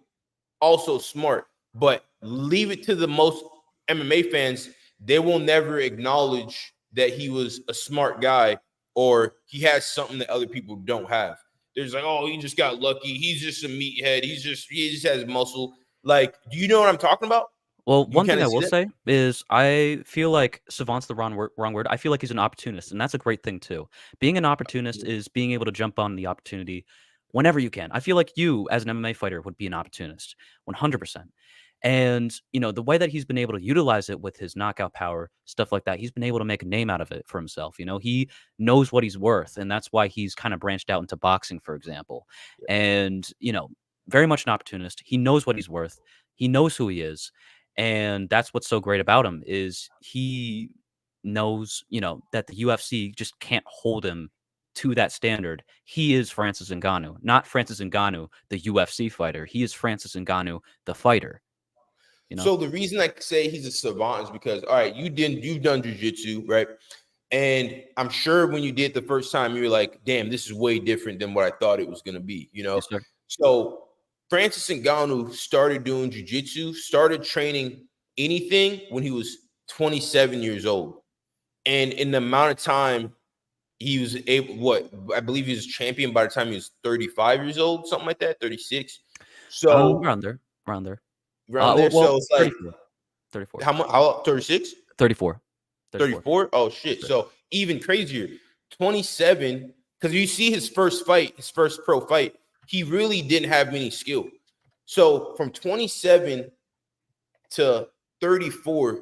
also smart. But leave it to the most MMA fans, they will never acknowledge that he was a smart guy or he has something that other people don't have. There's like, oh, he just got lucky. He's just a meathead. He just has muscle. Like, do you know what I'm talking about? Well, You one thing kinda I see will that? say is I feel like savant's the wrong word. I feel like he's an opportunist, and that's a great thing too. Being an opportunist is being able to jump on the opportunity whenever you can. I feel like you, as an MMA fighter, would be an opportunist, 100%. And you know the way that he's been able to utilize it with his knockout power, stuff like that. He's been able to make a name out of it for himself. You know, he knows what he's worth, and that's why he's kind of branched out into boxing, for example. And you know, very much an opportunist. He knows what he's worth. He knows who he is, and that's what's so great about him is he knows, you know, that the UFC just can't hold him to that standard. He is Francis Ngannou, not Francis Ngannou, the UFC fighter. He is Francis Ngannou, the fighter. You know? So the reason I say he's a savant is because, all right, you've done jiu-jitsu, right? And I'm sure when you did the first time, you were like, damn, this is way different than what I thought it was going to be, you know? Yes, sir. So Francis Ngannou started doing jiu-jitsu, started training anything when he was 27 years old. And in the amount of time he was able, I believe he was champion by the time he was 35 years old, something like that, 36. So Around there. Around there. around there. So it's like 34. 34. how 36? 34. 34? Oh shit. Sure. So even crazier. 27, because you see his first fight, his first pro fight, he really didn't have many skill. So from 27 to 34,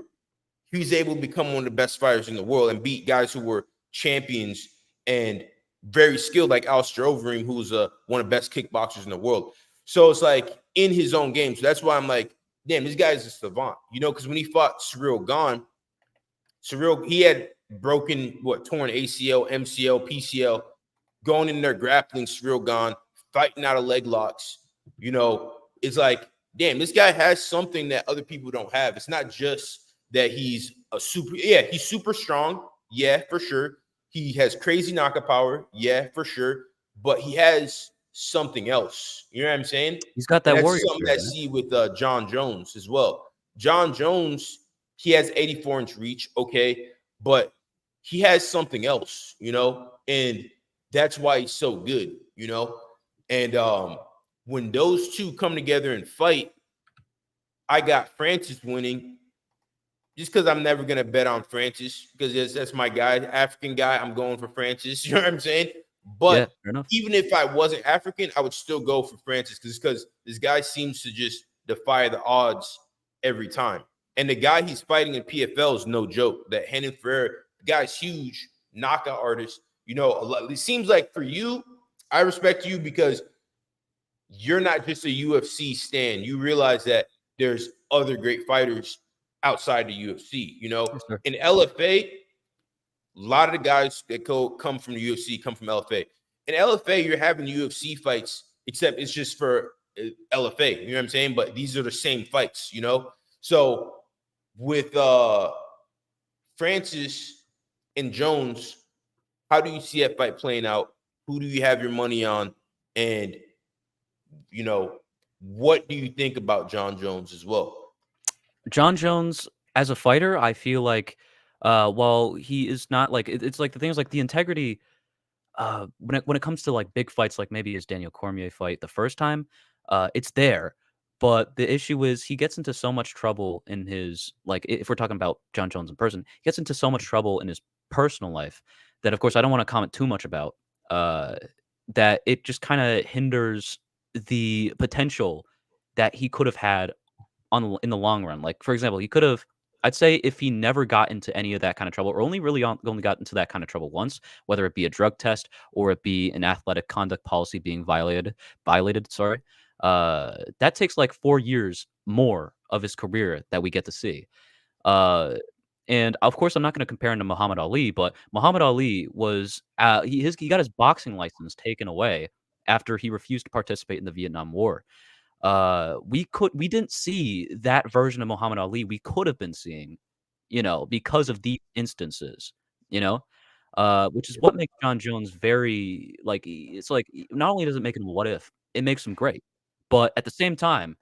he's able to become one of the best fighters in the world and beat guys who were champions and very skilled, like Alistair Overeem, who's one of the best kickboxers in the world. So it's like in his own game. So that's why I'm like, damn, this guy's a savant, you know, because when he fought Cyril Gane, he had broken, torn ACL, MCL, PCL, going in there grappling Cyril Gane, fighting out of leg locks. You know, it's like, damn, this guy has something that other people don't have. It's not just that he's he's super strong. Yeah, for sure. He has crazy knockout power. Yeah, for sure. But he has something else. You know what I'm saying? He's got that And that's warrior something spirit, I see with John Jones as well. John Jones, he has 84-inch reach, okay, but he has something else, you know, and that's why he's so good, you know. And when those two come together and fight, I got Francis winning just because I'm never gonna bet on Francis because that's my guy, African guy. I'm going for Francis. You know what I'm saying? But Yeah, fair enough. even if I wasn't African, I would still go for Francis because this guy seems to just defy the odds every time. And the guy he's fighting in PFL is no joke. That Renan Ferreira, the guy's huge, knockout artist. You know, it seems like for you, I respect you because you're not just a UFC stan. You realize that there's other great fighters outside the UFC. You know, Yes, sir. in LFA, lot of the guys that come from the UFC come from LFA. In LFA, you're having UFC fights, except it's just for LFA. You know what I'm saying? But these are the same fights, you know? So with Francis and Jones, how do you see that fight playing out? Who do you have your money on? And, you know, what do you think about John Jones as well? John Jones, as a fighter, I feel like, while he is not like it's like the thing is like the integrity. When it comes to like big fights, like maybe his Daniel Cormier fight the first time, it's there. But the issue is he gets into so much trouble in his like if we're talking about John Jones in person, he gets into so much trouble in his personal life that of course I don't want to comment too much about. Uh, that it just kind of hinders the potential that he could have had in the long run. Like, for example, he could have I'd say if he never got into any of that kind of trouble or only got into that kind of trouble once, whether it be a drug test or it be an athletic conduct policy being violated, sorry, that takes like 4 years more of his career that we get to see. Uh, and of course, I'm not going to compare him to Muhammad Ali, but Muhammad Ali was he got his boxing license taken away after he refused to participate in the Vietnam War. We didn't see that version of Muhammad Ali we could have been seeing, because of these instances, which is what makes John Jones very like it's like not only does it make him what if, it makes him great. But at the same time,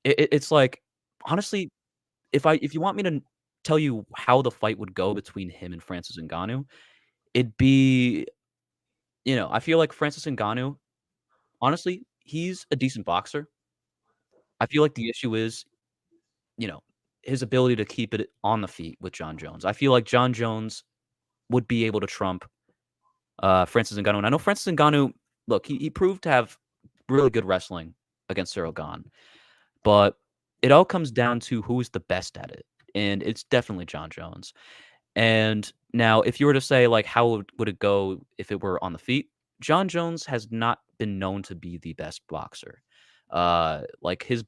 it's like honestly, if you want me to tell you how the fight would go between him and Francis Ngannou, it'd be, I feel like Francis Ngannou, honestly, he's a decent boxer. I feel like the issue is, you know, his ability to keep it on the feet with John Jones. I feel like John Jones would be able to trump Francis Ngannou. And I know Francis Ngannou, look, he proved to have really good wrestling against Cyril Gane, but it all comes down to who's the best at it. And it's definitely John Jones. And now, if you were to say, like, how would it go if it were on the feet? John Jones has not been known to be the best boxer. Like his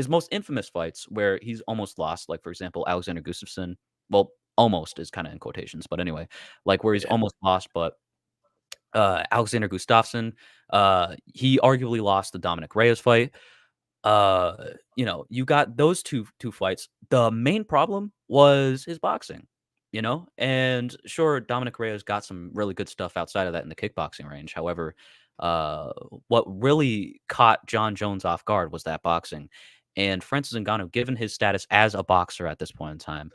most infamous fights where he's almost lost, like for example, Alexander Gustafsson. Well, almost is kind of in quotations, but anyway, like where he's almost lost, but Alexander Gustafsson, he arguably lost the Dominic Reyes fight. You got those two fights. The main problem was his boxing, and sure, Dominic Reyes got some really good stuff outside of that in the kickboxing range. However, what really caught John Jones off guard was that boxing. And Francis Ngannou, given his status as a boxer at this point in time,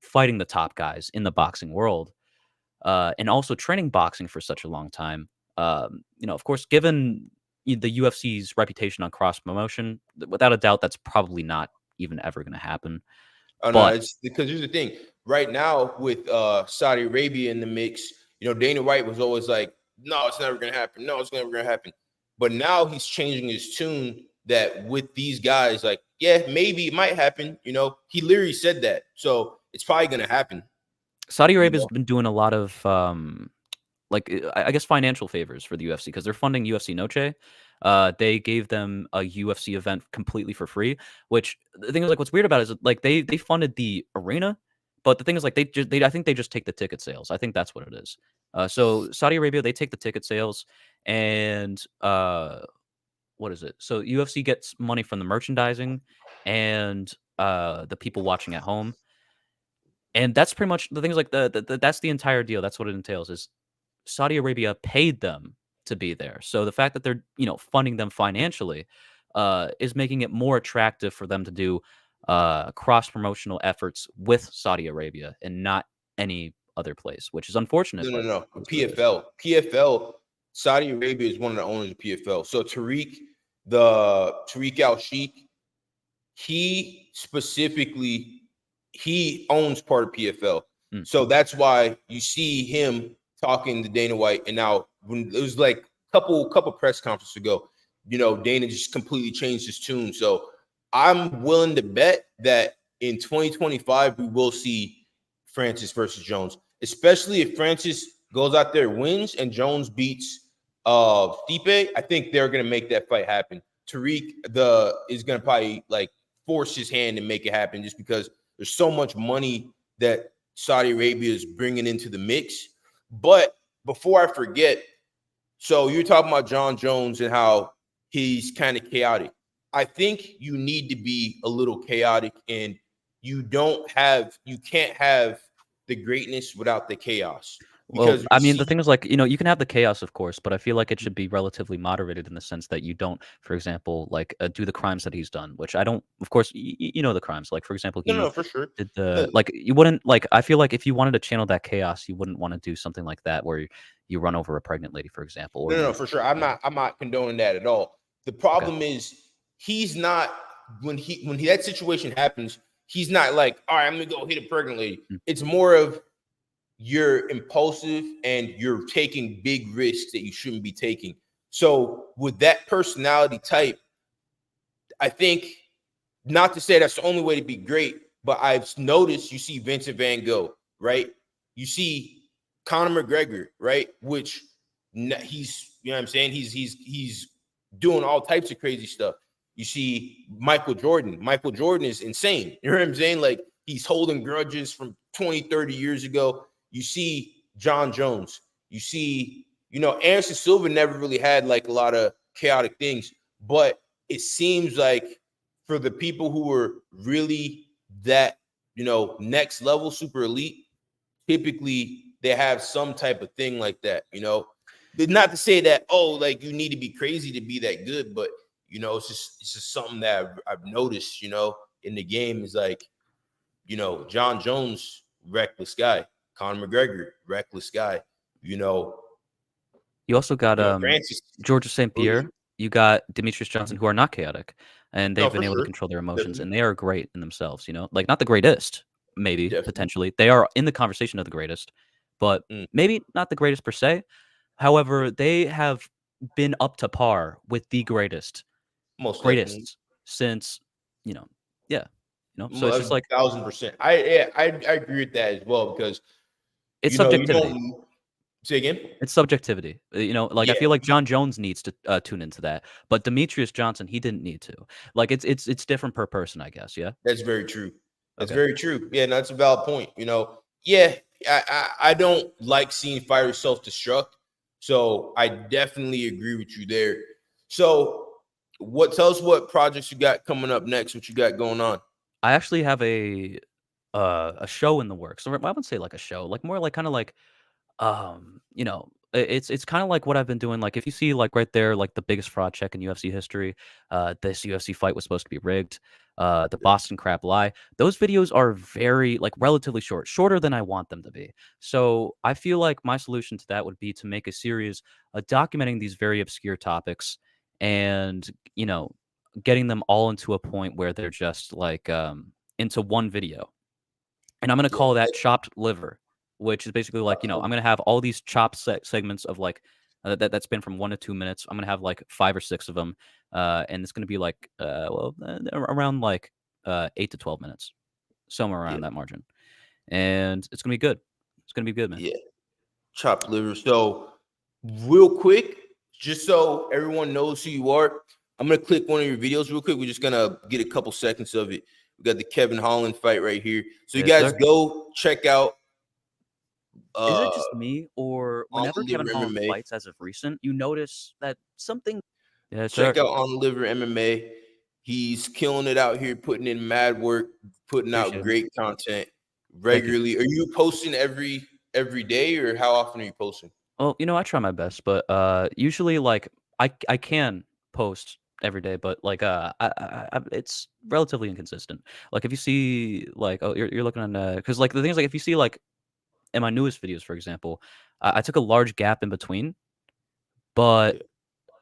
fighting the top guys in the boxing world, and also training boxing for such a long time, of course, given the UFC's reputation on cross promotion, without a doubt, that's probably not even ever going to happen. Oh, no, it's because here's the thing. Right now, with Saudi Arabia in the mix, Dana White was always like, no, it's never going to happen. No, it's never going to happen. But now he's changing his tune that with these guys, like, yeah, maybe it might happen. He literally said that. So it's probably going to happen. Saudi Arabia's been doing a lot of, I guess, financial favors for the UFC because they're funding UFC Noche. They gave them a UFC event completely for free, which the thing is, like, what's weird about it is, like, they funded the arena, but the thing is, like, I think they just take the ticket sales. I think that's what it is. So Saudi Arabia, they take the ticket sales, and what is it? So UFC gets money from the merchandising and the people watching at home, and that's pretty much the thing is, like, that's the entire deal. That's what it entails. Is Saudi Arabia paid them to be there. So the fact that they're, funding them financially, is making it more attractive for them to do cross promotional efforts with Saudi Arabia and not any other place, which is unfortunate. No. PFL, Saudi Arabia is one of the owners of PFL. So Tariq Al Sheikh, he specifically, he owns part of PFL. So that's why you see him talking to Dana White. And now when it was like a couple press conferences ago, Dana just completely changed his tune. So I'm willing to bet that in 2025, we will see Francis versus Jones, especially if Francis goes out there, wins, and Jones beats Stipe. I think they're going to make that fight happen. Tariq is going to probably like force his hand and make it happen just because there's so much money that Saudi Arabia is bringing into the mix. But before I forget, so you're talking about John Jones and how he's kind of chaotic. I think you need to be a little chaotic, and you can't have the greatness without the chaos. Well, Because I we mean, the see thing is, like, you can have the chaos, of course, but I feel like it should be relatively moderated in the sense that you don't, for example, like, do the crimes that he's done, which I don't, of course, you know the crimes. Like, for example, no, he for sure. did No, you wouldn't, like, I feel like if you wanted to channel that chaos, you wouldn't want to do something like that where you run over a pregnant lady, for example, or no, for sure. I'm yeah, not condoning that at all. The okay. problem is he's not when that situation happens, he's not like, all right, I'm gonna go hit a pregnant lady. Mm. It's more of you're impulsive and you're taking big risks that you shouldn't be taking. So with that personality type, I think, not to say that's the only way to be great, but I've noticed you see Vincent Van Gogh, right? You see Conor McGregor, right? Which he's, you know what I'm saying? He's doing all types of crazy stuff. You see Michael Jordan. Michael Jordan is insane. You know what I'm saying? Like, he's holding grudges from 20, 30 years ago. You see John Jones. You see, Anderson Silva never really had like a lot of chaotic things, but it seems like for the people who were really that, next level super elite, typically they have some type of thing like that, Not to say that, like you need to be crazy to be that good, but it's just something that I've noticed, in the game is like, John Jones, reckless guy, Conor McGregor, reckless guy, You also got Francis. Georges St. Pierre. You got Demetrius Johnson, who are not chaotic, and No, they've for been able to sure. control their emotions, Definitely. and they are great in themselves. Like not the greatest, maybe Definitely. potentially they are in the conversation of the greatest, but Mm, maybe not the greatest per se. However, they have been up to par with the most definitely. greatest since you know, yeah, So it's just like 1,000%. I agree with that as well because it's you subjectivity. don't say again. It's subjectivity. Like I Yeah, feel like John Jones needs to tune into that, but Demetrius Johnson, he didn't need to. Like it's different per person, I guess. Yeah. that's very true. That's Okay. very true. Yeah, that's a valid point. Yeah, I don't like seeing fighters self-destruct, so I definitely agree with you there. So, tell us what projects you got coming up next? What you got going on? I actually have a show in the works. Or I wouldn't say like a show, like more like kind of like it's kind of like what I've been doing. Like if you see like right there, like the biggest fraud check in UFC history, this UFC fight was supposed to be rigged. The Boston crap lie. Those videos are very like relatively short, shorter than I want them to be. So I feel like my solution to that would be to make a series documenting these very obscure topics and getting them all into a point where they're just like into one video. And I'm gonna Yeah, call that chopped liver, which is basically like, I'm gonna have all these chopped segments of like that span from 1 to 2 minutes. I'm gonna have like 5 or 6 of them, and it's gonna be like, around like 8 to 12 minutes, somewhere yeah, around that margin, and it's gonna be good. It's gonna be good, man. yeah. Chopped liver. So, real quick, just so everyone knows who you are, I'm gonna click one of your videos real quick. We're just gonna get a couple seconds of it. We got the Kevin Holland fight right here. So you Yes, guys sir. go check out Is it uh just me, or on whenever the Kevin liver Holland MMA. fights as of recent, you notice that something? Yes, sir. Check out on the liver MMA. He's killing it out here, putting in mad work, putting out Appreciate it, man. great content Thank you. regularly. Are you posting every day, or how often are you posting? Well, I try my best, but usually like I can post every day, but like it's relatively inconsistent. Like if you see like you're looking on because like the thing is like if you see like in my newest videos, for example, I took a large gap in between, but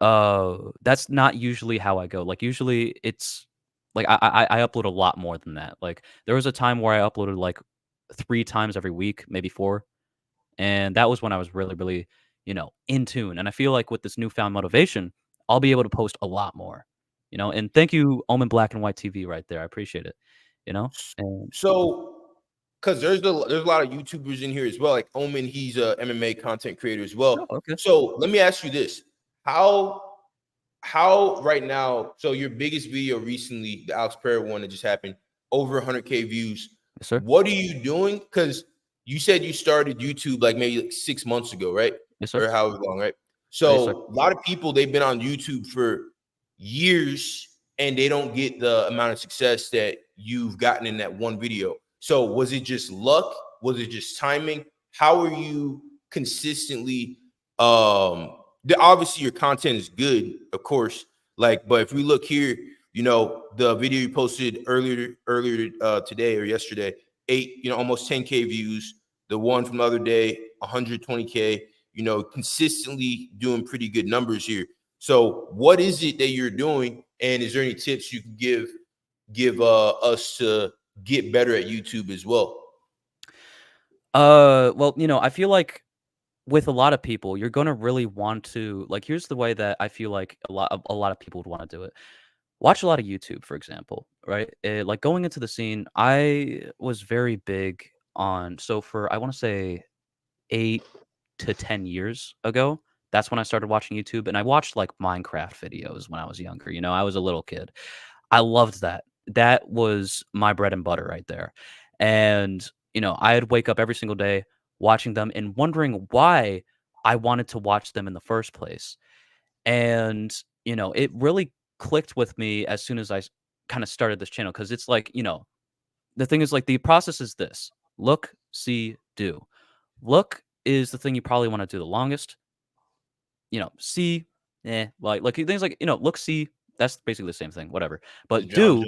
Yeah, that's not usually how I go. Like usually it's like I upload a lot more than that. Like there was a time where I uploaded like 3 times every week, maybe 4. And that was when I was really, really, in tune. And I feel like with this newfound motivation, I'll be able to post a lot more. And thank you, Omen Black and White TV right there. I appreciate it. And so because there's a lot of YouTubers in here as well. Like Omen, he's a MMA content creator as well. oh, okay. So let me ask you this: how right now? So your biggest video recently, the Alex Pereira one that just happened, over 100K views. Yes, sir. What are you doing? Because you said you started YouTube like maybe like 6 months ago, right? Yes, sir. Or however long, right? Yes, sir. So a lot of people, they've been on YouTube for years and they don't get the amount of success that you've gotten in that one video. So was it just luck? Was it just timing? How are you consistently obviously your content is good, of course. Like, but if we look here, you know, the video you posted earlier today or yesterday, almost 10K views. The one from the other day, 120K, you know, consistently doing pretty good numbers here. So what is it that you're doing? And is there any tips you can give us to get better at YouTube as well? Well, you know, I feel like with a lot of people, you're gonna really want to like. Here's the way that I feel like a lot of people would want to do it. Watch a lot of YouTube, for example, right? Like going into the scene, I was very big on. So for I want to say 8 to 10 years ago, that's when I started watching YouTube, and I watched like Minecraft videos when I was younger. You know, I was a little kid. I loved that. That was my bread and butter right there. And, you know, I'd wake up every single day watching them and wondering why I wanted to watch them in the first place. And, you know, it really clicked with me as soon as I kind of started this channel because it's like, you know, the thing is like the process is this: look, see, do. Look is the thing you probably want to do the longest. You know, see, like things like, you know, look, see, that's basically the same thing, whatever. The But do,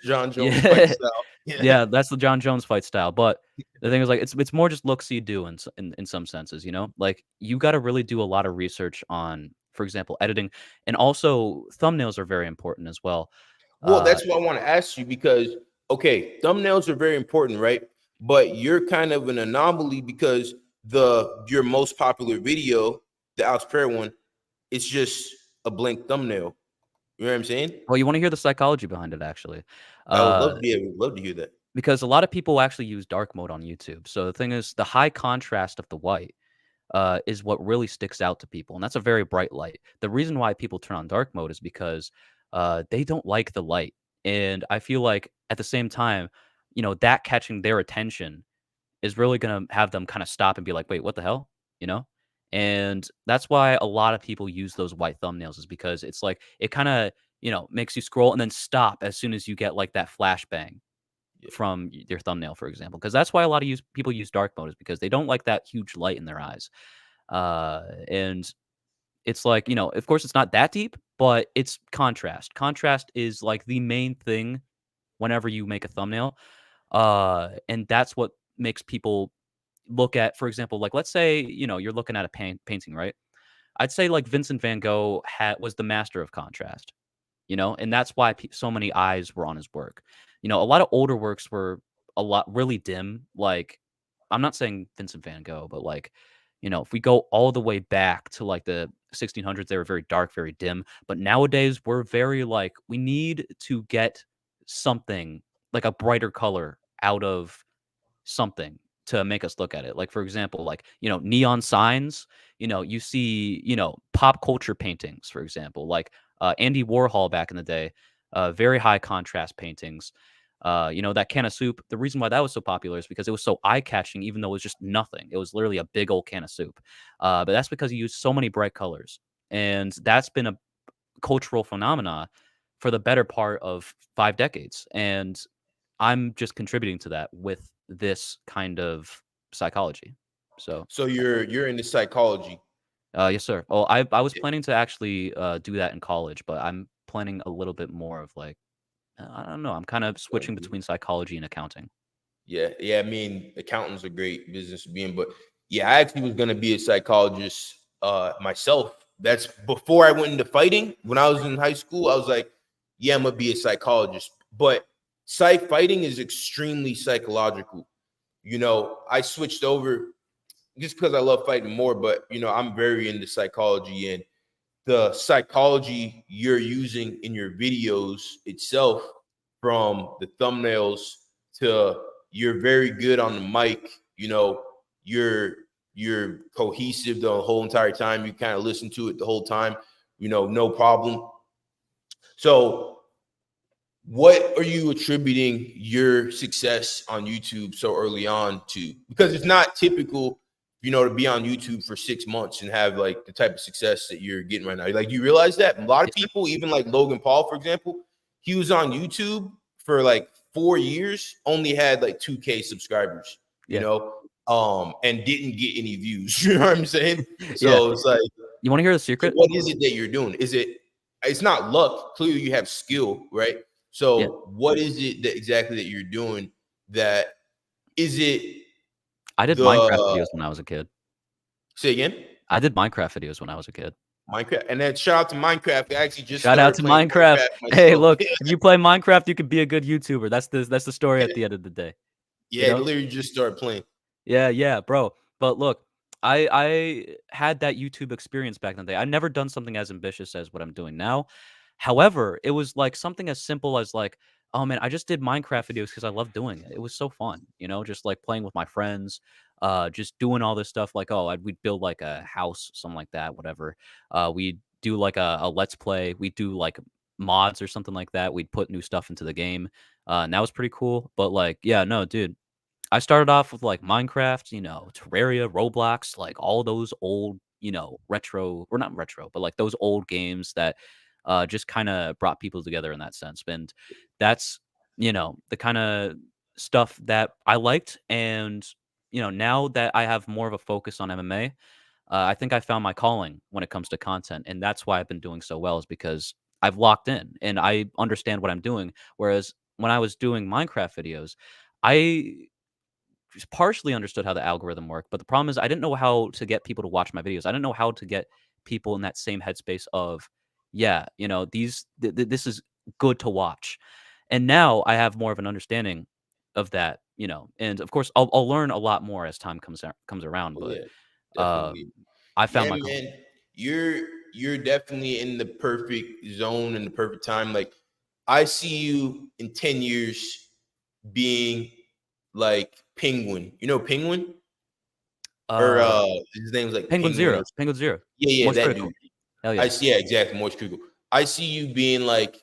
John Jones fight yeah, style. Yeah. yeah, that's the John Jones fight style. But the thing is, like, it's more just look, see, do in some senses, you know? Like, you gotta really do a lot of research on, for example, editing, and also thumbnails are very important as well. Well, Uh, that's what I want to ask you because okay, thumbnails are very important, right? But you're kind of an anomaly because your most popular video, the Alex Pereira one, it's just a blank thumbnail. You know what I'm saying? well, you wanna hear the psychology behind it, actually. I would love Uh to be able, love to hear that. because a lot of people actually use dark mode on YouTube. So the thing is, the high contrast of the white is what really sticks out to people, and that's a very bright light. The reason why people turn on dark mode is because they don't like the light, and I feel like at the same time, you know, that catching their attention is really gonna have them kind of stop and be like, "Wait, what the hell?" You know, and that's why a lot of people use those white thumbnails is because it's like it kind of, you know, makes you scroll and then stop as soon as you get like that flashbang Yeah. from your thumbnail, for example, because that's why a lot of people use dark mode is because they don't like that huge light in their eyes. And it's like, you know, of course, it's not that deep, but it's contrast. Contrast is like the main thing whenever you make a thumbnail. And that's what makes people look at, for example, like let's say, you know, you're looking at a painting, right? I'd say like Vincent van Gogh was the master of contrast, you know, and that's why so many eyes were on his work. You know, a lot of older works were a lot really dim. Like, I'm not saying Vincent van Gogh, but like, you know, if we go all the way back to like the 1600s, they were very dark, very dim. But nowadays, we're very like, we need to get something like a brighter color out of something to make us look at it. Like, for example, like, you know, neon signs, you know, you see, you know, pop culture paintings, for example, like Andy Warhol back in the day, very high contrast paintings. You know, that can of soup. The reason why that was so popular is because it was so eye catching, even though it was just nothing. It was literally a big old can of soup. But that's because he used so many bright colors. And that's been a cultural phenomena for the better part of 5 decades. And I'm just contributing to that with this kind of psychology. So, So you're into psychology. yes, sir. Well, I was planning to actually do that in college, but I'm planning a little bit more of like I don't know. I'm kind of switching between psychology and accounting. Yeah, yeah. I mean, accountants are great business to be in, but yeah, I actually was gonna be a psychologist myself. That's before I went into fighting. When I was in high school, I was like, yeah, I'm gonna be a psychologist. But psych fighting is extremely psychological. You know, I switched over just because I love fighting more, but you know, I'm very into psychology and the psychology you're using in your videos itself, from the thumbnails to you're very good on the mic, you know, you're cohesive the whole entire time. You kind of listen to it the whole time, you know, no problem. So what are you attributing your success on YouTube so early on to? Because it's not typical, to be on YouTube for 6 months and have like the type of success that you're getting right now. Like, you realize that a lot of people, even like Logan Paul, for example, he was on YouTube for like 4 years, only had like 2K subscribers, and didn't get any views. You know what I'm saying? So it's like, you want to hear the secret? what is it that you're doing? It's not luck. Clearly you have skill, right? So what is it that exactly that you're doing? That is it? I did Minecraft videos when I was a kid. Say again? I did Minecraft videos when I was a kid. Minecraft, and then shout out to Minecraft. I actually just shout out to Minecraft. Hey, look, if you play Minecraft, you can be a good YouTuber. That's the story at the end of the day. Yeah, literally just started playing. Yeah, bro. But look, I had that YouTube experience back in the day. I've never done something as ambitious as what I'm doing now. However, it was like something as simple as like, oh man, I just did Minecraft videos because I love doing it. It was so fun, just like playing with my friends, just doing all this stuff. Like, we'd build like a house, something like that, whatever. We'd do like a let's play. We'd do like mods or something like that. We'd put new stuff into the game. And that was pretty cool. But like, yeah, no, dude. I started off with like Minecraft, Terraria, Roblox, like all those old, retro, or not retro, but like those old games that just kind of brought people together in that sense. And that's, the kind of stuff that I liked. And, now that I have more of a focus on MMA, I think I found my calling when it comes to content. And that's why I've been doing so well, is because I've locked in and I understand what I'm doing. Whereas when I was doing Minecraft videos, I just partially understood how the algorithm worked, but the problem is I didn't know how to get people to watch my videos. I didn't know how to get people in that same headspace of, this is good to watch. And now I have more of an understanding of that, and of course I'll learn a lot more as time comes around. But definitely. I found my man. You're definitely in the perfect zone and the perfect time. Like, I see you in 10 years being like Penguin. You know Penguin? Or his name's like Penguin Zero. Penguin Zero. Yeah, Moist that Critical. dude. Hell yeah. Yeah, exactly. Moist Critical. I see you being like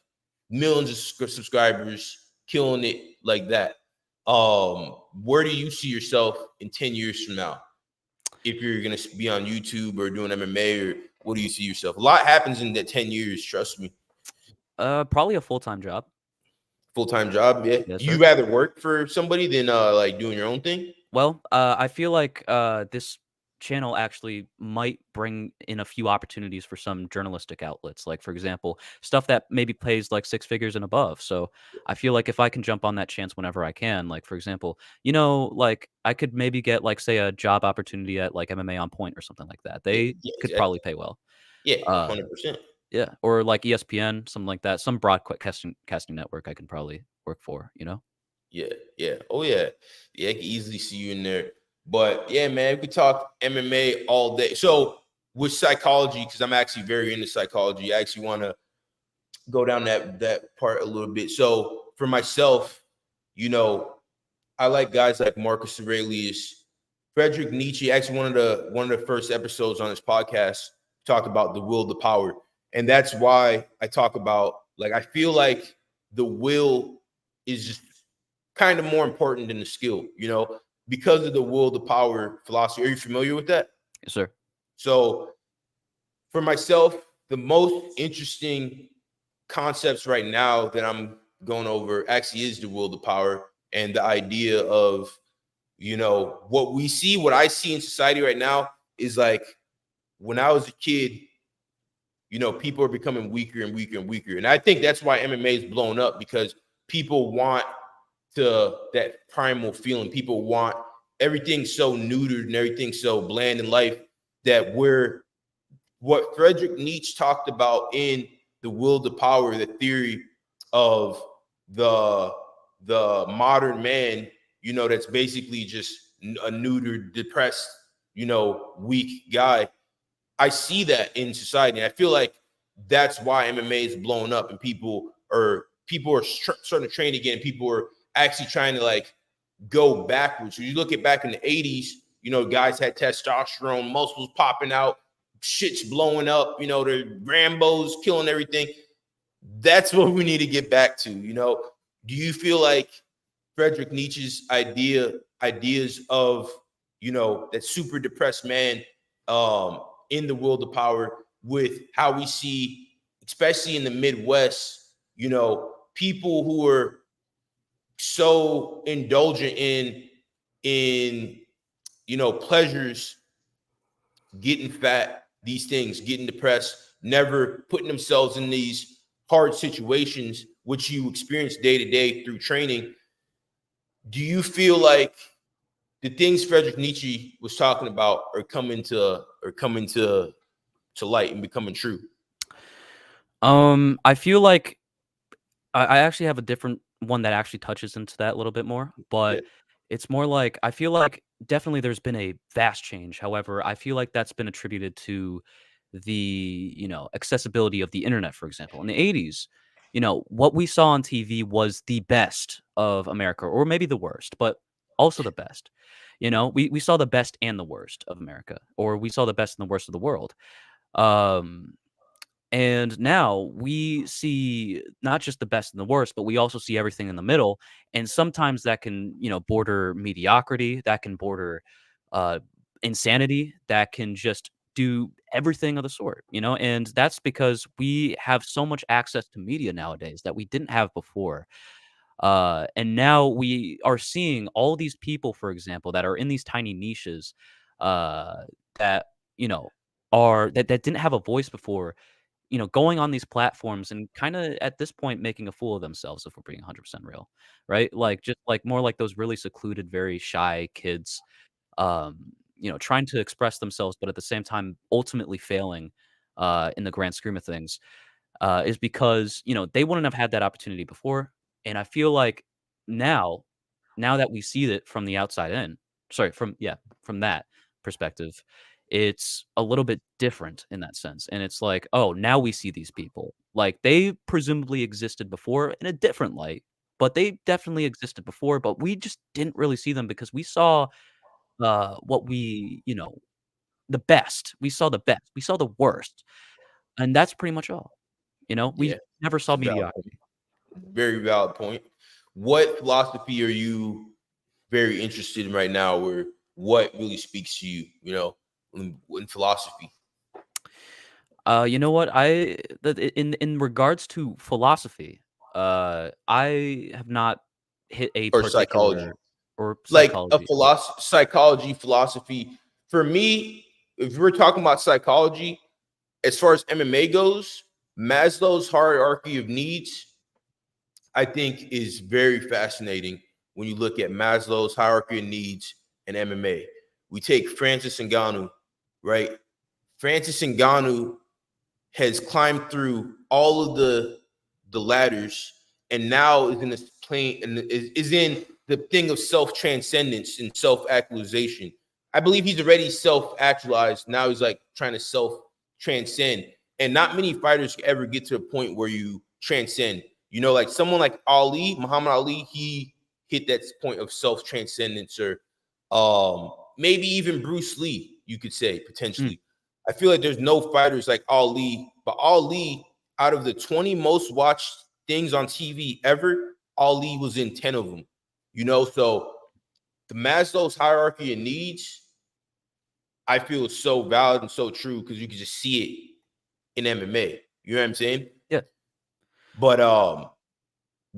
millions of subscribers, killing it like that. Where do you see yourself in 10 years from now? If you're gonna be on YouTube or doing MMA, or what do you see yourself? A lot happens in that 10 years, trust me. Probably a full-time job. Full-time job, yeah. Yes, you rather work for somebody than like doing your own thing? Well, I feel like this channel actually might bring in a few opportunities for some journalistic outlets. Like, for example, stuff that maybe pays like 6 figures and above. So I feel like if I can jump on that chance whenever I can, like, for example, like I could maybe get like, say, a job opportunity at like MMA On Point or something like that. They could probably pay well. Yeah, 100%. Yeah, or like ESPN, something like that. Some broadcasting network I can probably work for, Yeah. Oh yeah. I can easily see you in there. But yeah, man, we could talk MMA all day. So with psychology, because I'm actually very into psychology, I actually want to go down that part a little bit. So for myself, I like guys like Marcus Aurelius, Friedrich Nietzsche. Actually, one of the first episodes on this podcast talked about the will, the power. And that's why I talk about, like, I feel like the will is just kind of more important than the skill, because of the will, the power philosophy. Are you familiar with that? Yes, sir. So for myself, the most interesting concepts right now that I'm going over actually is the will, the power, and the idea of, what I see in society right now is like, when I was a kid, people are becoming weaker and weaker and weaker. And I think that's why MMA is blown up, because people want that primal feeling. People want everything so neutered and everything so bland in life, that what Friedrich Nietzsche talked about in The Will to Power, the theory of the modern man, that's basically just a neutered, depressed, weak guy. I see that in society. And I feel like that's why MMA is blown up, and people are starting to train again. And people are actually trying to like go backwards. So you look at back in the 80s, guys had testosterone, muscles popping out, shit's blowing up, the Rambos killing everything. That's what we need to get back to. Do you feel like Friedrich Nietzsche's ideas of, that super depressed man in the world of power, with how we see, especially in the Midwest, people who are so indulgent in pleasures, getting fat, these things, getting depressed, never putting themselves in these hard situations, which you experience day to day through training. Do you feel like the things Friedrich Nietzsche was talking about are coming to light and becoming true? I feel like I actually have a different one that actually touches into that a little bit more, Yeah, but it's more like I feel like definitely there's been a vast change. However, I feel like that's been attributed to the, accessibility of the internet, for example. In the 80s, what we saw on TV was the best of America, or maybe the worst, but also the best. We saw the best and the worst of America, or we saw the best and the worst of the world. Um, and now we see not just the best and the worst, but we also see everything in the middle. And sometimes that can, border mediocrity, that can border uh, insanity, that can just do everything of the sort, And that's because we have so much access to media nowadays that we didn't have before. And now we are seeing all these people, for example, that are in these tiny niches uh, that, you know, that didn't have a voice before, going on these platforms and kinda at this point making a fool of themselves if we're being 100% real, right? Like, just like more like those really secluded, very shy kids, trying to express themselves, but at the same time ultimately failing, in the grand scheme of things, is because, they wouldn't have had that opportunity before, and I feel like now now that we see it from the outside in, sorry, from that perspective, it's a little bit different in that sense, and it's like, "Oh, now we see these people." Like, they presumably existed before in a different light, but they definitely existed before, but we just didn't really see them because we saw, what we the best. We saw the best. We saw the worst, and that's pretty much all. We yeah, never it's saw a valid, mediocrity. very valid point. What philosophy are you very interested in right now, or what really speaks to you, in philosophy You know what? In regards to philosophy, I have not hit a or psychology? particular or Like a psychology. Okay. psychology, philosophy. For me, if we're talking about psychology, as far as MMA goes, Maslow's hierarchy of needs, I think, is very fascinating when you look at Maslow's hierarchy of needs and MMA. We take Francis Ngannou, right? Francis Ngannou has climbed through all of the ladders, and now is in this plane and is in the thing of self-transcendence and self-actualization. I believe he's already self-actualized. Now he's like trying to self-transcend. And not many fighters ever get to a point where you transcend. Like someone like Ali, Muhammad Ali, he hit that point of self-transcendence, or maybe even Bruce Lee, you could say, Mm. potentially. I feel like there's no fighters like Ali, but Ali, out of the 20 most watched things on TV ever, Ali was in 10 of them. So the Maslow's hierarchy of needs, I feel is so valid and so true because you can just see it in MMA. You know what I'm saying? Yeah. But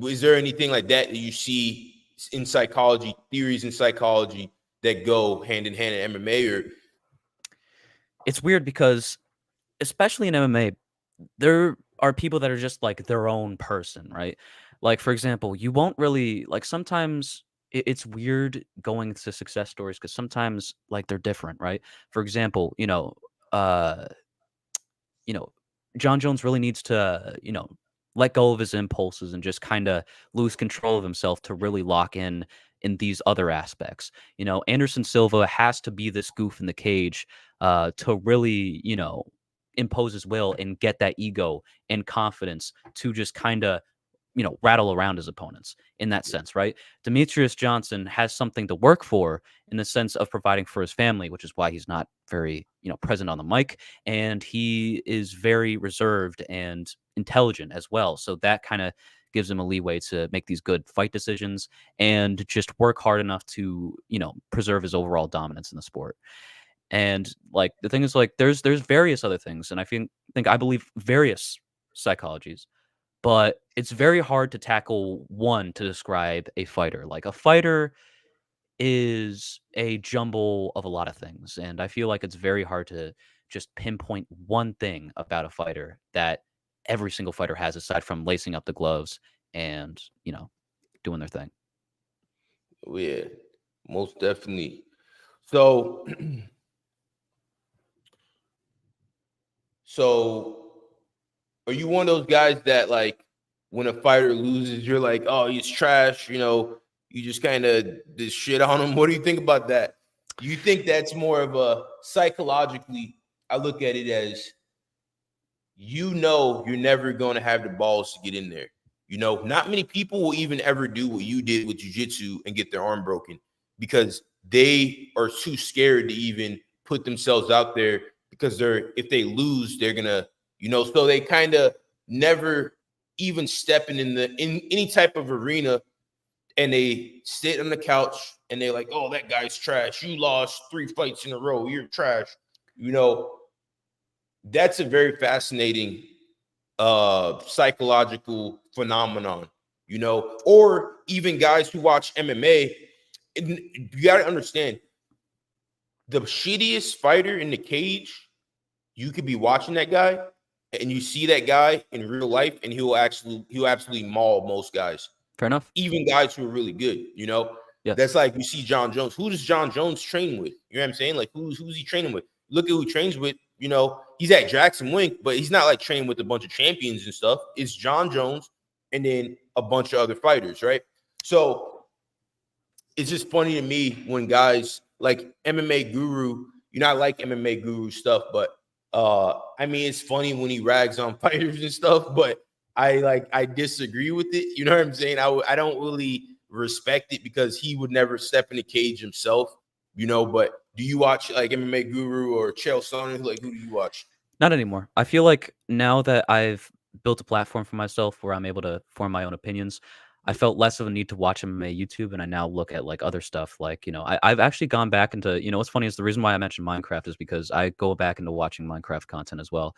is there anything like that you see in psychology, theories in psychology that go hand in hand in MMA? Or It's weird because especially in MMA, there are people that are just like their own person, right? Like, for example, you won't really like sometimes it's weird going to success stories because sometimes like they're different, right? For example, uh you know, John Jones really needs to, let go of his impulses and just kind of lose control of himself to really lock in these other aspects. Anderson Silva has to be this goof in the cage to really, impose his will and get that ego and confidence to just kind of rattle around his opponents in that sense, right? Demetrius Johnson has something to work for in the sense of providing for his family, which is why he's not very, present on the mic. And he is very reserved and intelligent as well. So that kind of gives him a leeway to make these good fight decisions and just work hard enough to, preserve his overall dominance in the sport. And like the thing is, like, there's various other things, and I believe various psychologies, but it's very hard to tackle one to describe a fighter. Like a fighter is a jumble of a lot of things, and I feel like it's very hard to just pinpoint one thing about a fighter that every single fighter has aside from lacing up the gloves and, doing their thing. Yeah, most definitely. So, so are you one of those guys that, like, when a fighter loses, you're like, oh, he's trash, you just kind of this shit on him? What do you think about that? You think that's more of a psychologically? I look at it as, you're never going to have the balls to get in there. Not many people will even ever do what you did with jiu-jitsu and get their arm broken, because they are too scared to even put themselves out there, because if they lose, they're gonna, so they kind of never even stepping in any type of arena, and they sit on the couch and they're like, oh, that guy's trash. You lost 3 fights in a row. You're trash. That's a very fascinating psychological phenomenon, or even guys who watch MMA. You got to understand, the shittiest fighter in the cage, you could be watching that guy and you see that guy in real life and he'll absolutely maul most guys. Fair enough. Even guys who are really good, Yeah. That's like, you see John Jones. Who does John Jones train with? You know what I'm saying? Like, who's he training with? Look at who he trains with. He's at Jackson Wink, but he's not like training with a bunch of champions and stuff. It's John Jones and then a bunch of other fighters, right? So it's just funny to me when guys like MMA Guru, I like MMA Guru stuff, but it's funny when he rags on fighters and stuff, but I disagree with it. You know what I'm saying? I don't really respect it, because he would never step in the cage himself, but do you watch like MMA Guru or Chael Sonnen? Like, who do you watch? Not anymore. I feel like now that I've built a platform for myself where I'm able to form my own opinions, I felt less of a need to watch MMA YouTube, and I now look at like other stuff. Like, I've actually gone back into, what's funny is the reason why I mentioned Minecraft is because I go back into watching Minecraft content as well,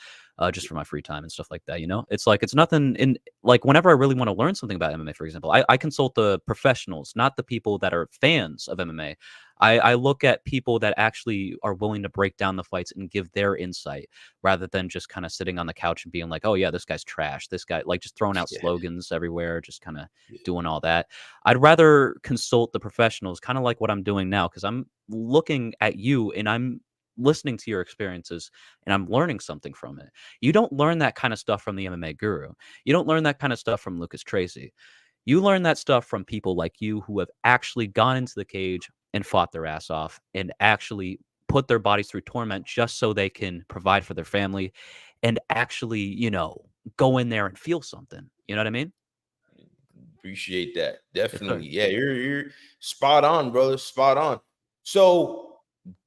just for my free time and stuff like that. It's like, it's nothing in, like, whenever I really want to learn something about MMA, for example, I consult the professionals, not the people that are fans of MMA. I look at people that actually are willing to break down the fights and give their insight, rather than just kind of sitting on the couch and being like, oh yeah, this guy's trash. This guy, like, just throwing out slogans everywhere, just kind of doing all that. I'd rather consult the professionals, kind of like what I'm doing now, because I'm looking at you and I'm listening to your experiences and I'm learning something from it. You don't learn that kind of stuff from the MMA Guru. You don't learn that kind of stuff from Lucas Tracy. You learn that stuff from people like you who have actually gone into the cage and fought their ass off and actually put their bodies through torment just so they can provide for their family and actually, go in there and feel something. You know what I mean? Appreciate that. Definitely. Yeah, you're spot on, brother. Spot on. So,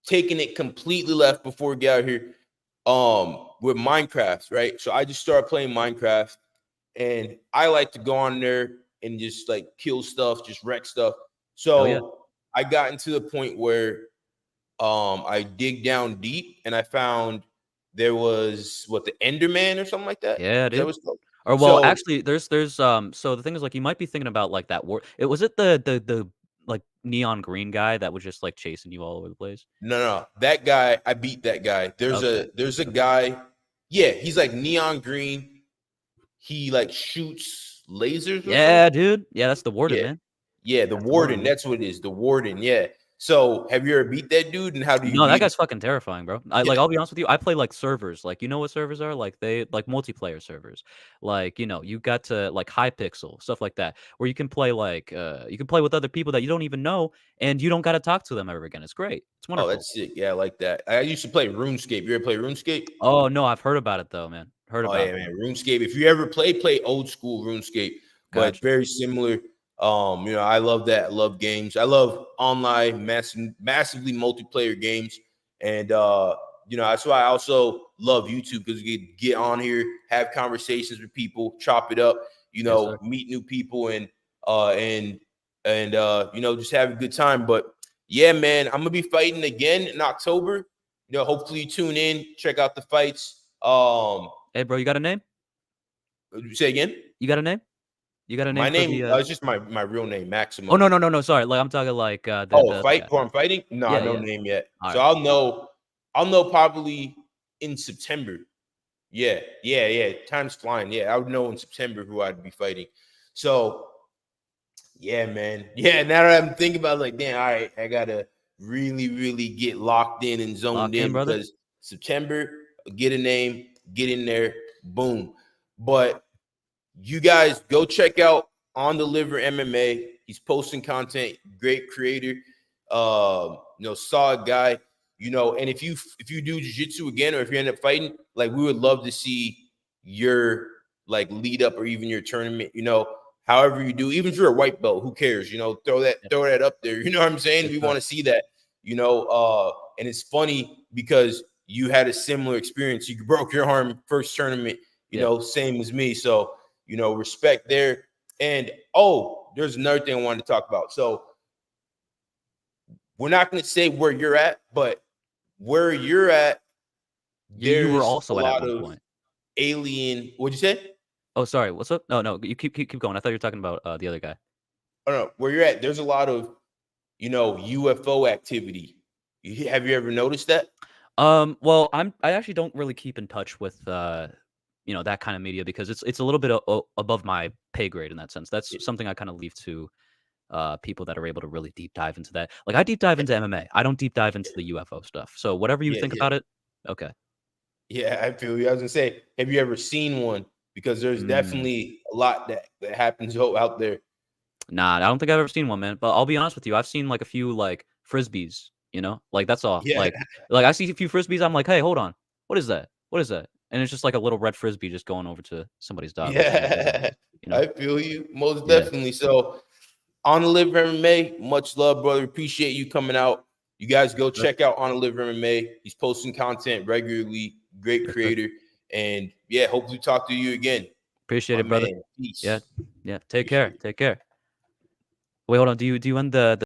taking it completely left before we get out here, with Minecraft, right? So I just started playing Minecraft, and I like to go on there and just like kill stuff, just wreck stuff. So I got into the point where I dig down deep and I found there was the Enderman or something like that. Yeah, dude. Or actually, there's so the thing is, like, you might be thinking about like that war. Was it the like neon green guy that was just like chasing you all over the place? No, that guy, I beat that guy. There's a guy. Yeah, he's like neon green. He like shoots lasers. Yeah, dude. Yeah, that's the warden, man. Yeah, the warden. That's what it is. The warden. Yeah. So, have you ever beat that dude? And how do you? No, that guy's fucking terrifying, bro. I'll be honest with you. I play like servers. Like, you know what servers are? Like, they like multiplayer servers. Like, you got to like Hypixel, stuff like that, where you can play with other people that you don't even know, and you don't got to talk to them ever again. It's great. It's wonderful. Oh, that's sick. Yeah, I like that. I used to play RuneScape. You ever play RuneScape? Oh no, I've heard about it though, man. Man, RuneScape. If you ever play old school RuneScape, but very similar. I love that. I love games. I love online, massively multiplayer games. And that's why I also love YouTube, because we get on here, have conversations with people, chop it up, Yes, meet new people, and just have a good time. But yeah, man, I'm gonna be fighting again in October. Hopefully you tune in, check out the fights. Hey, bro, you got a name? Say again? You got a name? You got a name My for name the? is just my real name, Oh, Maximo. no. Sorry, like I'm talking like the Oh, other guy. who I'm fighting? No, Yeah, no yeah. name yet. All So right. I'll know probably in September. Yeah. Time's flying. Yeah, I would know in September who I'd be fighting. So yeah, man. Yeah, now that I'm thinking about it, like, damn, all right, I gotta really, really get locked in and zoned Lock in, in, brother. because September, get a name, get in there, boom. But you guys go check out On the Liver MMA. He's posting content, great creator, solid guy. And if you do jiu-jitsu again, or if you end up fighting, like, we would love to see your like lead up, or even your tournament, however you do. Even if you're a white belt, who cares? Throw that up there. You know what I'm saying? Yes, We sir. want to see that. And it's funny because you had a similar experience. You broke your arm first tournament, same as me. So, respect there. And there's another thing I wanted to talk about. So we're not going to say where you're at, but where you're at, You were there's a also at lot one of point. alien. What'd you say? Oh, sorry. What's up? No. You keep going. I thought you were talking about the other guy. Oh no, where you're at, there's a lot of UFO activity. Have you ever noticed that? Well, I actually don't really keep in touch with that kind of media, because it's a little bit above my pay grade in that sense. That's something I kind of leave to people that are able to really deep dive into that. Like, I deep dive into MMA. I don't deep dive into the UFO stuff. So whatever you think Yeah. about it, okay. Yeah, I feel you. I was gonna say, have you ever seen one? Because there's definitely a lot that happens out there. Nah, I don't think I've ever seen one, man. But I'll be honest with you, I've seen like a few like frisbees, like that's all. Yeah. Like I see a few frisbees, I'm like, hey, hold on, what is that? What is that? And it's just like a little red frisbee just going over to somebody's dog or somebody's little Yeah, dog. I feel you most Yeah, definitely. So, On the Live MMA, much love, brother. Appreciate you coming out. You guys go sir. check out On the Live MMA. He's posting content regularly. Great Yes, sir. creator. And yeah, hopefully talk to you again. Appreciate My it, brother. man. Peace. Yeah, yeah. Take Appreciate care. it. Take care. Wait, hold on. Do you end the